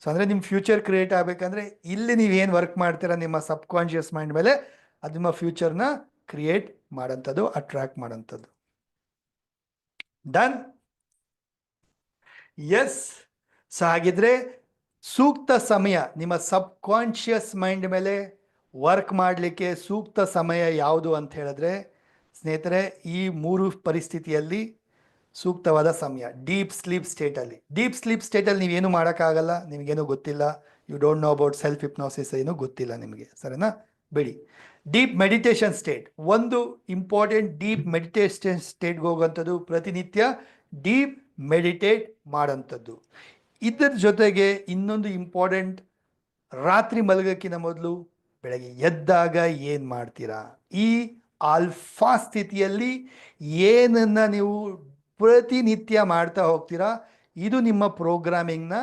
ಸೊ ಅಂದ್ರೆ ನಿಮ್ಮ ಫ್ಯೂಚರ್ ಕ್ರಿಯೇಟ್ ಆಗ್ಬೇಕಂದ್ರೆ ಇಲ್ಲಿ ನೀವೇನು ವರ್ಕ್ ಮಾಡ್ತೀರಾ ನಿಮ್ಮ ಸಬ್ ಕಾನ್ಶಿಯಸ್ ಮೈಂಡ್ ಮೇಲೆ, ಅದು ನಿಮ್ಮ ಫ್ಯೂಚರ್ನ ಕ್ರಿಯೇಟ್ ಮಾಡೋಂಥದ್ದು, ಅಟ್ರಾಕ್ಟ್ ಮಾಡೋಂಥದ್ದು. ಡನ್? ಎಸ್. ಸೊ ಹಾಗಿದ್ರೆ ಸೂಕ್ತ ಸಮಯ, ನಿಮ್ಮ ಸಬ್ ಕಾನ್ಶಿಯಸ್ ಮೈಂಡ್ ಮೇಲೆ ವರ್ಕ್ ಮಾಡಲಿಕ್ಕೆ ಸೂಕ್ತ ಸಮಯ ಯಾವುದು ಅಂತ ಹೇಳಿದ್ರೆ ಸ್ನೇಹಿತರೆ, ಈ 3 ಪರಿಸ್ಥಿತಿಯಲ್ಲಿ ಸೂಕ್ತವಾದ ಸಮಯ ಡೀಪ್ ಸ್ಲೀಪ್ ಸ್ಟೇಟಲ್ಲಿ. ಡೀಪ್ ಸ್ಲೀಪ್ ಸ್ಟೇಟಲ್ಲಿ ನೀವೇನು ಮಾಡೋಕ್ಕಾಗಲ್ಲ, ನಿಮಗೇನು ಗೊತ್ತಿಲ್ಲ, you don't know about self hypnosis, ಏನು ಗೊತ್ತಿಲ್ಲ ನಿಮಗೆ, ಸರಿನಾ? ಬಿಡಿ. ಡೀಪ್ ಮೆಡಿಟೇಷನ್ ಸ್ಟೇಟ್, ಒಂದು ಇಂಪಾರ್ಟೆಂಟ್ ಡೀಪ್ ಮೆಡಿಟೇಷನ್ ಸ್ಟೇಟ್ಗೆ ಹೋಗುವಂಥದ್ದು, ಪ್ರತಿನಿತ್ಯ ಡೀಪ್ ಮೆಡಿಟೇಟ್ ಮಾಡೋಂಥದ್ದು. ಇದರ ಜೊತೆಗೆ ಇನ್ನೊಂದು ಇಂಪಾರ್ಟೆಂಟ್, ರಾತ್ರಿ ಮಲಗೋಕ್ಕಿಂತ ಮೊದಲು ಬೆಳಗ್ಗೆ ಎದ್ದಾಗ ಏನು ಮಾಡ್ತೀರಾ, ಈ ಆಲ್ಫಾ ಸ್ಥಿತಿಯಲ್ಲಿ ಏನನ್ನ ನೀವು ಪ್ರತಿನಿತ್ಯ ಮಾಡ್ತಾ ಹೋಗ್ತೀರಾ, ಇದು ನಿಮ್ಮ ಪ್ರೋಗ್ರಾಮಿಂಗ್ನ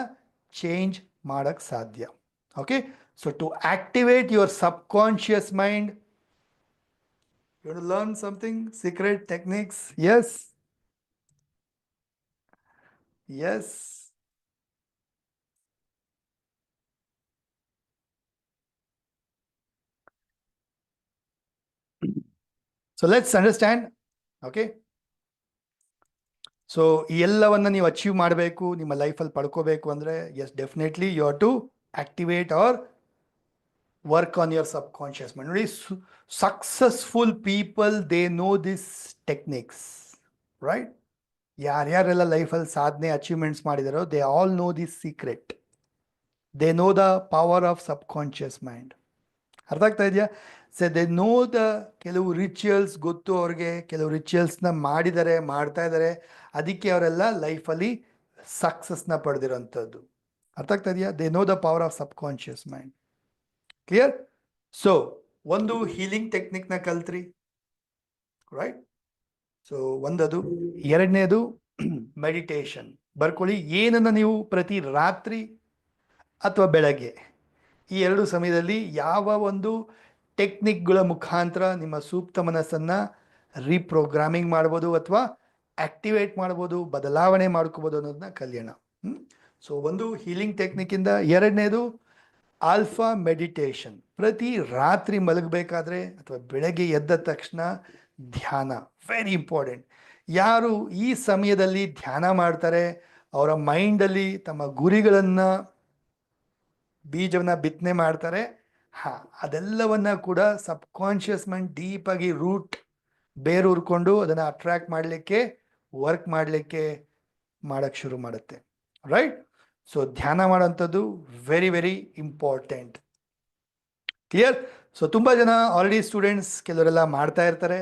ಚೇಂಜ್ ಮಾಡೋಕ್ಕೆ ಸಾಧ್ಯ. Okay, so to activate your subconscious mind, you want to learn something secret techniques? Yes, yes. So let's understand. Okay. So ಈ ಎಲ್ಲವನ್ನ ನೀವು ಅಚೀವ್ ಮಾಡಬೇಕು, ನಿಮ್ಮ ಲೈಫಲ್ಲಿ ಪಡ್ಕೋಬೇಕು ಅಂದರೆ yes definitely you have to activate or work on your subconscious mind. ನೋಡಿ, successful people they know this techniques, right? ಯಾರ್ಯಾರೆಲ್ಲ ಲೈಫಲ್ಲಿ ಸಾಧನೆ ಅಚೀವ್ಮೆಂಟ್ಸ್ ಮಾಡಿದಾರೋ they all know this secret. They know the power of sub conscious mind. ಅರ್ಥ ಆಗ್ತಾ ಇದೆಯಾ? So they know the, ಕೆಲವು rituals ಗೊತ್ತು ಅವ್ರಿಗೆ, ಕೆಲವು ರಿಚುವಲ್ಸ್ನ ಮಾಡಿದ್ದಾರೆ, ಮಾಡ್ತಾ ಇದ್ದಾರೆ, ಅದಕ್ಕೆ ಅವರೆಲ್ಲ ಲೈಫಲ್ಲಿ ಸಕ್ಸಸ್ನ ಪಡೆದಿರೋಂಥದ್ದು. ಅರ್ಥ ಆಗ್ತಾ ಇದೆಯಾ? They know the power of sub conscious mind. Clear? So ಒಂದು ಹೀಲಿಂಗ್ ಟೆಕ್ನಿಕ್ನ ಕಲ್ತ್ರಿ, ರೈಟ್? ಸೊ ಒಂದದು. ಎರಡನೇದು ಮೆಡಿಟೇಷನ್. ಬರ್ಕೊಳ್ಳಿ, ಏನನ್ನು ನೀವು ಪ್ರತಿ ರಾತ್ರಿ ಅಥವಾ ಬೆಳಗ್ಗೆ ಈ 2 ಸಮಯದಲ್ಲಿ ಯಾವ ಒಂದು ಟೆಕ್ನಿಕ್ಗಳ ಮುಖಾಂತರ ನಿಮ್ಮ ಸೂಕ್ತ ಮನಸ್ಸನ್ನು ರೀಪ್ರೋಗ್ರಾಮಿಂಗ್ ಮಾಡ್ಬೋದು ಅಥವಾ ಆಕ್ಟಿವೇಟ್ ಮಾಡ್ಬೋದು, ಬದಲಾವಣೆ ಮಾಡ್ಕೋಬೋದು ಅನ್ನೋದನ್ನ ಕಲಿಯೋಣ. ಸೊ ಒಂದು ಹೀಲಿಂಗ್ ಟೆಕ್ನಿಕ್ಕಿಂದ, ಎರಡನೇದು ಆಲ್ಫಾ ಮೆಡಿಟೇಷನ್. ಪ್ರತಿ ರಾತ್ರಿ ಮಲಗಬೇಕಾದ್ರೆ ಅಥವಾ ಬೆಳಗ್ಗೆ ಎದ್ದ ತಕ್ಷಣ ಧ್ಯಾನ, ವೆರಿ ಇಂಪಾರ್ಟೆಂಟ್. ಯಾರು ಈ ಸಮಯದಲ್ಲಿ ಧ್ಯಾನ ಮಾಡ್ತಾರೆ ಅವರ ಮೈಂಡಲ್ಲಿ ತಮ್ಮ ಗುರಿಗಳನ್ನು ಬೀಜವನ್ನ ಬಿತ್ತನೆ ಮಾಡ್ತಾರೆ. ಅದೆಲ್ಲವನ್ನ ಕೂಡ ಸಬ್ ಕಾನ್ಶಿಯಸ್ ಮೈಂಡ್ ಡೀಪಾಗಿ ರೂಟ್ ಬೇರೂರ್ಕೊಂಡು ಅದನ್ನು ಅಟ್ರಾಕ್ಟ್ ಮಾಡಲಿಕ್ಕೆ, ವರ್ಕ್ ಮಾಡಲಿಕ್ಕೆ ಮಾಡೋಕ್ಕೆ ಶುರು ಮಾಡುತ್ತೆ, ರೈಟ್? ಸೊ ಧ್ಯಾನ ಮಾಡೋಂಥದ್ದು very very important. Clear? So ತುಂಬ ಜನ ಆಲ್ರೆಡಿ ಸ್ಟೂಡೆಂಟ್ಸ್ ಕೆಲವರೆಲ್ಲ ಮಾಡ್ತಾ ಇರ್ತಾರೆ,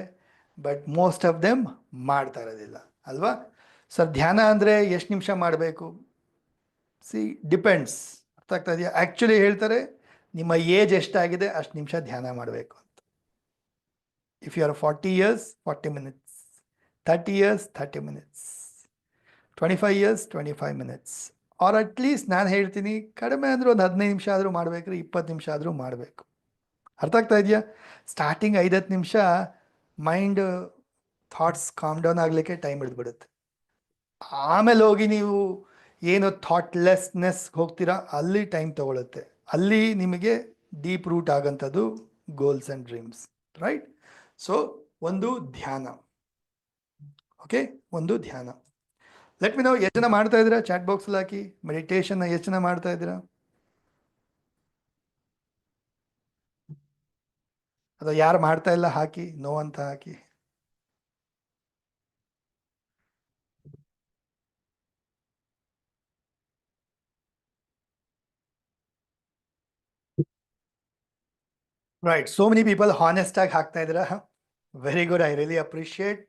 ಬಟ್ ಮೋಸ್ಟ್ ಆಫ್ ದೆಮ್ ಮಾಡ್ತಾ ಇರೋದಿಲ್ಲ, ಅಲ್ವಾ? ಸರ್ ಧ್ಯಾನ ಅಂದರೆ ಎಷ್ಟು ನಿಮಿಷ ಮಾಡಬೇಕು? C depends. ಅರ್ಥ ಆಗ್ತಾ ಇದೆಯಾ? ಆ್ಯಕ್ಚುಲಿ ಹೇಳ್ತಾರೆ ನಿಮ್ಮ ಏಜ್ ಎಷ್ಟಾಗಿದೆ ಅಷ್ಟು ನಿಮಿಷ ಧ್ಯಾನ ಮಾಡಬೇಕು ಅಂತ. If you are 40 years 40 minutes, 30 years 30 minutes, 25 years 25 minutes, R at least ನಾನು ಹೇಳ್ತೀನಿ ಕಡಿಮೆ ಅಂದರೆ ಒಂದು 15 ನಿಮಿಷ ಆದರೂ ಮಾಡಬೇಕ್ರಿ, 20 ನಿಮಿಷ ಆದರೂ ಮಾಡಬೇಕು. ಅರ್ಥ ಆಗ್ತಾ ಇದೆಯಾ? ಸ್ಟಾರ್ಟಿಂಗ್ 5-10 ನಿಮಿಷ ಮೈಂಡ್ ಥಾಟ್ಸ್ ಕಾಮ್ ಡೌನ್ ಆಗಲಿಕ್ಕೆ ಟೈಮ್ ಹಿಡಿದ್ಬಿಡುತ್ತೆ. ಆಮೇಲೆ ಹೋಗಿ ನೀವು ಏನು ಥಾಟ್ಲೆಸ್ನೆಸ್ ಹೋಗ್ತೀರಾ ಅಲ್ಲಿ ಟೈಮ್ ತಗೊಳುತ್ತೆ. ಅಲ್ಲಿ ನಿಮಗೆ ಡೀಪ್ ರೂಟ್ ಆಗೋಂಥದ್ದು goals and dreams, right? So ಒಂದು ಧ್ಯಾನ. ಓಕೆ, ಒಂದು ಧ್ಯಾನ. ಲೆಟ್ ಮಿ ನೋ, ಎಷ್ಟು ಜನ ಮಾಡ್ತಾ ಇದ್ದೀರಾ? ಚಾಟ್ ಬಾಕ್ಸಲ್ಲಿ ಹಾಕಿ. ಮೆಡಿಟೇಷನ್ ಎಷ್ಟು ಜನ ಮಾಡ್ತಾ ಇದ್ದೀರಾ? ಅಥವಾ ಯಾರು ಮಾಡ್ತಾ ಇಲ್ಲ ಹಾಕಿ, ನೋ ಅಂತ ಹಾಕಿ. Right, so many people honest ಆಗಿ ಹಾಕ್ತಾ ಇದ್ದೀರಾ. Very good, I really appreciate.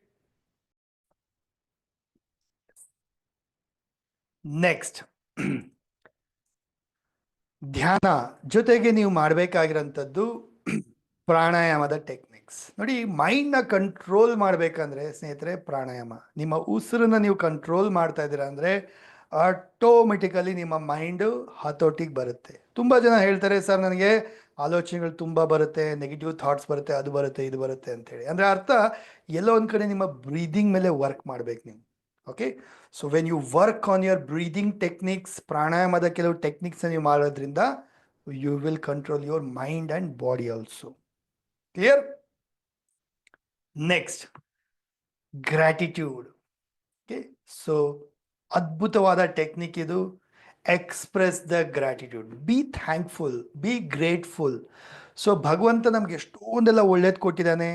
Next, ಧ್ಯಾನ ಜೊತೆಗೆ ನೀವು ಮಾಡಬೇಕಾಗಿರೋಂಥದ್ದು ಪ್ರಾಣಾಯಾಮದ ಟೆಕ್ನಿಕ್ಸ್. ನೋಡಿ, ಮೈಂಡ್ನ ಕಂಟ್ರೋಲ್ ಮಾಡಬೇಕಂದ್ರೆ ಸ್ನೇಹಿತರೆ ಪ್ರಾಣಾಯಾಮ. ನಿಮ್ಮ ಉಸಿರನ್ನ ನೀವು ಕಂಟ್ರೋಲ್ ಮಾಡ್ತಾ ಇದ್ದೀರಾ ಅಂದರೆ ಆಟೋಮೆಟಿಕಲಿ ನಿಮ್ಮ ಮೈಂಡು ಹತೋಟಿಗೆ ಬರುತ್ತೆ. ತುಂಬ ಜನ ಹೇಳ್ತಾರೆ, ಸರ್ ನನಗೆ ಆಲೋಚನೆಗಳು ತುಂಬ ಬರುತ್ತೆ, ನೆಗೆಟಿವ್ ಥಾಟ್ಸ್ ಬರುತ್ತೆ, ಅದು ಬರುತ್ತೆ, ಇದು ಬರುತ್ತೆ ಅಂತೇಳಿ. ಅಂದರೆ ಅರ್ಥ ಎಲ್ಲೋ ಒಂದು ಕಡೆ ನಿಮ್ಮ ಬ್ರೀದಿಂಗ್ ಮೇಲೆ ವರ್ಕ್ ಮಾಡ್ಬೇಕು ನೀವು. Okay, so when you work on your breathing techniques, ಪ್ರಾಣಾಯಾಮದ ಕೆಲವು ಟೆಕ್ನಿಕ್ಸ್ ನೀವು ಮಾಡೋದ್ರಿಂದ you will control your mind and body also. Clear? Next, gratitude. Okay, so ಅದ್ಭುತವಾದ ಟೆಕ್ನಿಕ್ ಇದು. Express the gratitude, be thankful, be grateful. So ಭಗವಂತ ನಮ್ಗೆ ಎಷ್ಟೊಂದೆಲ್ಲ ಒಳ್ಳೇದು ಕೊಟ್ಟಿದ್ದಾನೆ,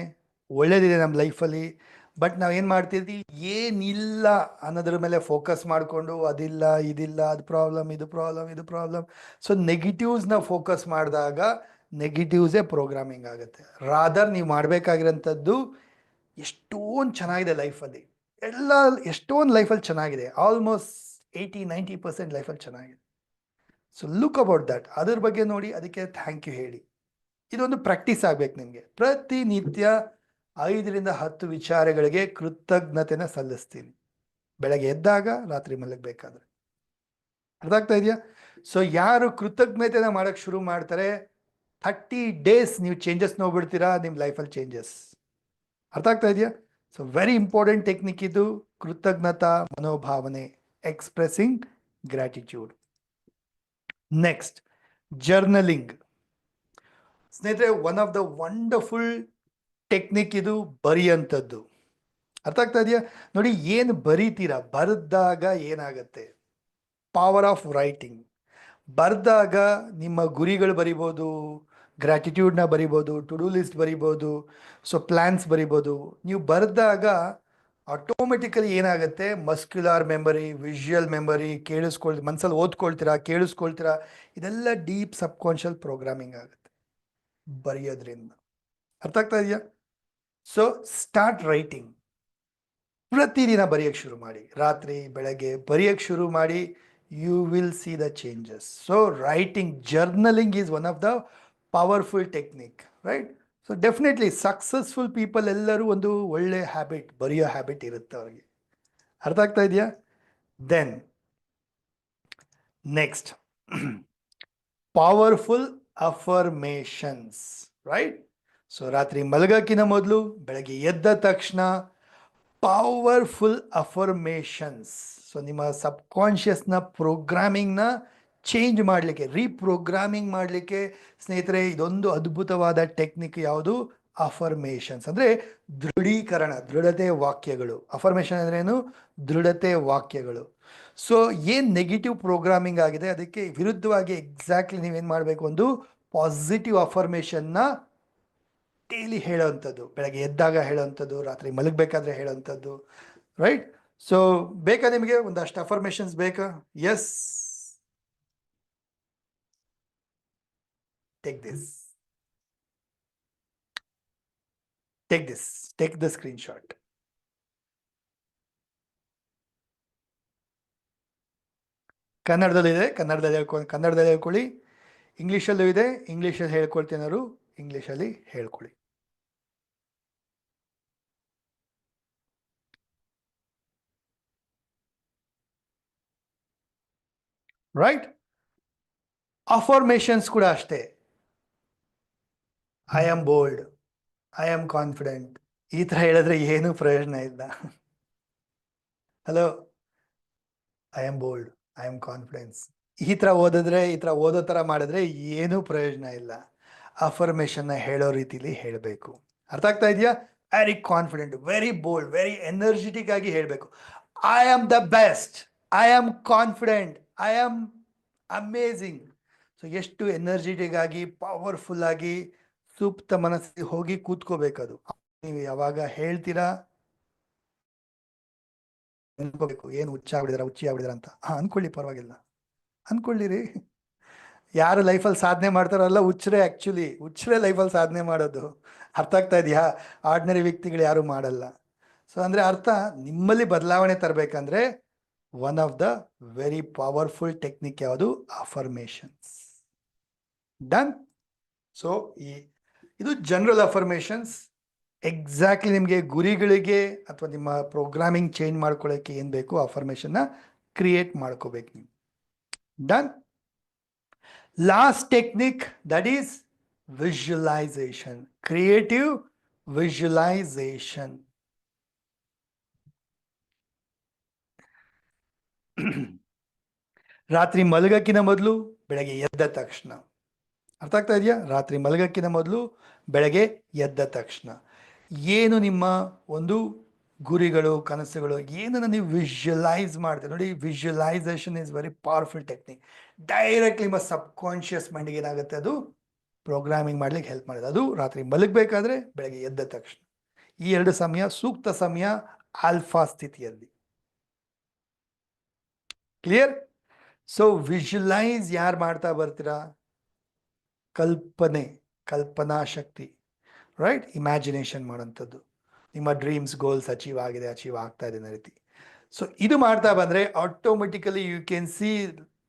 ಒಳ್ಳೇದಿದೆ ನಮ್ಮ ಲೈಫಲ್ಲಿ. ಬಟ್ ನಾವೇನು ಮಾಡ್ತಿದ್ವಿ, ಏನಿಲ್ಲ ಅನ್ನೋದ್ರ ಮೇಲೆ ಫೋಕಸ್ ಮಾಡಿಕೊಂಡು ಅದಿಲ್ಲ, ಇದಿಲ್ಲ, ಅದು ಪ್ರಾಬ್ಲಮ್, ಇದು ಪ್ರಾಬ್ಲಮ್, ಇದು ಪ್ರಾಬ್ಲಮ್. ಸೊ ನೆಗೆಟಿವ್ಸ್ನ ಫೋಕಸ್ ಮಾಡಿದಾಗ ನೆಗೆಟಿವ್ಸೇ ಪ್ರೋಗ್ರಾಮಿಂಗ್ ಆಗುತ್ತೆ. ರಾದರ್ ನೀವು ಮಾಡಬೇಕಾಗಿರೋಂಥದ್ದು ಎಷ್ಟೊಂದು ಚೆನ್ನಾಗಿದೆ ಲೈಫಲ್ಲಿ, ಎಷ್ಟೊಂದು ಲೈಫಲ್ಲಿ ಚೆನ್ನಾಗಿದೆ, ಆಲ್ಮೋಸ್ಟ್ 80-90% ಲೈಫಲ್ಲಿ ಚೆನ್ನಾಗಿದೆ. ಸೊ ಲುಕ್ ಅಬೌಟ್ ದಟ್, ಅದ್ರ ಬಗ್ಗೆ ನೋಡಿ, ಅದಕ್ಕೆ ಥ್ಯಾಂಕ್ ಯು ಹೇಳಿ. ಇದೊಂದು ಪ್ರಾಕ್ಟೀಸ್ ಆಗ್ಬೇಕು ನಿಮಗೆ. ಪ್ರತಿನಿತ್ಯ 5-10 ವಿಚಾರಗಳಿಗೆ ಕೃತಜ್ಞತೆನ ಸಲ್ಲಿಸ್ತೀನಿ, ಬೆಳಗ್ಗೆ ಎದ್ದಾಗ, ರಾತ್ರಿ ಮಲಗಬೇಕಾದ್ರೆ. ಅರ್ಥ ಆಗ್ತಾ ಇದೆಯಾ? ಸೊ ಯಾರು ಕೃತಜ್ಞತೆನ ಮಾಡೋಕ್ಕೆ ಶುರು ಮಾಡ್ತಾರೆ, 30 days ನೀವು ಚೇಂಜಸ್ ನೋಡ್ಬಿಡ್ತೀರಾ, ನಿಮ್ಮ ಲೈಫಲ್ಲಿ ಚೇಂಜಸ್. ಅರ್ಥ ಆಗ್ತಾ ಇದೆಯಾ? ಸೊ ವೆರಿ ಇಂಪಾರ್ಟೆಂಟ್ ಟೆಕ್ನಿಕ್ ಇದು, ಕೃತಜ್ಞತಾ ಮನೋಭಾವನೆ, ಎಕ್ಸ್ಪ್ರೆಸಿಂಗ್ ಗ್ರ್ಯಾಟಿಟ್ಯೂಡ್. Next, journaling. ಸ್ನೇಹಿತರೆ, one of the wonderful technique ಇದು, ಬರೆಯುವಂಥದ್ದು. ಅರ್ಥ ಆಗ್ತಾ ಇದೆಯಾ? ನೋಡಿ, ಏನು ಬರೀತೀರಾ, ಬರೆದಾಗ ಏನಾಗುತ್ತೆ, ಪವರ್ ಆಫ್ ರೈಟಿಂಗ್. ಬರೆದಾಗ ನಿಮ್ಮ ಗುರಿಗಳು ಬರಿಬೋದು, ಗ್ರ್ಯಾಟಿಟ್ಯೂಡ್ನ ಬರಿಬೋದು, ಟು ಡೂ ಲಿಸ್ಟ್ ಬರಿಬೋದು, ಸೊ ಪ್ಲ್ಯಾನ್ಸ್ ಬರಿಬೋದು. ನೀವು ಬರೆದಾಗ ಆಟೋಮೆಟಿಕಲಿ ಏನಾಗುತ್ತೆ, ಮಸ್ಕ್ಯುಲಾರ್ ಮೆಮರಿ, ವಿಷುವಲ್ ಮೆಮರಿ, ಮನಸ್ಸಲ್ಲಿ ಓದ್ಕೊಳ್ತೀರಾ, ಕೇಳಿಸ್ಕೊಳ್ತೀರಾ, ಇದೆಲ್ಲ ಡೀಪ್ ಸಬ್ಕಾನ್ಷಿಯಸ್ ಪ್ರೋಗ್ರಾಮಿಂಗ್ ಆಗುತ್ತೆ ಬರೆಯೋದ್ರಿಂದ. ಅರ್ಥ ಆಗ್ತಾ ಇದೆಯಾ? So start writing. ಪ್ರತಿದಿನ ಬರೆಯೋಕ್ಕೆ ಶುರು ಮಾಡಿ, ರಾತ್ರಿ ಬೆಳಗ್ಗೆ ಬರೆಯೋಕ್ಕೆ ಶುರು ಮಾಡಿ, you will see the changes. So writing, journaling is one of the powerful technique, right? So definitely successful people ಎಲ್ಲರೂ ಒಂದು ಒಳ್ಳೆ ಹ್ಯಾಬಿಟ್, ಬರೆಯೋ ಹ್ಯಾಬಿಟ್ ಇರುತ್ತೆ ಅವ್ರಿಗೆ. ಅರ್ಥ ಆಗ್ತಾ ಇದೆಯಾ? Then next, powerful affirmations, right? So ರಾತ್ರಿ ಮಲಗೋಕ್ಕಿಂತ ಮೊದಲು, ಬೆಳಗ್ಗೆ ಎದ್ದ ತಕ್ಷಣ ಪವರ್ಫುಲ್ ಅಫರ್ಮೇಷನ್ಸ್. ಸೊ ನಿಮ್ಮ ಸಬ್ಕಾನ್ಷಿಯಸ್ನ ಪ್ರೋಗ್ರಾಮಿಂಗ್ನ ಚೇಂಜ್ ಮಾಡಲಿಕ್ಕೆ, ರೀಪ್ರೋಗ್ರಾಮಿಂಗ್ ಮಾಡಲಿಕ್ಕೆ ಸ್ನೇಹಿತರೆ ಇದೊಂದು ಅದ್ಭುತವಾದ ಟೆಕ್ನಿಕ್. ಯಾವುದು? ಅಫರ್ಮೇಷನ್ಸ್. ಅಂದರೆ ದೃಢೀಕರಣ, ದೃಢತೆ ವಾಕ್ಯಗಳು. ಅಫರ್ಮೇಷನ್ ಅಂದ್ರೇನು? ದೃಢತೆ ವಾಕ್ಯಗಳು. ಸೊ ಏನು ನೆಗೆಟಿವ್ ಪ್ರೋಗ್ರಾಮಿಂಗ್ ಆಗಿದೆ ಅದಕ್ಕೆ ವಿರುದ್ಧವಾಗಿ ಎಕ್ಸಾಕ್ಟ್ಲಿ ನೀವೇನು ಮಾಡಬೇಕು, ಒಂದು ಪಾಸಿಟಿವ್ ಅಫರ್ಮೇಷನ್ನ ಡೈಲಿ ಹೇಳೋವಂಥದ್ದು, ಬೆಳಗ್ಗೆ ಎದ್ದಾಗ ಹೇಳೋವಂಥದ್ದು, ರಾತ್ರಿ ಮಲಗಬೇಕಾದ್ರೆ ಹೇಳೋವಂಥದ್ದು, ರೈಟ್? ಸೊ ಬೇಕಾ ನಿಮಗೆ ಒಂದಷ್ಟು ಅಫರ್ಮೇಷನ್ಸ್ ಬೇಕಾ? Yes, take this, take the screenshot. ಕನ್ನಡದಲ್ಲಿದೆ, ಕನ್ನಡದಲ್ಲಿ ಹೇಳ್ಕೊಳ್ಳಿ. ಇಂಗ್ಲೀಷಲ್ಲೂ ಇದೆ, ಇಂಗ್ಲೀಷಲ್ಲಿ ಹೇಳ್ಕೊಳ್ತೇನಾದ್ರು ಇಂಗ್ಲೀಷಲ್ಲಿ ಹೇಳ್ಕೊಳ್ಳಿ. ರೈಟ್? ಅಫರ್ಮೇಷನ್ಸ್ ಕೂಡ ಅಷ್ಟೇ. I am bold, I am confident, ಈ ಥರ ಹೇಳಿದ್ರೆ ಏನೂ ಪ್ರಯೋಜನ ಇಲ್ಲ. Hello, I am bold, I am confidence, ಈ ಥರ ಓದೋ ಥರ ಮಾಡಿದ್ರೆ ಏನೂ ಪ್ರಯೋಜನ ಇಲ್ಲ. ಅಫರ್ಮೇಷನ್ನ ಹೇಳೋ ರೀತಿಲಿ ಹೇಳಬೇಕು. ಅರ್ಥ ಆಗ್ತಾ ಇದೆಯಾ? Very confident, very bold, very energetic ಆಗಿ ಹೇಳಬೇಕು. I am the best, I am confident, I am amazing. So ಎಷ್ಟು ಎನರ್ಜೆಟಿಕ್ ಆಗಿ, ಪವರ್ಫುಲ್ ಆಗಿ, ಸೂಕ್ತ ಮನಸ್ಸಿಗೆ ಹೋಗಿ ಕೂತ್ಕೋಬೇಕದು. ನೀವು ಯಾವಾಗ ಹೇಳ್ತೀರಾ ಅನ್ಕೋಬೇಕು, ಏನು ಹುಚ್ಚಿ ಆಗ್ಬಿಡಿದಾರ ಅಂತ. ಅನ್ಕೊಳ್ಳಿ, ಪರವಾಗಿಲ್ಲ, ಅನ್ಕೊಳ್ಳಿರಿ. ಯಾರು ಲೈಫಲ್ಲಿ ಸಾಧನೆ ಮಾಡ್ತಾರಲ್ಲ ಹುಚ್ಚರೇ ಲೈಫಲ್ಲಿ ಸಾಧನೆ ಮಾಡೋದು. ಅರ್ಥ ಆಗ್ತಾ ಇದೆಯಾ? ಆರ್ಡಿನರಿ ವ್ಯಕ್ತಿಗಳು ಯಾರು ಮಾಡಲ್ಲ. ಸೊ ಅಂದರೆ ಅರ್ಥ, ನಿಮ್ಮಲ್ಲಿ ಬದಲಾವಣೆ ತರಬೇಕಂದ್ರೆ one of the very powerful technique ಯಾವುದು? ಅಫರ್ಮೇಷನ್ಸ್. ಡನ್? ಸೊ ಇದು ಜನರಲ್ ಅಫರ್ಮೇಷನ್ಸ್. ಎಕ್ಸಾಕ್ಟ್ಲಿ ನಿಮಗೆ ಗುರಿಗಳಿಗೆ ಅಥವಾ ನಿಮ್ಮ ಪ್ರೋಗ್ರಾಮಿಂಗ್ ಚೇಂಜ್ ಮಾಡ್ಕೊಳ್ಳೋಕ್ಕೆ ಏನು ಬೇಕು, ಅಫರ್ಮೇಷನ್ನ ಕ್ರಿಯೇಟ್ ಮಾಡ್ಕೋಬೇಕು ನೀವು. Done? Last technique, that is visualisation, creative visualisation. ರಾತ್ರಿ ಮಲಗಕ್ಕಿಂತ ಮೊದಲು, ಬೆಳಗ್ಗೆ ಎದ್ದ ತಕ್ಷಣ. ಅರ್ಥ ಆಗ್ತಾ ಇದೆಯಾ? ರಾತ್ರಿ ಮಲಗಕ್ಕಿಂತ ಮೊದಲು, ಬೆಳಗ್ಗೆ ಎದ್ದ ತಕ್ಷಣ ಏನು ನಿಮ್ಮ ಒಂದು ಗುರಿಗಳು, ಕನಸುಗಳು, ಏನನ್ನು ನೀವು ವಿಜುವಲೈಸ್ ಮಾಡ್ತೀರಿ ನೋಡಿ. Visualisation is very powerful technique. Directly ನಿಮ್ಮ ಸಬ್ ಕಾನ್ಷಿಯಸ್ ಮೈಂಡ್ಗೆ ಏನಾಗುತ್ತೆ, ಅದು ಪ್ರೋಗ್ರಾಮಿಂಗ್ ಮಾಡ್ಲಿಕ್ಕೆ ಹೆಲ್ಪ್ ಮಾಡುತ್ತೆ. ಅದು ರಾತ್ರಿ ಮಲಗಬೇಕಾದ್ರೆ, ಬೆಳಗ್ಗೆ ಎದ್ದ ತಕ್ಷಣ. ಈ 2 ಸಮಯ ಸೂಕ್ತ ಸಮಯ ಆಲ್ಫಾ ಸ್ಥಿತಿಯಲ್ಲಿ. ಕ್ಲಿಯರ್? ಸೊ ವಿಜುವಲೈಸ್ ಯಾರು ಮಾಡ್ತಾ ಬರ್ತೀರಾ? ಕಲ್ಪನಾ ಶಕ್ತಿ, ರೈಟ್? ಇಮ್ಯಾಜಿನೇಷನ್ ಮಾಡೋಂಥದ್ದು. ನಿಮ್ಮ ಡ್ರೀಮ್ಸ್, ಗೋಲ್ಸ್ ಅಚೀವ್ ಆಗ್ತಾ ಇದೆ ಅನ್ನೋ ರೀತಿ. ಸೊ ಇದು ಮಾಡ್ತಾ ಬಂದರೆ ಆಟೋಮೆಟಿಕಲಿ ಯು ಕ್ಯಾನ್ ಸಿ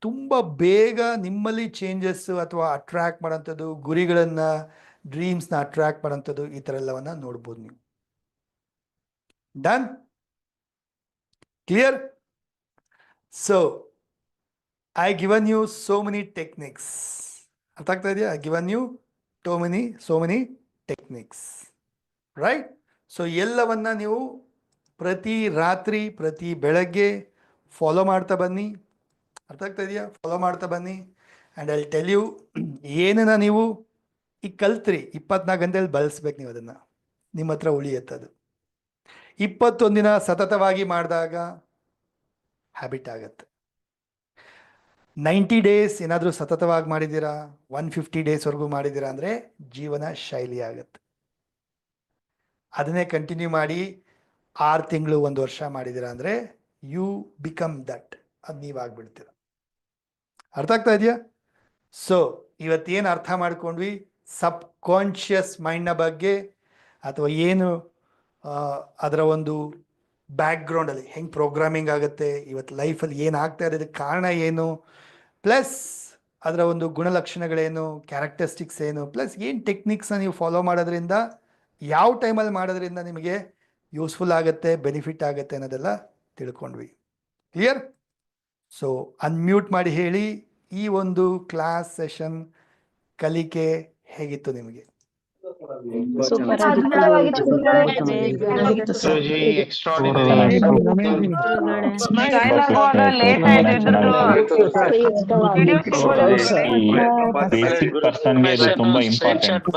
ತುಂಬ ಬೇಗ ನಿಮ್ಮಲ್ಲಿ ಚೇಂಜಸ್ ಅಥವಾ ಅಟ್ರಾಕ್ಟ್ ಮಾಡೋಂಥದ್ದು, ಗುರಿಗಳನ್ನು, ಡ್ರೀಮ್ಸ್ನ ಅಟ್ರಾಕ್ಟ್ ಮಾಡೋಂಥದ್ದು, ಈ ಥರ ಎಲ್ಲವನ್ನ ನೋಡ್ಬೋದು ನೀವು. Done? Clear? So I given you so many techniques. ಅರ್ಥ ಆಗ್ತಾ ಇದೆಯಾ? I given you so many techniques. Right? So ಎಲ್ಲವನ್ನ ನೀವು ಪ್ರತಿ ರಾತ್ರಿ, ಪ್ರತಿ ಬೆಳಗ್ಗೆ ಫಾಲೋ ಮಾಡ್ತಾ ಬನ್ನಿ. ಅರ್ಥ ಆಗ್ತಾ ಇದೆಯಾ? ಫಾಲೋ ಮಾಡ್ತಾ ಬನ್ನಿ. ಆ್ಯಂಡ್ ಐ ಟೆಲ್ ಯು, ಏನನ್ನ ನೀವು ಈಗ ಕಲ್ತ್ರಿ 24 ಗಂಟೆಯಲ್ಲಿ ಬಳಸ್ಬೇಕು ನೀವು. ಅದನ್ನು ನಿಮ್ಮ ಹತ್ರ ಉಳಿಯುತ್ತದು. 21 ದಿನ ಸತತವಾಗಿ ಮಾಡಿದಾಗ ಹ್ಯಾಬಿಟ್ ಆಗತ್ತೆ. 90 ಡೇಸ್ ಏನಾದರೂ ಸತತವಾಗಿ ಮಾಡಿದ್ದೀರಾ, 150 ಡೇಸ್ವರೆಗೂ ಮಾಡಿದ್ದೀರಾ ಅಂದರೆ ಜೀವನ ಶೈಲಿ ಆಗುತ್ತೆ. ಅದನ್ನೇ ಕಂಟಿನ್ಯೂ ಮಾಡಿ 6 ತಿಂಗಳು, 1 ವರ್ಷ ಮಾಡಿದ್ದೀರಾ ಅಂದರೆ ಯು ಬಿಕಮ್ ದಟ್. ಅದು ನೀವಾಗ್ಬಿಡ್ತೀರ. ಅರ್ಥ ಆಗ್ತಾ ಇದೆಯಾ? ಸೊ ಇವತ್ತೇನು ಅರ್ಥ ಮಾಡ್ಕೊಂಡ್ವಿ, ಸಬ್ ಕಾನ್ಷಿಯಸ್ ಮೈಂಡ್ನ ಬಗ್ಗೆ, ಅಥವಾ ಏನು ಅದರ ಒಂದು ಬ್ಯಾಕ್ಗ್ರೌಂಡಲ್ಲಿ ಹೆಂಗೆ ಪ್ರೋಗ್ರಾಮಿಂಗ್ ಆಗುತ್ತೆ, ಇವತ್ತು ಲೈಫಲ್ಲಿ ಏನಾಗ್ತಾ ಇರೋದಕ್ಕೆ ಕಾರಣ ಏನು, ಪ್ಲಸ್ ಅದರ ಒಂದು ಗುಣಲಕ್ಷಣಗಳೇನು, ಕ್ಯಾರೆಕ್ಟರಿಸ್ಟಿಕ್ಸ್ ಏನು, ಪ್ಲಸ್ ಏನು ಟೆಕ್ನಿಕ್ಸ್ನ ನೀವು ಫಾಲೋ ಮಾಡೋದ್ರಿಂದ, ಯಾವ ಟೈಮಲ್ಲಿ ಮಾಡೋದ್ರಿಂದ ನಿಮಗೆ ಯೂಸ್ಫುಲ್ ಆಗುತ್ತೆ, ಬೆನಿಫಿಟ್ ಆಗುತ್ತೆ ಅನ್ನೋದೆಲ್ಲ ತಿಳ್ಕೊಂಡ್ವಿ. ಕ್ಲಿಯರ್? ಸೊ ಅನ್ಮ್ಯೂಟ್ ಮಾಡಿ ಹೇಳಿ, ಈ ಒಂದು ಕ್ಲಾಸ್ ಸೆಷನ್ ಕಲಿಕೆ ಹೇಗಿತ್ತು ನಿಮಗೆ? ಬೇಸಿಕ್ ಪರ್ಸನ್ಗೆ ಇದು ತುಂಬಾ ಇಂಪಾರ್ಟೆಂಟ್.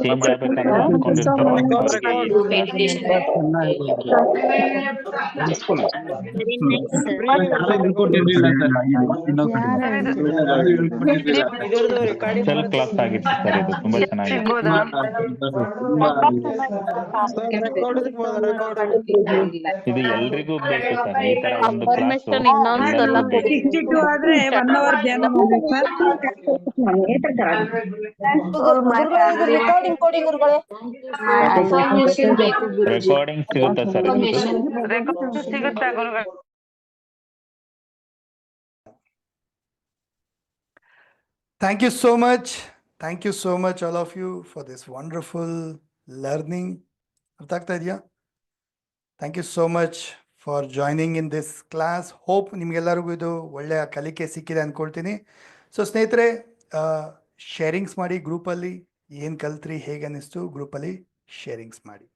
ಚೇಂಜ್ ಆಗ್ಬೇಕಂತ ಕ್ಲಾಸ್ ಆಗಿತ್ತು ಸರ್. ಇದು ತುಂಬಾ ಚೆನ್ನಾಗಿದೆ. ಇದು ಎಲ್ರಿಗೂ ಬೇಕು ಸರ್, ಈ ತರ ಒಂದು ಕ್ಲಾಸ್. ರೆಕಾರ್ಡಿಂಗ್ ಸಿಗುತ್ತಾ sir? Thank you so much. Thank you so much all of you for this wonderful learning. ಅರ್ಥ ಆಗ್ತಾ ಇದೆಯಾ? Thank you so much for joining in this class. Hope ನಿಮಗೆಲ್ಲರಿಗೂ ಇದು ಒಳ್ಳೆಯ ಕಲಿಕೆ ಸಿಕ್ಕಿದೆ ಅಂದ್ಕೊಳ್ತೀನಿ. ಸೊ ಸ್ನೇಹಿತರೆ, ಶೇರಿಂಗ್ಸ್ ಮಾಡಿ ಗ್ರೂಪಲ್ಲಿ. ಏನು ಕಲ್ತ್ರಿ, ಹೇಗೆ ಅನ್ನಿಸ್ತು, ಗ್ರೂಪಲ್ಲಿ ಶೇರಿಂಗ್ಸ್ ಮಾಡಿ.